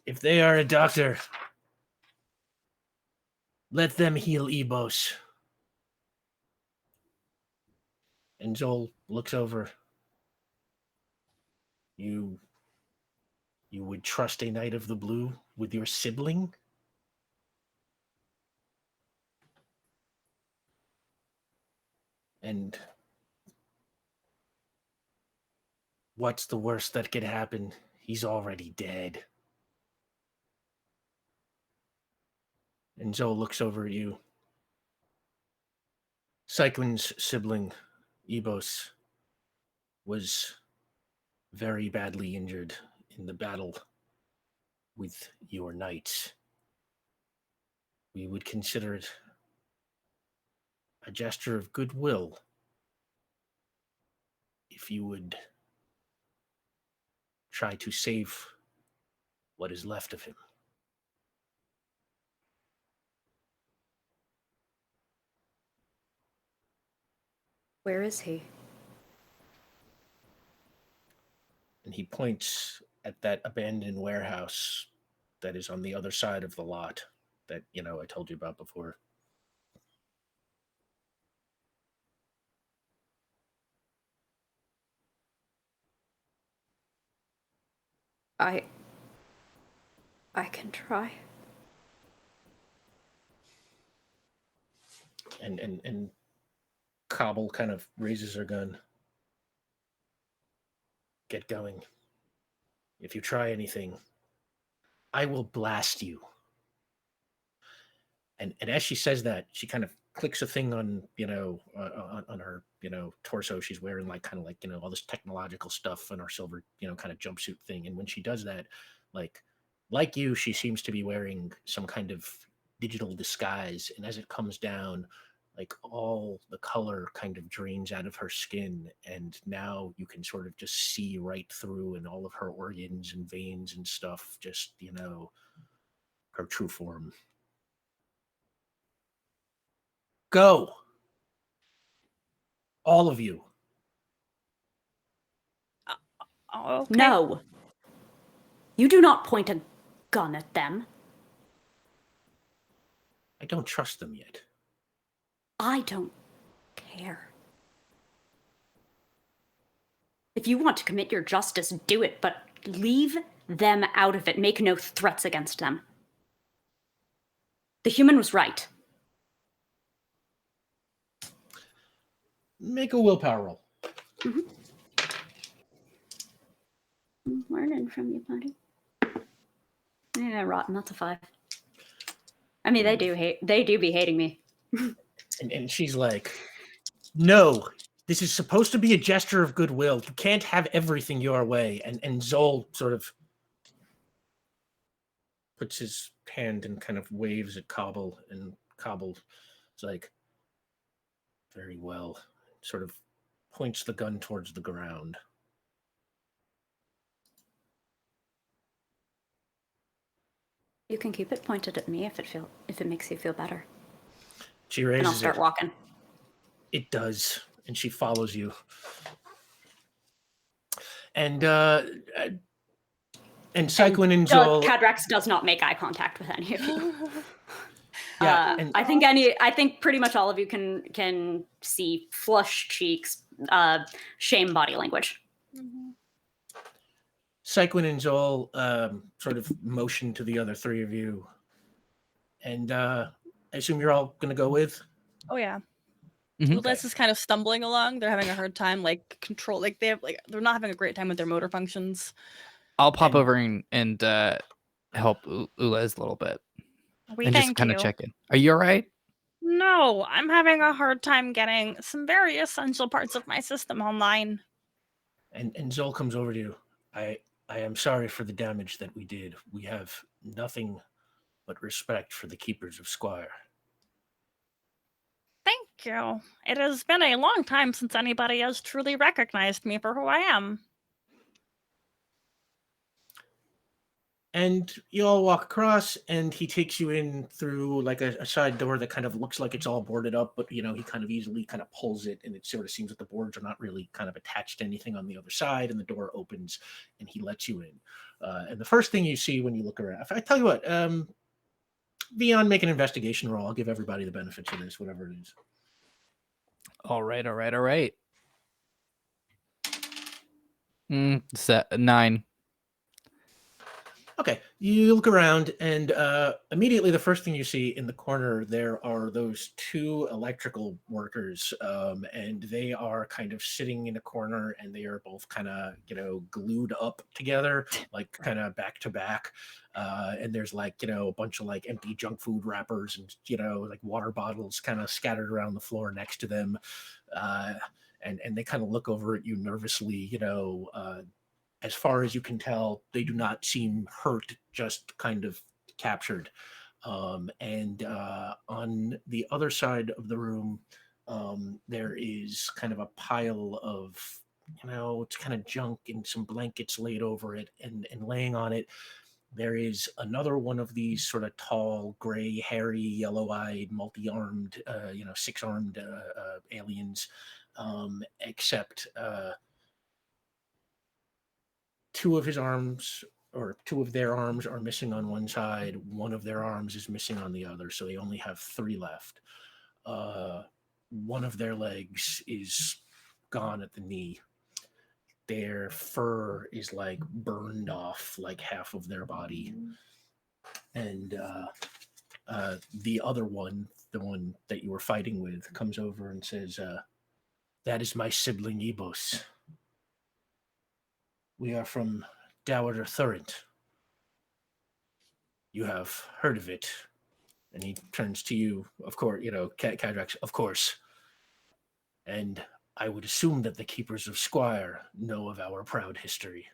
If they are a doctor, let them heal Ebos. And Joel looks over. You would trust a Knight of the Blue with your sibling? And what's the worst that could happen? He's already dead. And Joel looks over at you. Cyclone's sibling, Ebos, was very badly injured in the battle with your knights. We would consider it a gesture of goodwill if you would try to save what is left of him. Where is he? And he points at that abandoned warehouse that is on the other side of the lot that, I told you about before. I can try. And Cobble kind of raises her gun. Get going. If you try anything, I will blast you. And as she says that, she kind of clicks a thing on, on her, torso. She's wearing all this technological stuff on her silver, kind of jumpsuit thing. And when she does that, like you, she seems to be wearing some kind of digital disguise. And as it comes down, all the color kind of drains out of her skin. And now you can sort of just see right through, and all of her organs and veins and stuff, just, her true form. Go. All of you. Okay. No. You do not point a gun at them. I don't trust them yet. I don't care. If you want to commit your justice, do it, but leave them out of it. Make no threats against them. The human was right. Make a willpower roll. Mm-hmm. I'm learning from you, buddy. Yeah, rotten. That's a 5. I mean, they do be hating me. And she's like, no, this is supposed to be a gesture of goodwill. You can't have everything your way. And Zol sort of puts his hand and kind of waves at Cobble, and Cobble's like, very well. Sort of points the gun towards the ground. You can keep it pointed at me if it makes you feel better. She raises and I'll start it. walking. It does, and she follows you. And Cyclone and Joel. Kadrax does not make eye contact with any of you. Yeah, I think pretty much all of you can see flushed cheeks, shame body language. Mm-hmm. Cyclone and Joel sort of motion to the other three of you, and I assume you're all going to go with. Oh yeah. Mhm. Ules is kind of stumbling along. They're having a hard time, control. They're not having a great time with their motor functions. I'll pop over and help Ules a little bit. We and just thank kind you. of check in. Are you all right? No, No, I'm having a hard time getting some very essential parts of my system online. And Zol comes over to you. I am sorry for the damage that we did. We have nothing but respect for the keepers of Squire. Thank you. It has been a long time since anybody has truly recognized me for who I am. And you all walk across, and he takes you in through like a side door that kind of looks like it's all boarded up, but he kind of easily kind of pulls it, and it sort of seems that the boards are not really kind of attached to anything on the other side, and the door opens, and he lets you in. And the first thing you see when you look around, I tell you what, Vion, make an investigation roll. I'll give everybody the benefits of this, whatever it is. All right. 9. Okay, you look around, and immediately the first thing you see in the corner there are those two electrical workers, and they are kind of sitting in a corner, and they are both kind of glued up together, like kind of back to back. And there's like a bunch of like empty junk food wrappers and like water bottles kind of scattered around the floor next to them, and they kind of look over at you nervously, as far as you can tell, they do not seem hurt, just kind of captured. And on the other side of the room, there is kind of a pile of, it's kind of junk and some blankets laid over it, and laying on it, there is another one of these sort of tall, gray, hairy, yellow-eyed, multi-armed, six-armed aliens, except two of their arms are missing on one side. One of their arms is missing on the other, so they only have 3 left. One of their legs is gone at the knee. Their fur is like burned off, like half of their body. And the other one, the one that you were fighting with, comes over and says, "That is my sibling Ebos. We are from Dowager Thurant. You have heard of it." And he turns to you, of course, Kadrax, of course. "And I would assume that the Keepers of Squire know of our proud history."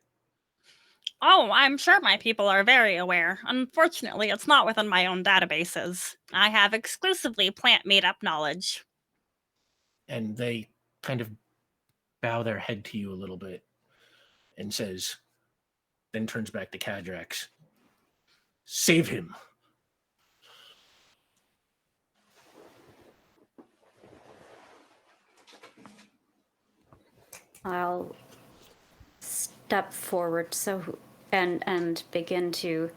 Oh, I'm sure my people are very aware. Unfortunately, it's not within my own databases. I have exclusively plant made-up knowledge. And they kind of bow their head to you a little bit and then turns back to Kadrax. "Save him." I'll step forward and begin to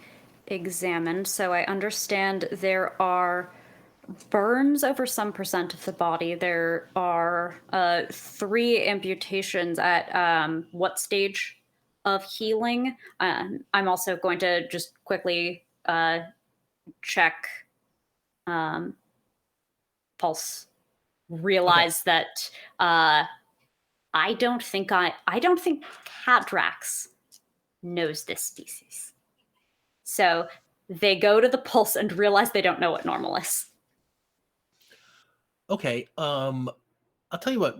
examine. So I understand there are burns over some percent of the body. There are 3 amputations at what stage of healing? I'm also going to just quickly check pulse. Realize that I don't think Kadrax knows this species. So they go to the pulse and realize they don't know what normal is. Okay, I'll tell you what.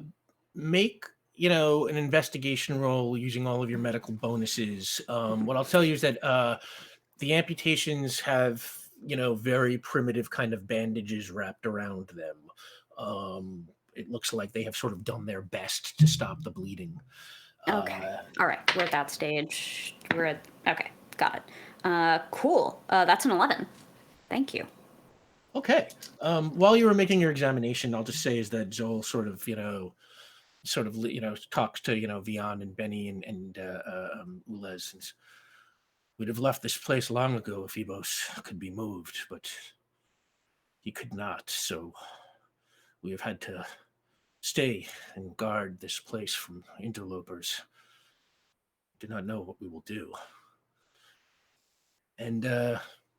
Make an investigation roll using all of your medical bonuses. What I'll tell you is that the amputations have very primitive kind of bandages wrapped around them. It looks like they have sort of done their best to stop the bleeding. Okay. All right. We're at that stage. Okay. Got it. Cool. That's an 11. Thank you. Okay. While you were making your examination, I'll just say is that Joel sort of talks to Vion and Benny and Ulez, and we'd have left this place long ago if Ebos could be moved, but he could not. So we have had to stay and guard this place from interlopers. Do not know what we will do. And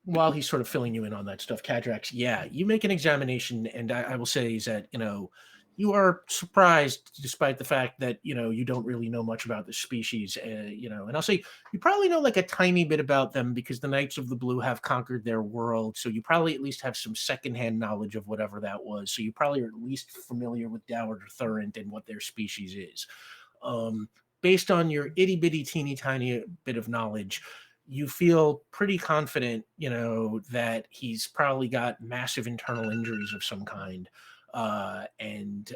while he's sort of filling you in on that stuff, Kadrax, yeah, you make an examination, and I will say is that you are surprised, despite the fact that you don't really know much about the species. And I'll say you probably know like a tiny bit about them because the Knights of the Blue have conquered their world, so you probably at least have some secondhand knowledge of whatever that was. So you probably are at least familiar with Doward or Thurant and what their species is. Based on your itty bitty teeny tiny bit of knowledge, you feel pretty confident, that he's probably got massive internal injuries of some kind. And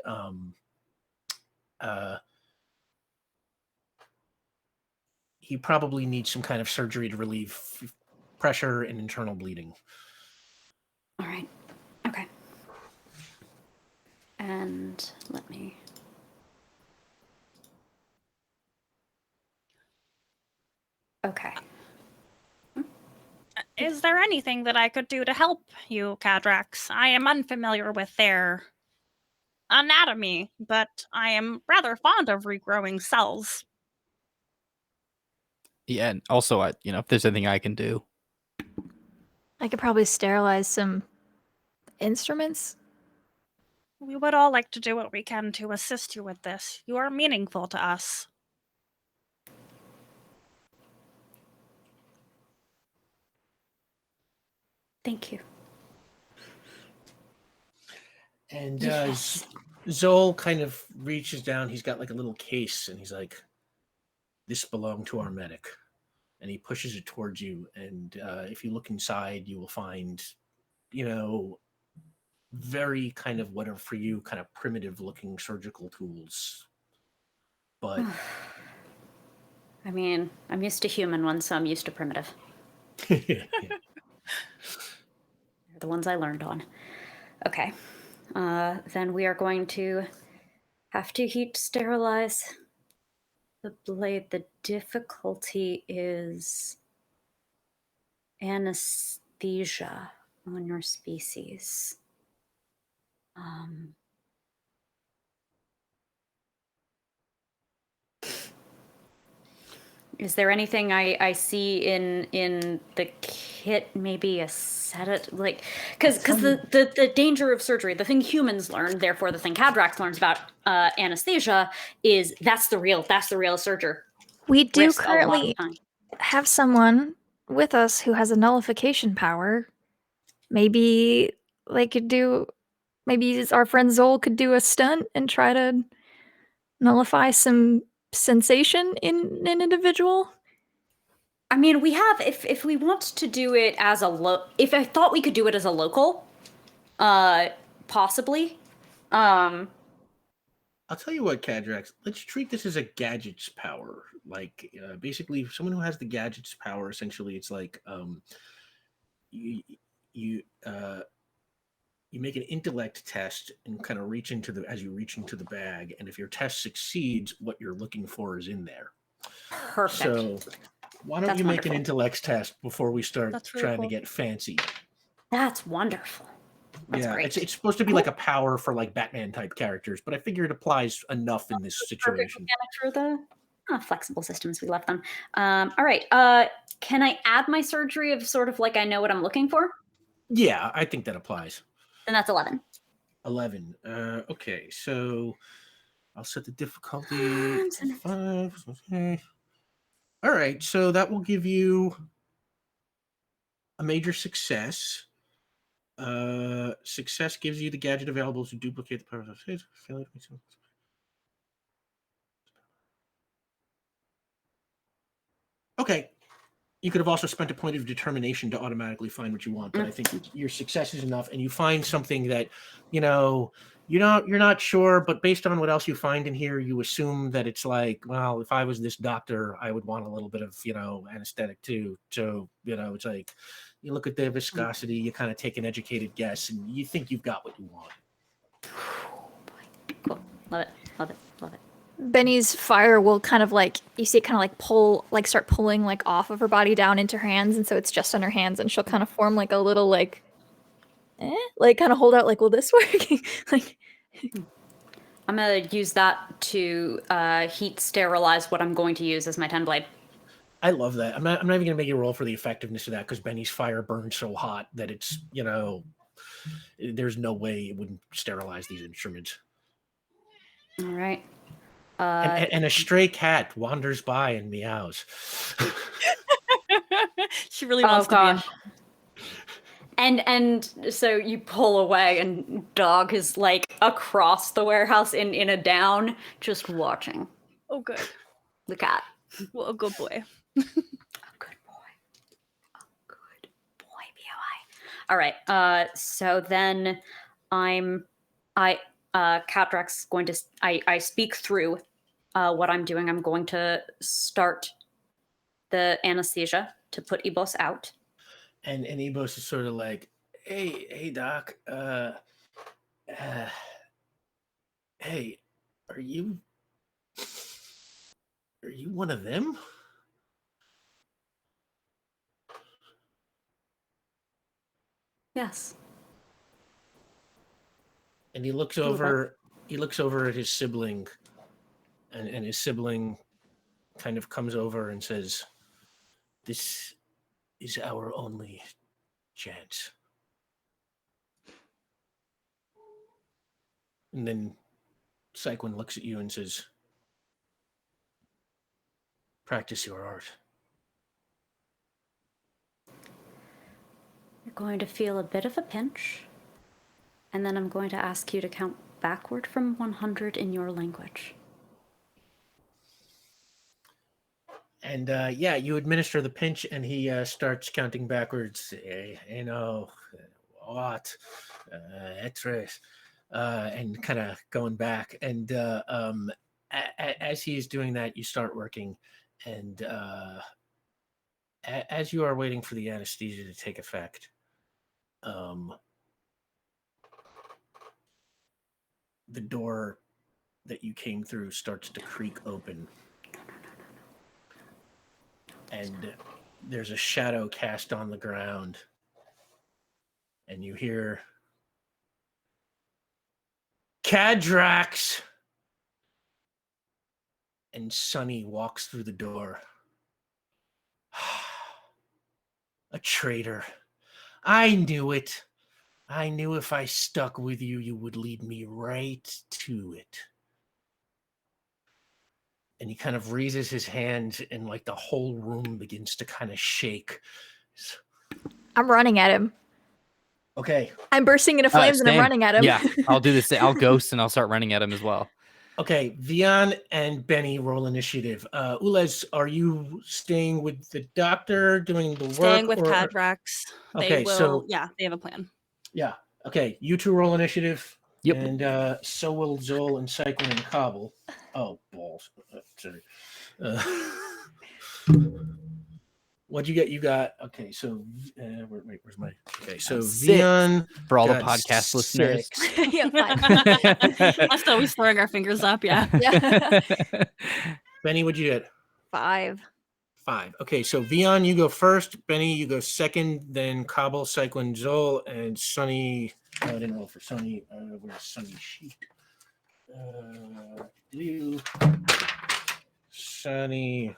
he probably needs some kind of surgery to relieve pressure and internal bleeding. All right. Okay. And let me... Okay. Is there anything that I could do to help you, Kadrax? I am unfamiliar with their anatomy, but I am rather fond of regrowing cells. Yeah, and also, if there's anything I can do. I could probably sterilize some instruments. We would all like to do what we can to assist you with this. You are meaningful to us. Thank you. And Yes. Zol kind of reaches down. He's got like a little case, and he's like, "This belonged to our medic." And he pushes it towards you. And if you look inside, you will find, very kind of what are for you kind of primitive looking surgical tools. But I mean, I'm used to human ones, so I'm used to primitive. yeah. They're the ones I learned on. Okay. Then we are going to have to heat sterilize the blade. The difficulty is anesthesia on your species. Is there anything I see in the kit? Maybe a sedative, like, because the danger of surgery, the thing humans learn, therefore the thing Kadrax learns about anesthesia is that's the real surgery. We do Risk a lot of currently time. have someone with us who has a nullification power. Maybe they could do. Maybe our friend Zol could do a stunt and try to nullify some sensation in an individual. I mean, we have if we want to do it as if I thought we could do it as a local, possibly. I'll tell you what, Kadrax. Let's treat this as a gadget's power. Like, basically, someone who has the gadget's power. Essentially, it's like you make an intellect test and kind of reach into the bag. And if your test succeeds, what you're looking for is in there. Perfect. So why don't That's you make wonderful. an intellect test before we start That's really trying cool. to get fancy? That's wonderful. That's Yeah, great. it's supposed to be like a power for like Batman type characters, but I figure it applies enough in this Perfect situation. mechanic for the flexible systems we left them. All right. Can I add my surgery of sort of like I know what I'm looking for? Yeah, I think that applies. Then that's 11. 11. Okay, so I'll set the difficulty to 5. Okay. All right, so that will give you a major success. Success gives you the gadget available to duplicate the power of his. Okay. You could have also spent a point of determination to automatically find what you want, but I think your success is enough, and you find something that, you're not sure, but based on what else you find in here, you assume that it's like, well, if I was this doctor, I would want a little bit of, anesthetic too. So, it's like you look at the viscosity, you kind of take an educated guess, and you think you've got what you want. Cool. Love it. Love it. Love it. Benny's fire will kind of like, you see it kind of like start pulling like off of her body down into her hands, and so it's just on her hands, and she'll kind of form like a little like kind of hold out like, will this work? Like, I'm gonna use that to heat sterilize what I'm going to use as my 10 blade. I love that. I'm not even gonna make you roll for the effectiveness of that because Benny's fire burns so hot that it's, there's no way it wouldn't sterilize these instruments. All right. And a stray cat wanders by and meows. She really wants to gosh. And so you pull away, and dog is like across the warehouse in a down, just watching Oh, good. the cat. Well, a good boy. A good boy. A good boy, BOI. All right. So then Kadrax going to I speak through what I'm doing. I'm going to start the anesthesia to put Ebos out. And Ebos is sort of like, hey, Doc. Hey, are you one of them? Yes. And he looks little over. He looks over at his sibling, and his sibling kind of comes over and says, "This is our only chance." And then Cyclone looks at you and says, "Practice your art." You're going to feel a bit of a pinch, and then I'm going to ask you to count backward from 100 in your language. And yeah, you administer the pinch, and he starts counting backwards. What, etres, and kind of going back. And as he's doing that, you start working, and as you are waiting for the anesthesia to take effect, the door that you came through starts to creak open. And there's a shadow cast on the ground. And you hear, Kadrax! And Sonny walks through the door. A traitor. I knew it. I knew if I stuck with you, you would lead me right to it. And he kind of raises his hand, and like the whole room begins to kind of shake. I'm running at him. Okay. I'm bursting into flames and I'm Same. running at him. Yeah, I'll do this. I'll ghost and I'll start running at him as well. Okay, Vian and Benny roll initiative. Ulez, are you staying with the doctor, doing the work? Staying with Kadrax. Okay, so yeah, they have a plan. yeah. Okay, you two roll initiative. Yep. And so will Zol and Cyclone and Cobble. Oh, balls. Sorry. What'd you get? You got, okay, so, where's my, okay, so 6 Vian for all the got podcast listeners. 6. Yeah, fine. Us always throwing our fingers up, yeah. Yeah. Benny, what'd you get? 5. 5. Okay, so Vian, you go first. Benny, you go second. Then Cobble, Cyclone, Zol, and Sonny. I didn't roll for Sonny. Where's Sonny's sheet? You, Sonny.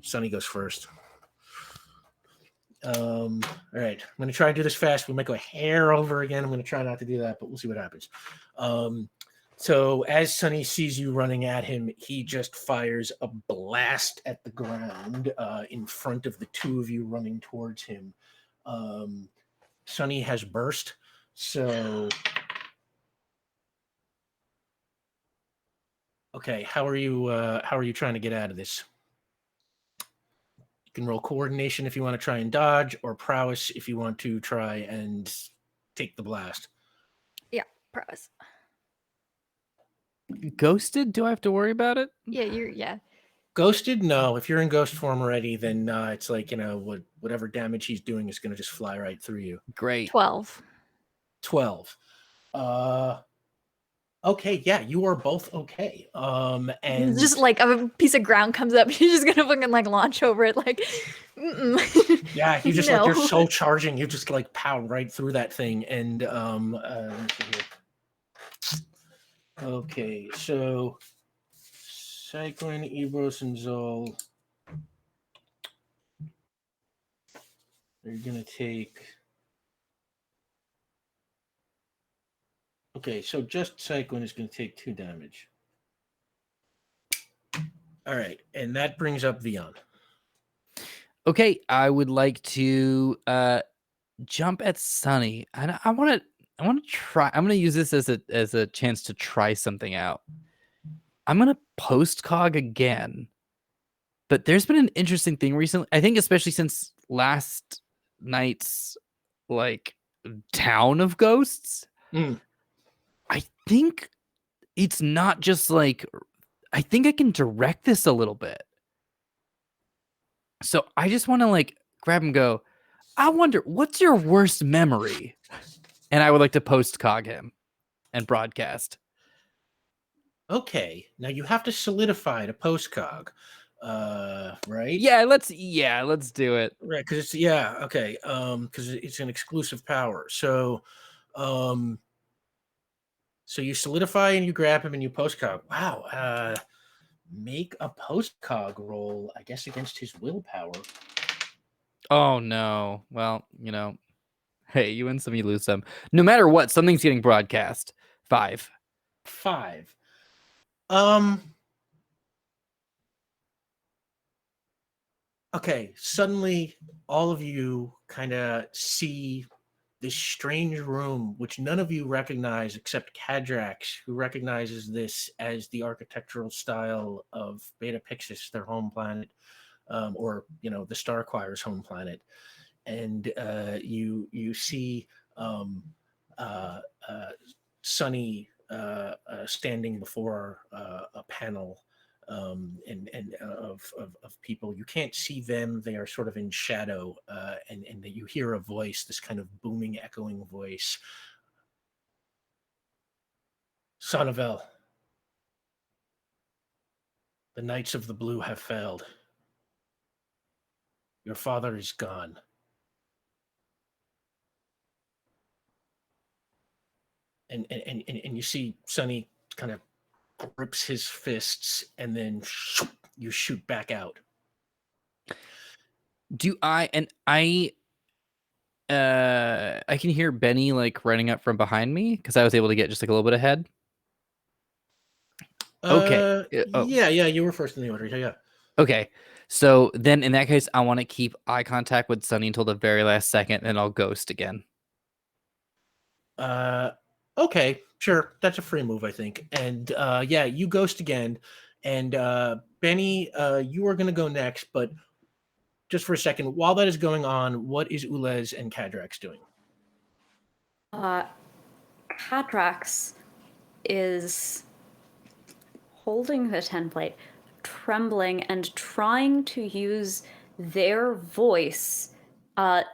Sonny goes first. All right, I'm going to try and do this fast. We might go a hair over again. I'm going to try not to do that, but we'll see what happens. So as Sonny sees you running at him, he just fires a blast at the ground in front of the two of you running towards him. Sonny has burst, so okay. How are you trying to get out of this? You can roll coordination if you want to try and dodge, or prowess if you want to try and take the blast. Yeah, prowess. Ghosted? Do I have to worry about it? Yeah. Ghosted? No. If you're in ghost form already, then it's like, whatever damage he's doing is going to just fly right through you. Great. 12. 12. Okay, yeah, you are both okay. And Just like a piece of ground comes up, you're just gonna fucking like launch over it, like. yeah, you just No. like you're soul charging, you just like pound right through that thing, and let me see here. Okay, so Cyclone, Ebros, and Zol. They're gonna take. Okay, so just Cyclone is going to take 2 damage. All right, and that brings up Vion. Okay, I would like to jump at Sunny. And I want to try. I'm going to use this as a chance to try something out. I'm going to post cog again. But there's been an interesting thing recently. I think especially since last night's like town of ghosts. Mm. I think it's not just like I think I can direct this a little bit. So I just want to like grab and go, I wonder what's your worst memory? And I would like to post cog him and broadcast. Okay, now you have to solidify the postcog, right? Yeah, let's do it. Right, because it's okay, because it's an exclusive power. So you solidify and you grab him and you postcog. Wow, make a postcog roll, I guess, against his willpower. Oh no. Well, hey, you win some, you lose some. No matter what, something's getting broadcast. 5. 5. Okay, suddenly all of you kind of see this strange room, which none of you recognize except Kadrax, who recognizes this as the architectural style of Beta Pixis, their home planet, or the Star Choir's home planet. And you see Sunny standing before a panel. Of people. You can't see them. They are sort of in shadow, and you hear a voice, this kind of booming, echoing voice. Sonnevel, the Knights of the Blue have failed. Your father is gone. And you see Sunny kind of grips his fists, and then you shoot back out. I can hear Benny like running up from behind me because I was able to get just like a little bit ahead. Okay. Yeah, you were first in the order. Yeah. Okay. So then in that case, I want to keep eye contact with Sunny until the very last second, and I'll ghost again. Okay, sure. That's a free move, I think. And you ghost again. And Benny, you are going to go next. But just for a second, while that is going on, what is Ulez and Kadrax doing? Kadrax is holding the template, trembling, and trying to use their voice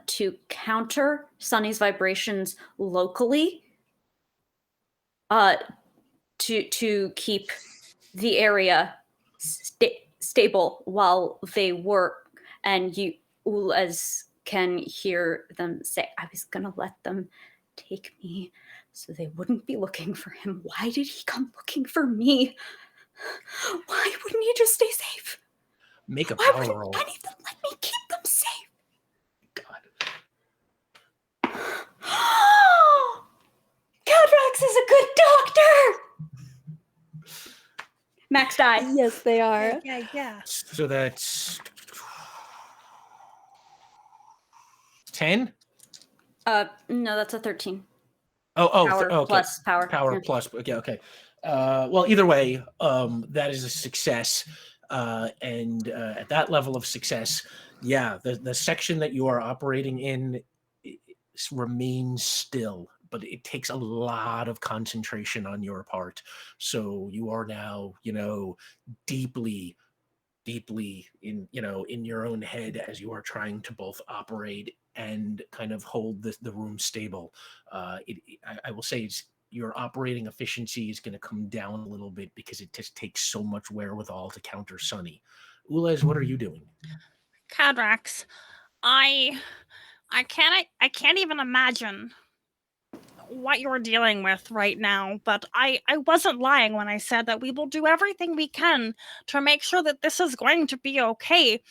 to counter Sunny's vibrations locally, to keep the area stable while they work. And you, Ulez, can hear them say, "I was gonna let them take me so they wouldn't be looking for him. Why did he come looking for me? Why wouldn't he just stay safe? Make a Why power wouldn't roll. any of them let me keep them safe?" God. Kadrax is a good doctor! Max die. Yes, they are. Yeah. So that's 10? No, that's a 13. Power Power plus power. Power Yeah. plus. Okay. Well, either way, that is a success. And at that level of success, the section that you are operating in remains still, but it takes a lot of concentration on your part. So you are now, deeply in in your own head as you are trying to both operate and kind of hold the room stable. I will say your operating efficiency is going to come down a little bit because it just takes so much wherewithal to counter Sunny. Ulez, what are you doing? Kadrax, I can't even imagine what you're dealing with right now, but I wasn't lying when I said that we will do everything we can to make sure that this is going to be okay.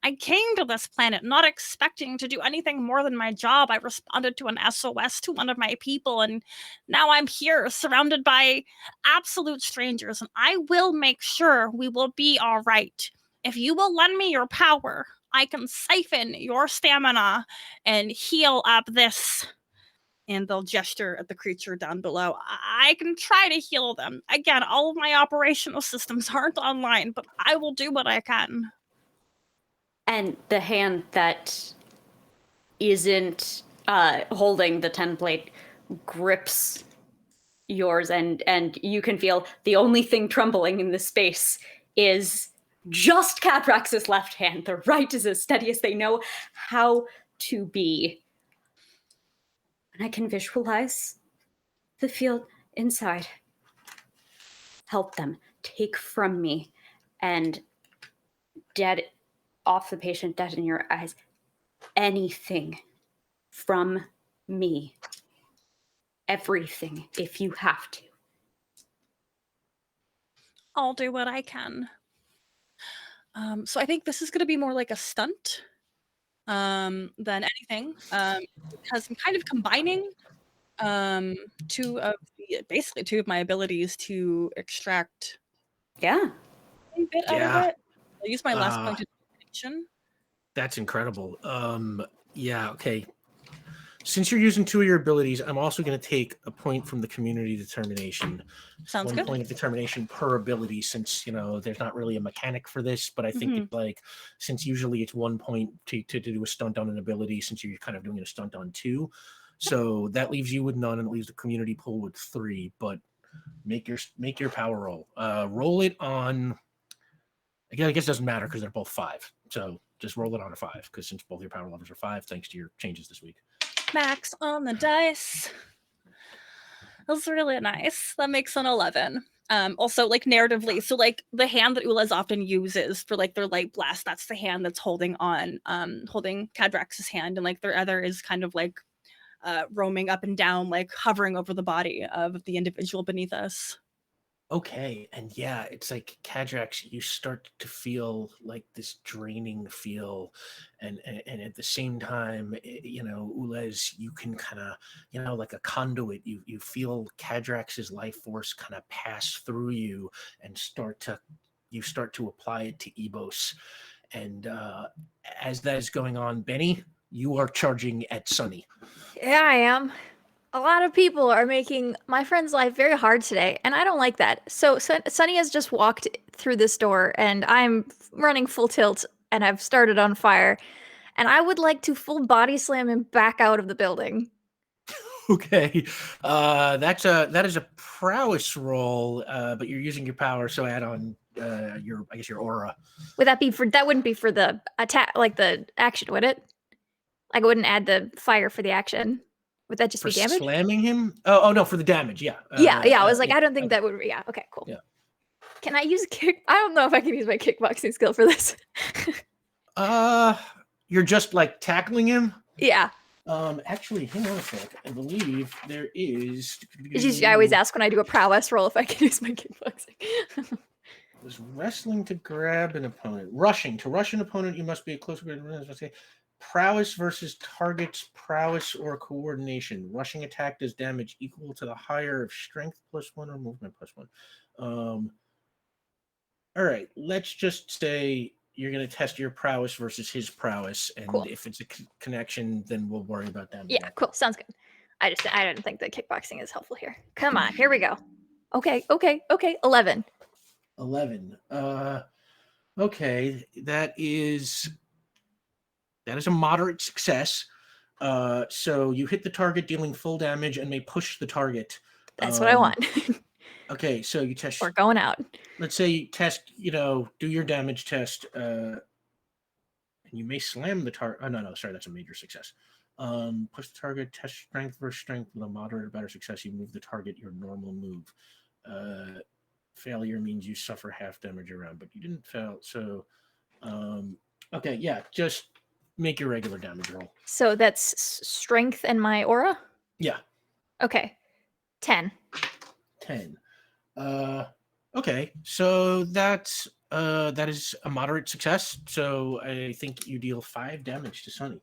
I came to this planet not expecting to do anything more than my job. I responded to an SOS to one of my people, and now I'm here surrounded by absolute strangers, and I will make sure we will be all right. If you will lend me your power, I can siphon your stamina and heal up this. And they'll gesture at the creature down below. I can try to heal them. Again, all of my operational systems aren't online, but I will do what I can. And the hand that isn't holding the 10 plate grips yours, and you can feel the only thing trembling in this space is just Kadrax's left hand. The right is as steady as they know how to be. And I can visualize the field inside. Help them. Take from me. And dead off the patient, dead in your eyes. Anything from me. Everything, if you have to. I'll do what I can. So I think this is going to be more like a stunt than anything, because I'm kind of combining two of my abilities to extract Yeah. a bit out Yeah. of it. I'll use my last Uh, point of determination. That's incredible. Yeah, okay. Since you're using two of your abilities, I'm also going to take a point from the community determination. Sounds One good. point of determination per ability, since there's not really a mechanic for this, but I think it's like, since usually it's 1 point to do a stunt on an ability, since you're kind of doing a stunt on two, so that leaves you with none, and it leaves the community pool with 3. But make your power roll. Roll it on. I guess it doesn't matter because they're both 5. So just roll it on a 5, because since both your power levels are 5, thanks to your changes this week. Max on the dice. That's really nice. That makes an 11. Also, like, narratively, so like the hand that Ulez often uses for like their light blast, that's the hand that's holding Kadrax's hand, and like their other is kind of like roaming up and down, like hovering over the body of the individual beneath us. Okay, and yeah, it's like Kadrax, you start to feel like this draining feel, and at the same time, Ulez, you can kind of, like a conduit, you feel Kadrax's life force kind of pass through you and start to apply it to Ebos, and as that is going on, Benny, you are charging at Sunny. Yeah, I am. A lot of people are making my friend's life very hard today, and I don't like that. So Sunny has just walked through this door, and I'm running full tilt, and I've started on fire, and I would like to full body slam him back out of the building. Okay, that is a prowess roll, but you're using your power, so add on your aura. Would that be that wouldn't be for the attack, like the action, would it? Like, I wouldn't add the fire for the action. Would that just For be damage? slamming him? Oh no, for the damage. Yeah. Yeah. I was like, I don't think that would. Yeah. Okay. Cool. Yeah. Can I use kick? I don't know if I can use my kickboxing skill for this. You're just like tackling him. Yeah. Actually, hang on a sec. I believe there is. I always ask when I do a prowess roll if I can use my kickboxing. Was wrestling to grab an opponent. Rushing to rush an opponent, you must be a close. Prowess versus target's prowess or coordination. Rushing attack does damage equal to the higher of strength +1 or movement +1. All right, let's just say you're going to test your prowess versus his prowess, and Cool. if it's a connection, then we'll worry about damage. Yeah, cool. Sounds good. I didn't think that kickboxing is helpful here. Come on, here we go. Okay. 11. 11. Okay, that is a moderate success. So you hit the target, dealing full damage, and may push the target. That's what I want. Okay, so you test. We're going out. Let's say you test, do your damage test, and you may slam the target. Oh, no, sorry, that's a major success. Push the target, test strength versus strength with a moderate or better success. You move the target your normal move. Failure means you suffer half damage around, but you didn't fail. So, okay, yeah, just make your regular damage roll. So that's strength and my aura? Yeah. Okay. 10. 10. Okay, so that's That is a moderate success. So I think you deal 5 damage to Sunny.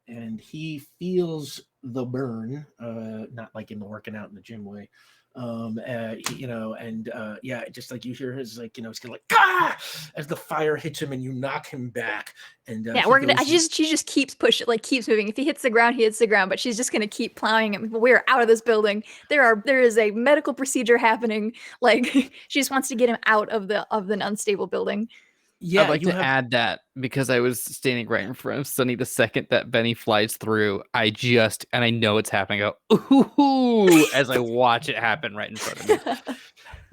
And he feels the burn, not like in the working out in the gym way. Yeah, just like you hear his like, it's kind of like as the fire hits him and you knock him back. And Yeah, she just keeps pushing, like keeps moving. If he hits the ground, he hits the ground, but she's just gonna keep plowing him. We're out of this building. There is a medical procedure happening. Like she just wants to get him out of the unstable building. Yeah, I'd like to add that because I was standing right in front of Sunny the second that Benny flies through. And I know it's happening. I go, ooh, as I watch it happen right in front of me.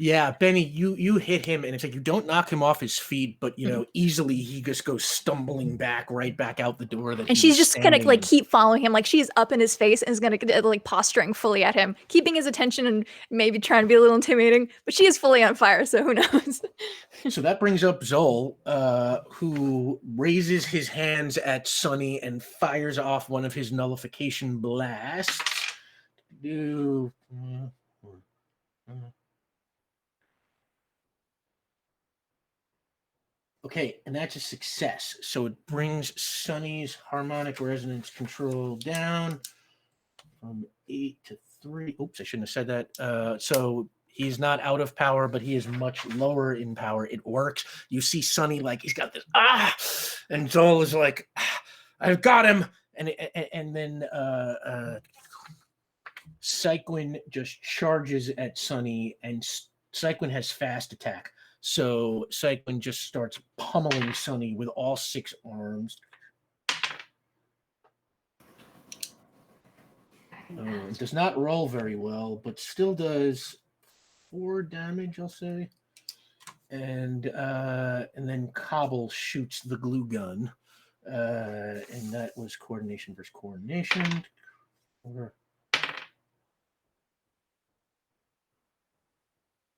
Yeah, Benny, you hit him, and it's like you don't knock him off his feet, but easily he just goes stumbling right back out the door. And she's just gonna like keep following him, like she's up in his face and is gonna like posturing fully at him, keeping his attention and maybe trying to be a little intimidating. But she is fully on fire, so who knows? So that brings up Zol, who raises his hands at Sunny and fires off one of his nullification blasts. Okay, and that's a success. So it brings Sunny's harmonic resonance control down from 8 to 3. Oops, I shouldn't have said that. So he's not out of power, but he is much lower in power. It works. You see Sunny like he's got this and Zol is like, I've got him. And then Cyclin just charges at Sunny, and Cyclin has fast attack. So Cyclin just starts pummeling Sunny with all 6 arms. It does not roll very well, but still does 4 damage, I'll say. And then Cobble shoots the glue gun. And that was coordination versus coordination.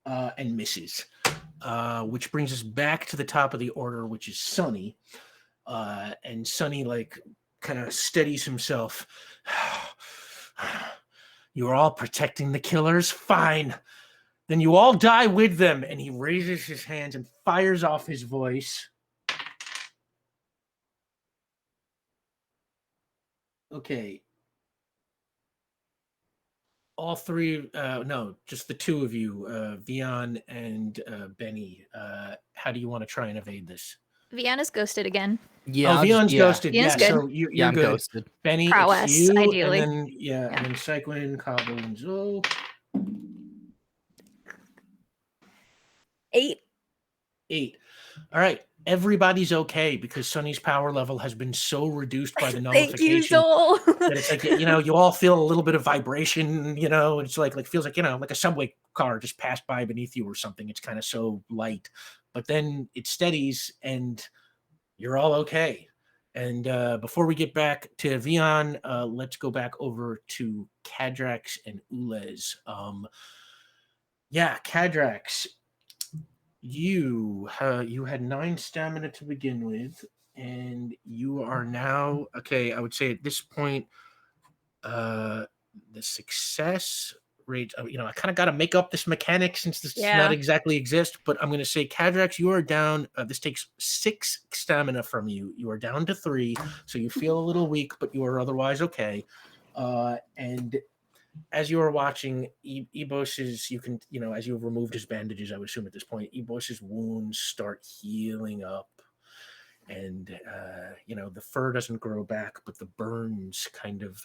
And misses. Which brings us back to the top of the order, which is Sunny. And Sunny like kind of steadies himself. You are all protecting the killers? Fine. Then you all die with them. And he raises his hands and fires off his voice. Okay. All 3, no, just the 2 of you, Vian and Benny. How do you want to try and evade this? Vian is ghosted again. Yeah, Vian's ghosted. Vian's good. So you're I'm good. Ghosted. Benny, Prowess, it's you, ideally. and then and then Cyclin, Cobble, and Zoe. 8. 8. All right. Everybody's okay because Sunny's power level has been so reduced by the nullification. Thank you, Zol. That it's like, you all feel a little bit of vibration, it's like feels like, like a subway car just passed by beneath you or something. It's kind of so light, but then it steadies and you're all okay. And before we get back to Vian, let's go back over to Kadrax and Ulez. Kadrax, you had 9 stamina to begin with, and you are now okay. I would say at this point, the success rate. I kind of got to make up this mechanic since this does not exactly exist. But I'm going to say, Kadrax, you are down. This takes 6 stamina from you. You are down to 3, so you feel a little weak, but you are otherwise okay. And as you are watching, Ebos's, you can, as you have removed his bandages, I would assume at this point, Ebos's wounds start healing up. And, the fur doesn't grow back, but the burns kind of,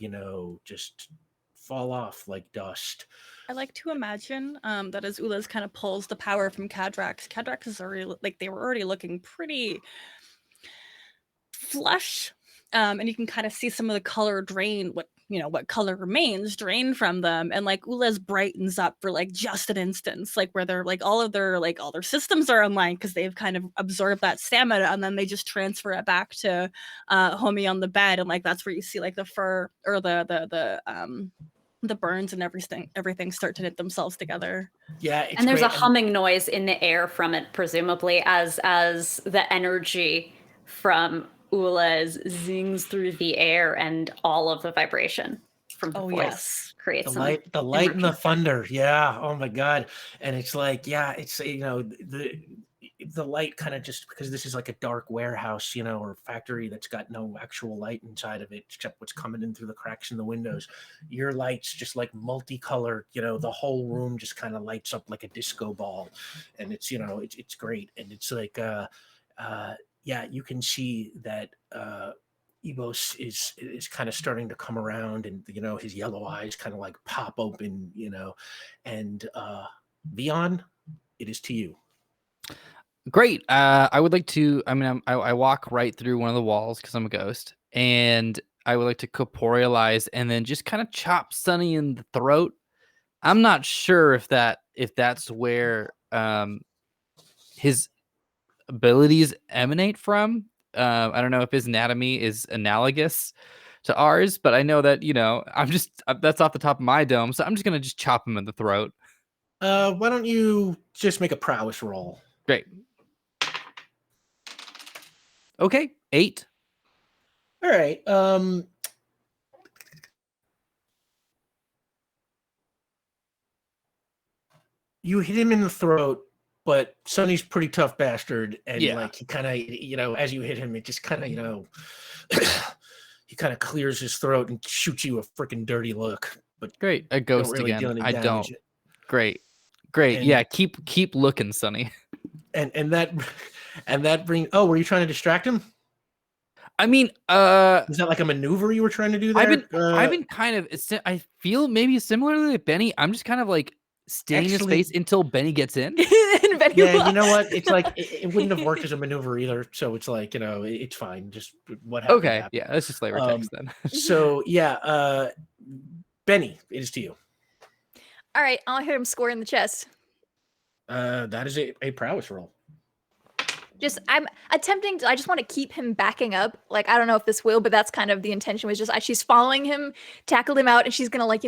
just fall off like dust. I like to imagine that as Ulez kind of pulls the power from Kadrax is already, they were already looking pretty flush. And you can kind of see some of the color drain, what color remains drain from them, and Ulez brightens up for just an instance, where they're all their systems are online because they've kind of absorbed that stamina, and then they just transfer it back to homie on the bed, and that's where you see the fur or the burns and everything start to knit themselves together. Yeah, and there's a humming noise in the air from it, presumably as the energy from Ulez zings through the air and all of the vibration from the voice create The some light and the energy. thunder. Yeah. Oh my God. And it's like, yeah, it's the light kind of, just because this is like a dark warehouse, or factory that's got no actual light inside of it except what's coming in through the cracks in the windows. Your light's just like multicolored, the whole room just kind of lights up like a disco ball, and it's it's great. And it's like yeah, you can see that Ebos is kind of starting to come around, and his yellow eyes kind of like pop open, and Vion, it is to you. Great. I would like to. I mean, I walk right through one of the walls because I'm a ghost, and I would like to corporealize and then just kind of chop Sunny in the throat. I'm not sure if that's where his abilities emanate from. I don't know if his anatomy is analogous to ours, but I know that I'm just that's off the top of my dome, so I'm just gonna just chop him in the throat. Why don't you just make a prowess roll? Great. Okay, 8. All right. You hit him in the throat, but Sonny's pretty tough bastard, and Yeah. like he kind of, as you hit him, it just kind of, he kind of clears his throat and shoots you a freaking dirty look. But Great, a don't ghost really again. deal any I damage. don't. Great. And, Yeah, keep looking, Sonny. And that brings. Oh, were you trying to distract him? I mean, Is that like a maneuver you were trying to do there? I've been kind of. I feel maybe similarly to Benny. I'm just kind of like staring his face until Benny gets in. And Benny Yeah, you laughs. know what? It's like it wouldn't have worked as a maneuver either. So it's like it's fine. Just what happened. Okay, happened. yeah, that's just flavor text then. So yeah, Benny, it is to you. All right, I'll hit him square in the chest. That is a prowess roll. I'm attempting to, I just want to keep him backing up. Like, I don't know if this will, but that's kind of the intention, was just she's following him, tackled him out, and she's gonna like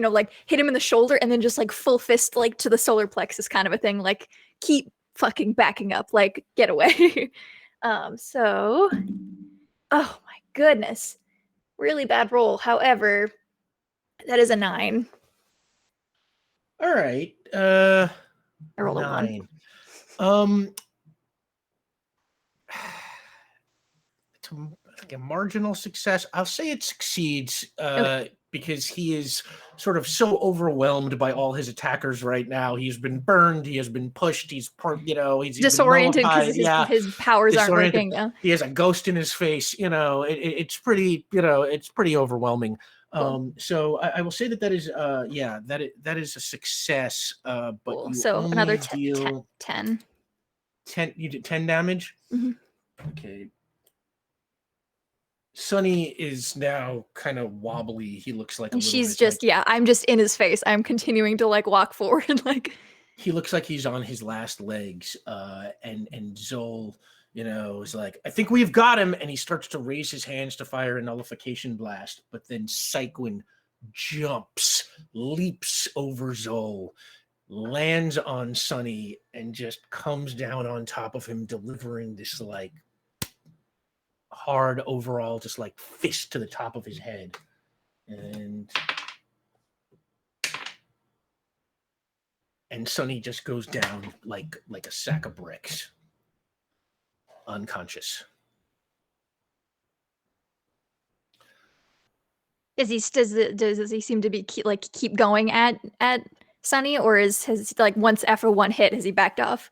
hit him in the shoulder and then just like full fist like to the solar plexus kind of a thing. Like, keep fucking backing up, like get away. So oh my goodness. Really bad roll. However, that is a 9. All right. I rolled a 9. 1. It's like a marginal success. I'll say it succeeds because he is sort of so overwhelmed by all his attackers right now. He's been burned. He has been pushed. He's he's Disoriented because his powers aren't Disoriented. working. Yeah. He has a ghost in his face. It's pretty. It's pretty overwhelming. Cool. So I will say that is that is a success. But Cool. you So only another deal 10. 10. You did 10 damage. Mhm. Okay. Sonny is now kind of wobbly. He looks like And she's just I'm just in his face. I'm continuing to like walk forward. Like, he looks like he's on his last legs. And Zol, is like, I think we've got him. And he starts to raise his hands to fire a nullification blast. But then Syquin jumps, leaps over Zol, lands on Sonny, and just comes down on top of him, delivering this like hard overall, just like fist to the top of his head. And Sonny just goes down like a sack of bricks, unconscious. does he seem to be keep going at Sunny, or has like once after one hit has he backed off?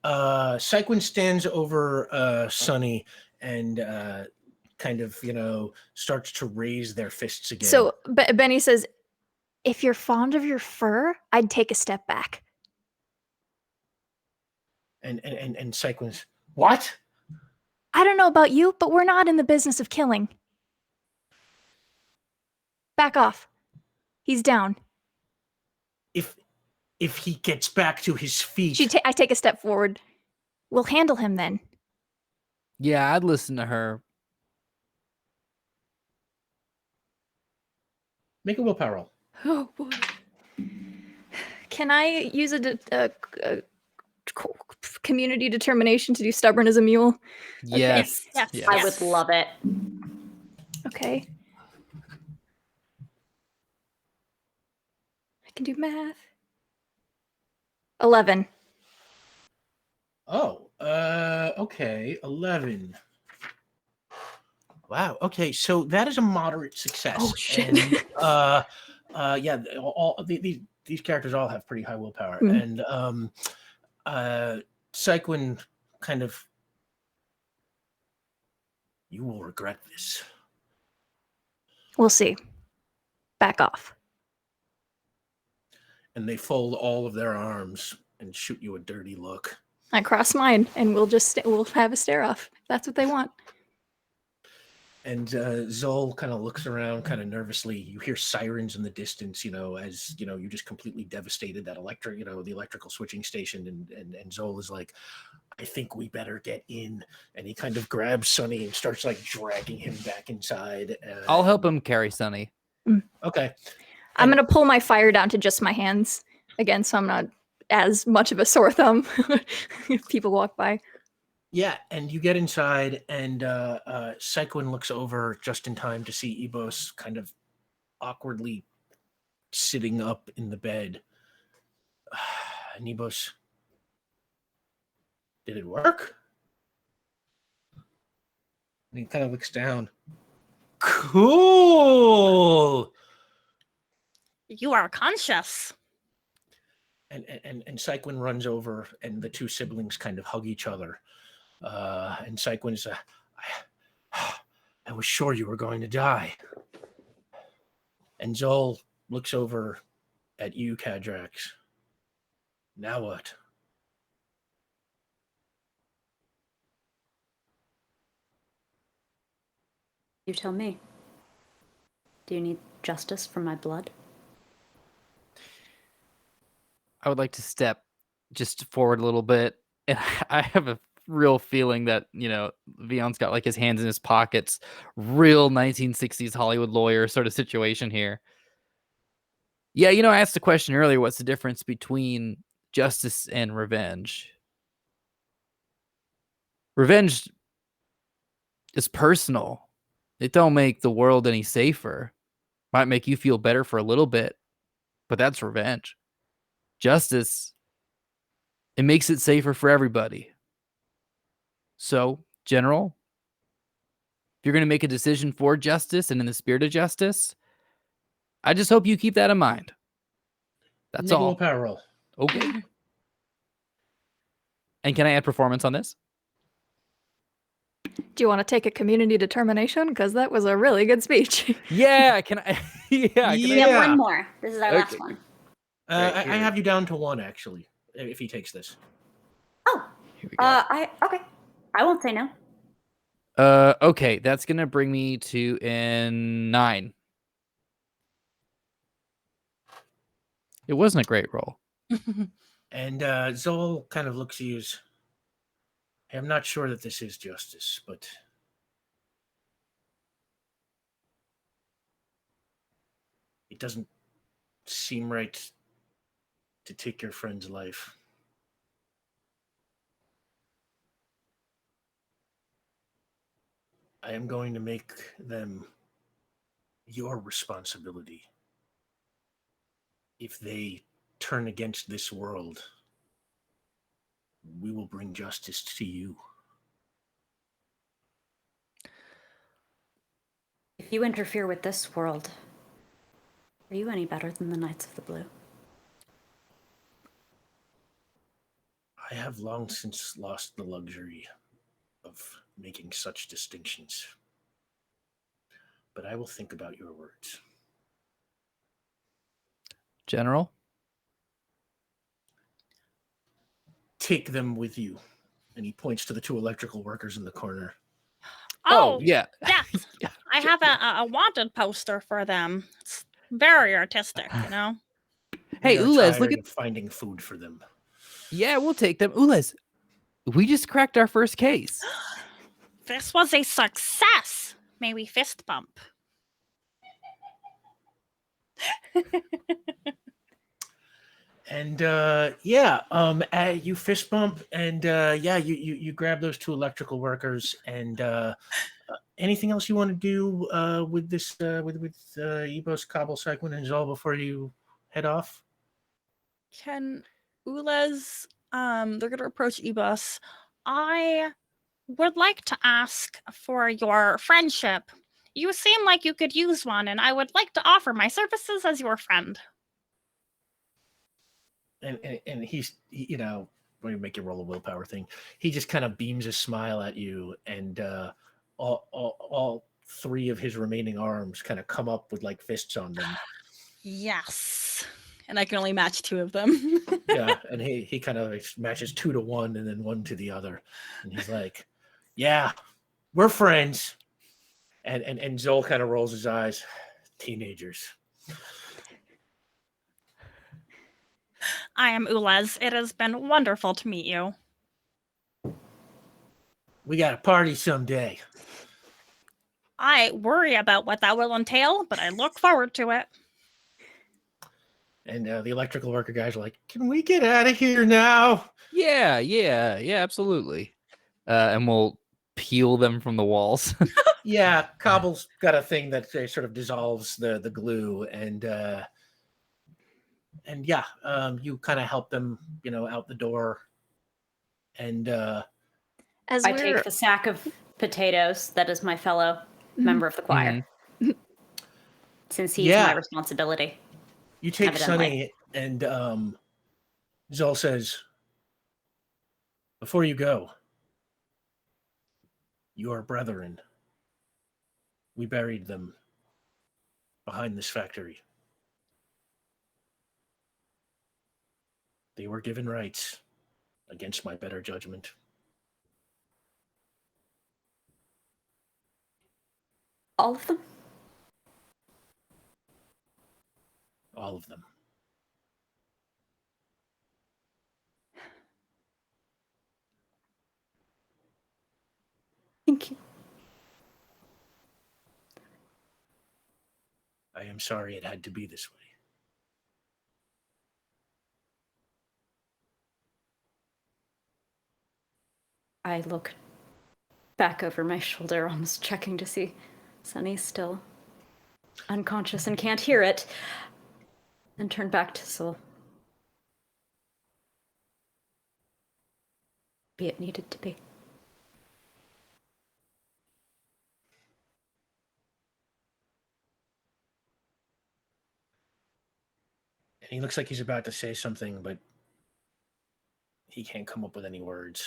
Syquin stands over Sonny and kind of starts to raise their fists again. So Benny says, if you're fond of your fur, I'd take a step back. And Syquin's, what? I don't know about you, but we're not in the business of killing. Back off. He's down. If he gets back to his feet. I take a step forward. We'll handle him then. Yeah, I'd listen to her. Make a willpower roll. Oh boy. Can I use a community determination to do stubborn as a mule? Yes. Yes. Yes. I would love it. Okay. can do math. 11. Oh, okay, 11. Wow. Okay, so that is a moderate success. Oh, shit. And yeah, these characters all have pretty high willpower, Mm. and Cyclin kind of, you will regret this. We'll see. Back off. And they fold all of their arms and shoot you a dirty look. I cross mine, and we'll have a stare off. If that's what they want. And Zol kind of looks around kind of nervously. You hear sirens in the distance, as you just completely devastated that the electrical switching station. And Zol is like, I think we better get in. And he kind of grabs Sonny and starts like dragging him back inside. I'll help him carry Sonny. Okay. I'm going to pull my fire down to just my hands again, so I'm not as much of a sore thumb if people walk by. Yeah, and you get inside, and Cyclin looks over just in time to see Ebos kind of awkwardly sitting up in the bed. And Ebos, did it work? And he kind of looks down. Cool! You are conscious. And Cyclin runs over, and the two siblings kind of hug each other. And Cyclin's, I was sure you were going to die. And Zol looks over at you, Kadrax. Now what? You tell me. Do you need justice for my blood? I would like to step just forward a little bit. And I have a real feeling that, Vion's got like his hands in his pockets. Real 1960s Hollywood lawyer sort of situation here. Yeah, I asked the question earlier, what's the difference between justice and revenge? Revenge is personal. It don't make the world any safer. Might make you feel better for a little bit, but that's revenge. Justice, it makes it safer for everybody. So, General, if you're going to make a decision for justice and in the spirit of justice, I just hope you keep that in mind. That's Make a all. willpower roll. Okay. And can I add performance on this? Do you want to take a community determination? Because that was a really good speech. Yeah, can I? Yeah. We have one more. This is our last one. Right I here. have you down to 1, actually, if he takes this. Oh, Here we go. okay. I won't say no. Okay, that's gonna bring me to 9. It wasn't a great roll. And Zol kind of looks at you as, I'm not sure that this is justice, but it doesn't seem right to take your friend's life. I am going to make them your responsibility. If they turn against this world, we will bring justice to you. If you interfere with this world, are you any better than the Knights of the Blue? I have long since lost the luxury of making such distinctions. But I will think about your words. General? Take them with you. And he points to the 2 electrical workers in the corner. Oh, yeah. yes. Yeah. I have a wanted poster for them. It's very artistic, Hey, We are Ulez, look tired at. of finding food for them. Yeah, we'll take them. Ulez, we just cracked our first case. This was a success. May we fist bump? And you fist bump, and you grab those 2 electrical workers. And anything else you want to do with this with Ebos, Cobble, Cyclin, and Zol before you head off? Can Ulas, they're gonna approach Ebus. I would like to ask for your friendship. You seem like you could use one, and I would like to offer my services as your friend. And he's, when you make you roll a willpower thing, he just kind of beams a smile at you, and all three of his remaining arms kind of come up with like fists on them. Yes. And I can only match 2 of them. Yeah, and he kind of matches 2 to 1 and then 1 to the other, and he's like, "Yeah, we're friends." And Zol kind of rolls his eyes. Teenagers. I am Ulas. It has been wonderful to meet you. We got a party someday. I worry about what that will entail, but I look forward to it. And the electrical worker guys are like, "Can we get out of here now?" Yeah, absolutely. And we'll peel them from the walls. Yeah, Cobble's got a thing that sort of dissolves the glue, and yeah, you kind of help them, out the door, and As I we're take the sack of potatoes that is my fellow member of the choir, since he's my responsibility. you take evidently. Sonny, and Zol says, "Before you go, you are brethren. We buried them behind this factory. They were given rights against my better judgment. All of them? All of them." Thank you. I am sorry it had to be this way. I look back over my shoulder, almost checking to see Sunny's still unconscious and can't hear it, and turn back to Sol. Be it needed to be. And he looks like he's about to say something, but he can't come up with any words.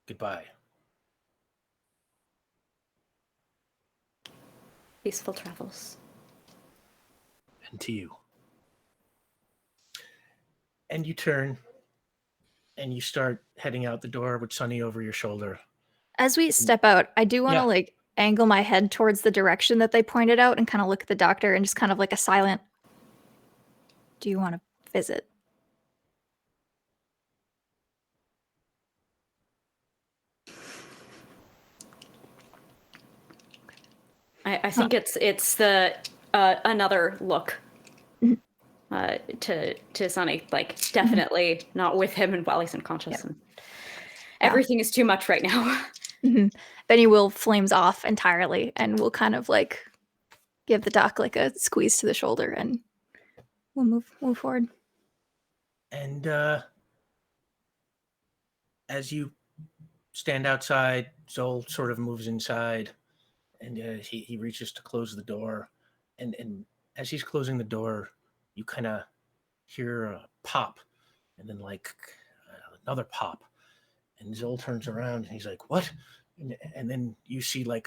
Goodbye. Peaceful travels. And to you. And you turn, and you start heading out the door with Sonny over your shoulder. As we step out, I do want to Yeah. angle my head towards the direction that they pointed out and kind of look at the doctor and just kind of like a silent, "Do you want to visit?" I think it's the another look to Sunny, like definitely not with him and while he's unconscious. And everything is too much right now. Benny will flames off entirely and will kind of give the doc a squeeze to the shoulder, and we'll move forward. And as you stand outside, Zol sort of moves inside, and he reaches to close the door. And as he's closing the door, you kind of hear a pop, and then another pop. And Zol turns around, and he's like, "What?" And then you see a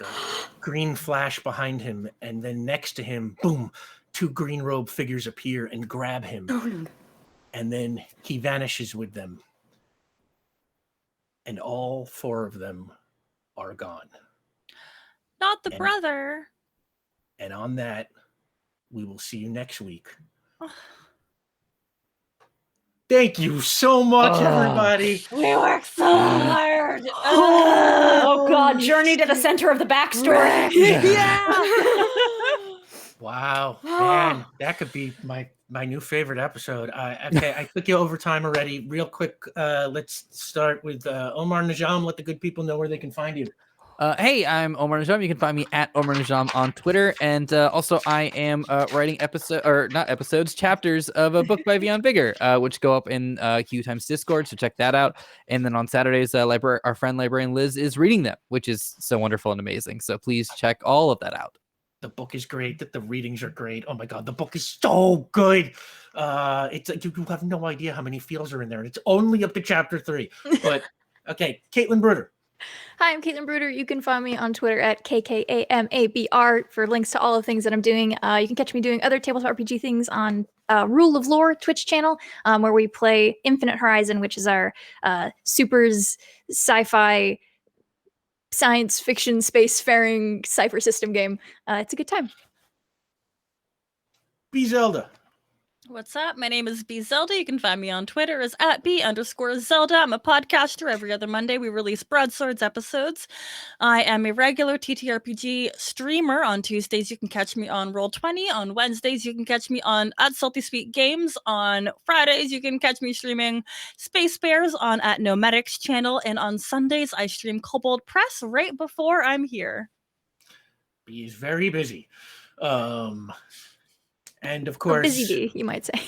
green flash behind him, and then next to him, boom, 2 green robe figures appear and grab him. And then he vanishes with them. And all 4 of them are gone. Not the brother. And on that, we will see you next week. Thank you so much, everybody. We worked so hard. Oh God! Journey to the center of the backstory. Wow, man, that could be my new favorite episode. Okay, I took you over time already. Real quick, let's start with Omar Najam. Let the good people know where they can find you. Hey, I'm Omar Najam. You can find me at Omar Najam on Twitter, and also I am writing chapters of a book by Beyond Vigor, which go up in QueueTimes Discord. So check that out. And then on Saturdays, our friend librarian Liz is reading them, which is so wonderful and amazing. So please check all of that out. The book is great. That the readings are great. Oh my god, the book is so good. It's like you have no idea how many feels are in there, and it's only up to chapter 3. But okay, Caitlin Bruder. Hi, I'm Caitlin Bruder. You can find me on Twitter at KKAMABR for links to all the things that I'm doing. You can catch me doing other tabletop RPG things on Rule of Lore Twitch channel, where we play Infinite Horizon, which is our supers sci-fi science fiction spacefaring cipher system game. It's a good time. B Zelda. What's up? My name is B Zelda. You can find me on Twitter as @B_Zelda. I'm a podcaster. Every other Monday, we release Broadswords episodes. I am a regular TTRPG streamer. On Tuesdays, you can catch me on Roll20. On Wednesdays, you can catch me on @SaltySweetGames. On Fridays, you can catch me streaming Space Bears on @Nomadics channel. And on Sundays, I stream Kobold Press right before I'm here. B is very busy. And of course, Busy bee, you might say.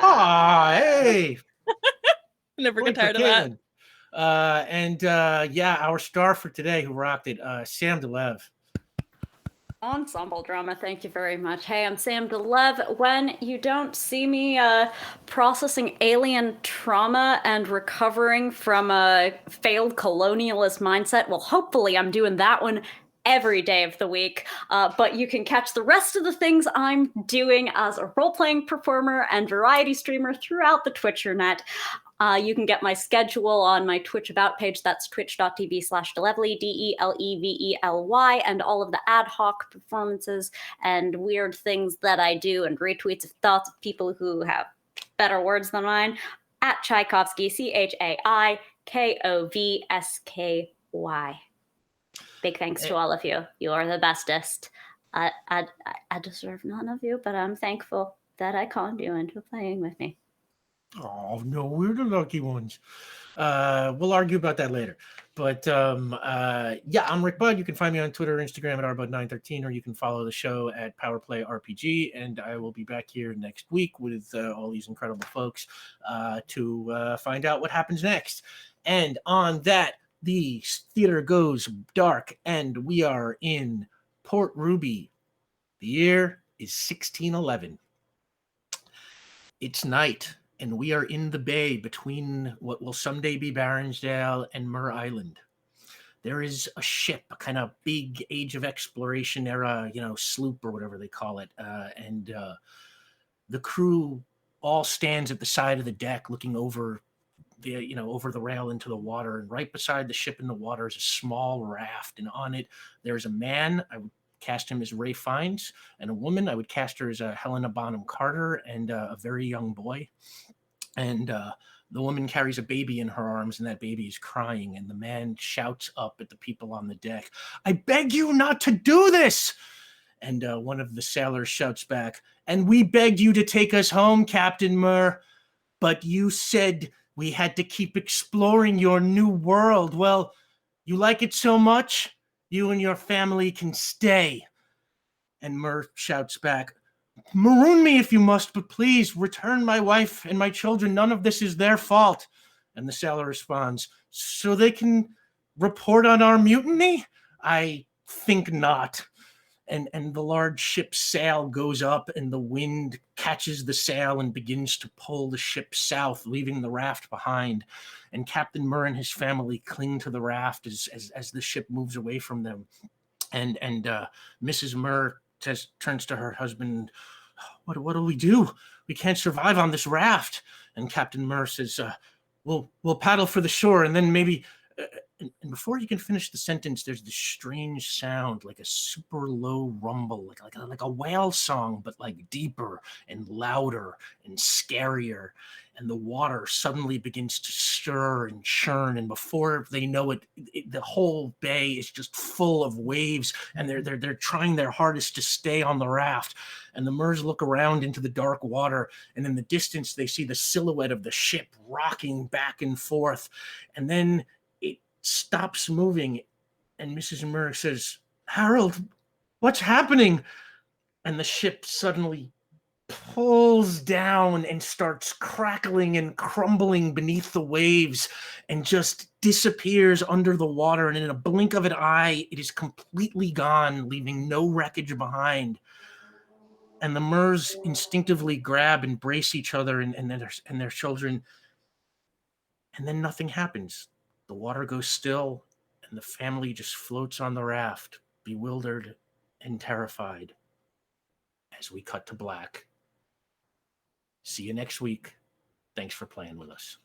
hey, Never point get tired for of that. Caitlin. Yeah, our star for today who rocked it, Sam DeLev. Ensemble drama, thank you very much. Hey, I'm Sam DeLev. When you don't see me processing alien trauma and recovering from a failed colonialist mindset, well, hopefully I'm doing that one every day of the week. But you can catch the rest of the things I'm doing as a role-playing performer and variety streamer throughout the Twitchernet. You can get my schedule on my Twitch About page. That's twitch.tv/Delevely, DELEVELY, and all of the ad hoc performances and weird things that I do and retweets of thoughts of people who have better words than mine at Tchaikovsky, CHAIKOVSKY. Big thanks to all of you. You are the bestest. I deserve none of you, but I'm thankful that I conned you into playing with me. Oh no, we're the lucky ones. We'll argue about that later. But yeah, I'm Rick Budd. You can find me on Twitter, Instagram at rbud913, or you can follow the show at Powerplay RPG. And I will be back here next week with all these incredible folks to find out what happens next. And on that, the theater goes dark, and we are in Port Ruby. The year is 1611. It's night, and we are in the bay between what will someday be Baronsdale and Mur Island. There is a ship, a kind of big Age of Exploration era, sloop or whatever they call it, and the crew all stands at the side of the deck, looking over over the rail into the water. And right beside the ship in the water is a small raft, and on it there's a man. I would cast him as Ray Fiennes, and a woman. I would cast her as Helena Bonham Carter, and a very young boy. And the woman carries a baby in her arms, and that baby is crying. And the man shouts up at the people on the deck, "I beg you not to do this!" And one of the sailors shouts back, "And we begged you to take us home, Captain Mur, but you said we had to keep exploring your new world. Well, you like it so much, you and your family can stay." And Mur shouts back, "Maroon me if you must, but please return my wife and my children. None of this is their fault." And the sailor responds, "So they can report on our mutiny? I think not." And the large ship's sail goes up, and the wind catches the sail and begins to pull the ship south, leaving the raft behind. And Captain Mur and his family cling to the raft as the ship moves away from them. And Mrs. Mur turns to her husband, What do we do? We can't survive on this raft." And Captain Mur says, we'll paddle for the shore, and then maybe..." And before you can finish the sentence, there's this strange sound, like a super low rumble, like a whale song, but like deeper and louder and scarier. And the water suddenly begins to stir and churn, and before they know it, the whole bay is just full of waves, and they're trying their hardest to stay on the raft. And the Murs look around into the dark water, and in the distance they see the silhouette of the ship rocking back and forth, and then it stops moving, And Mrs. Murr says, "Harold, what's happening?" And the ship suddenly pulls down and starts crackling and crumbling beneath the waves and just disappears under the water. And in a blink of an eye, it is completely gone, leaving no wreckage behind. And the Murs instinctively grab and brace each other and their children. And then nothing happens. The water goes still, and the family just floats on the raft, bewildered and terrified. As we cut to black. See you next week. Thanks for playing with us.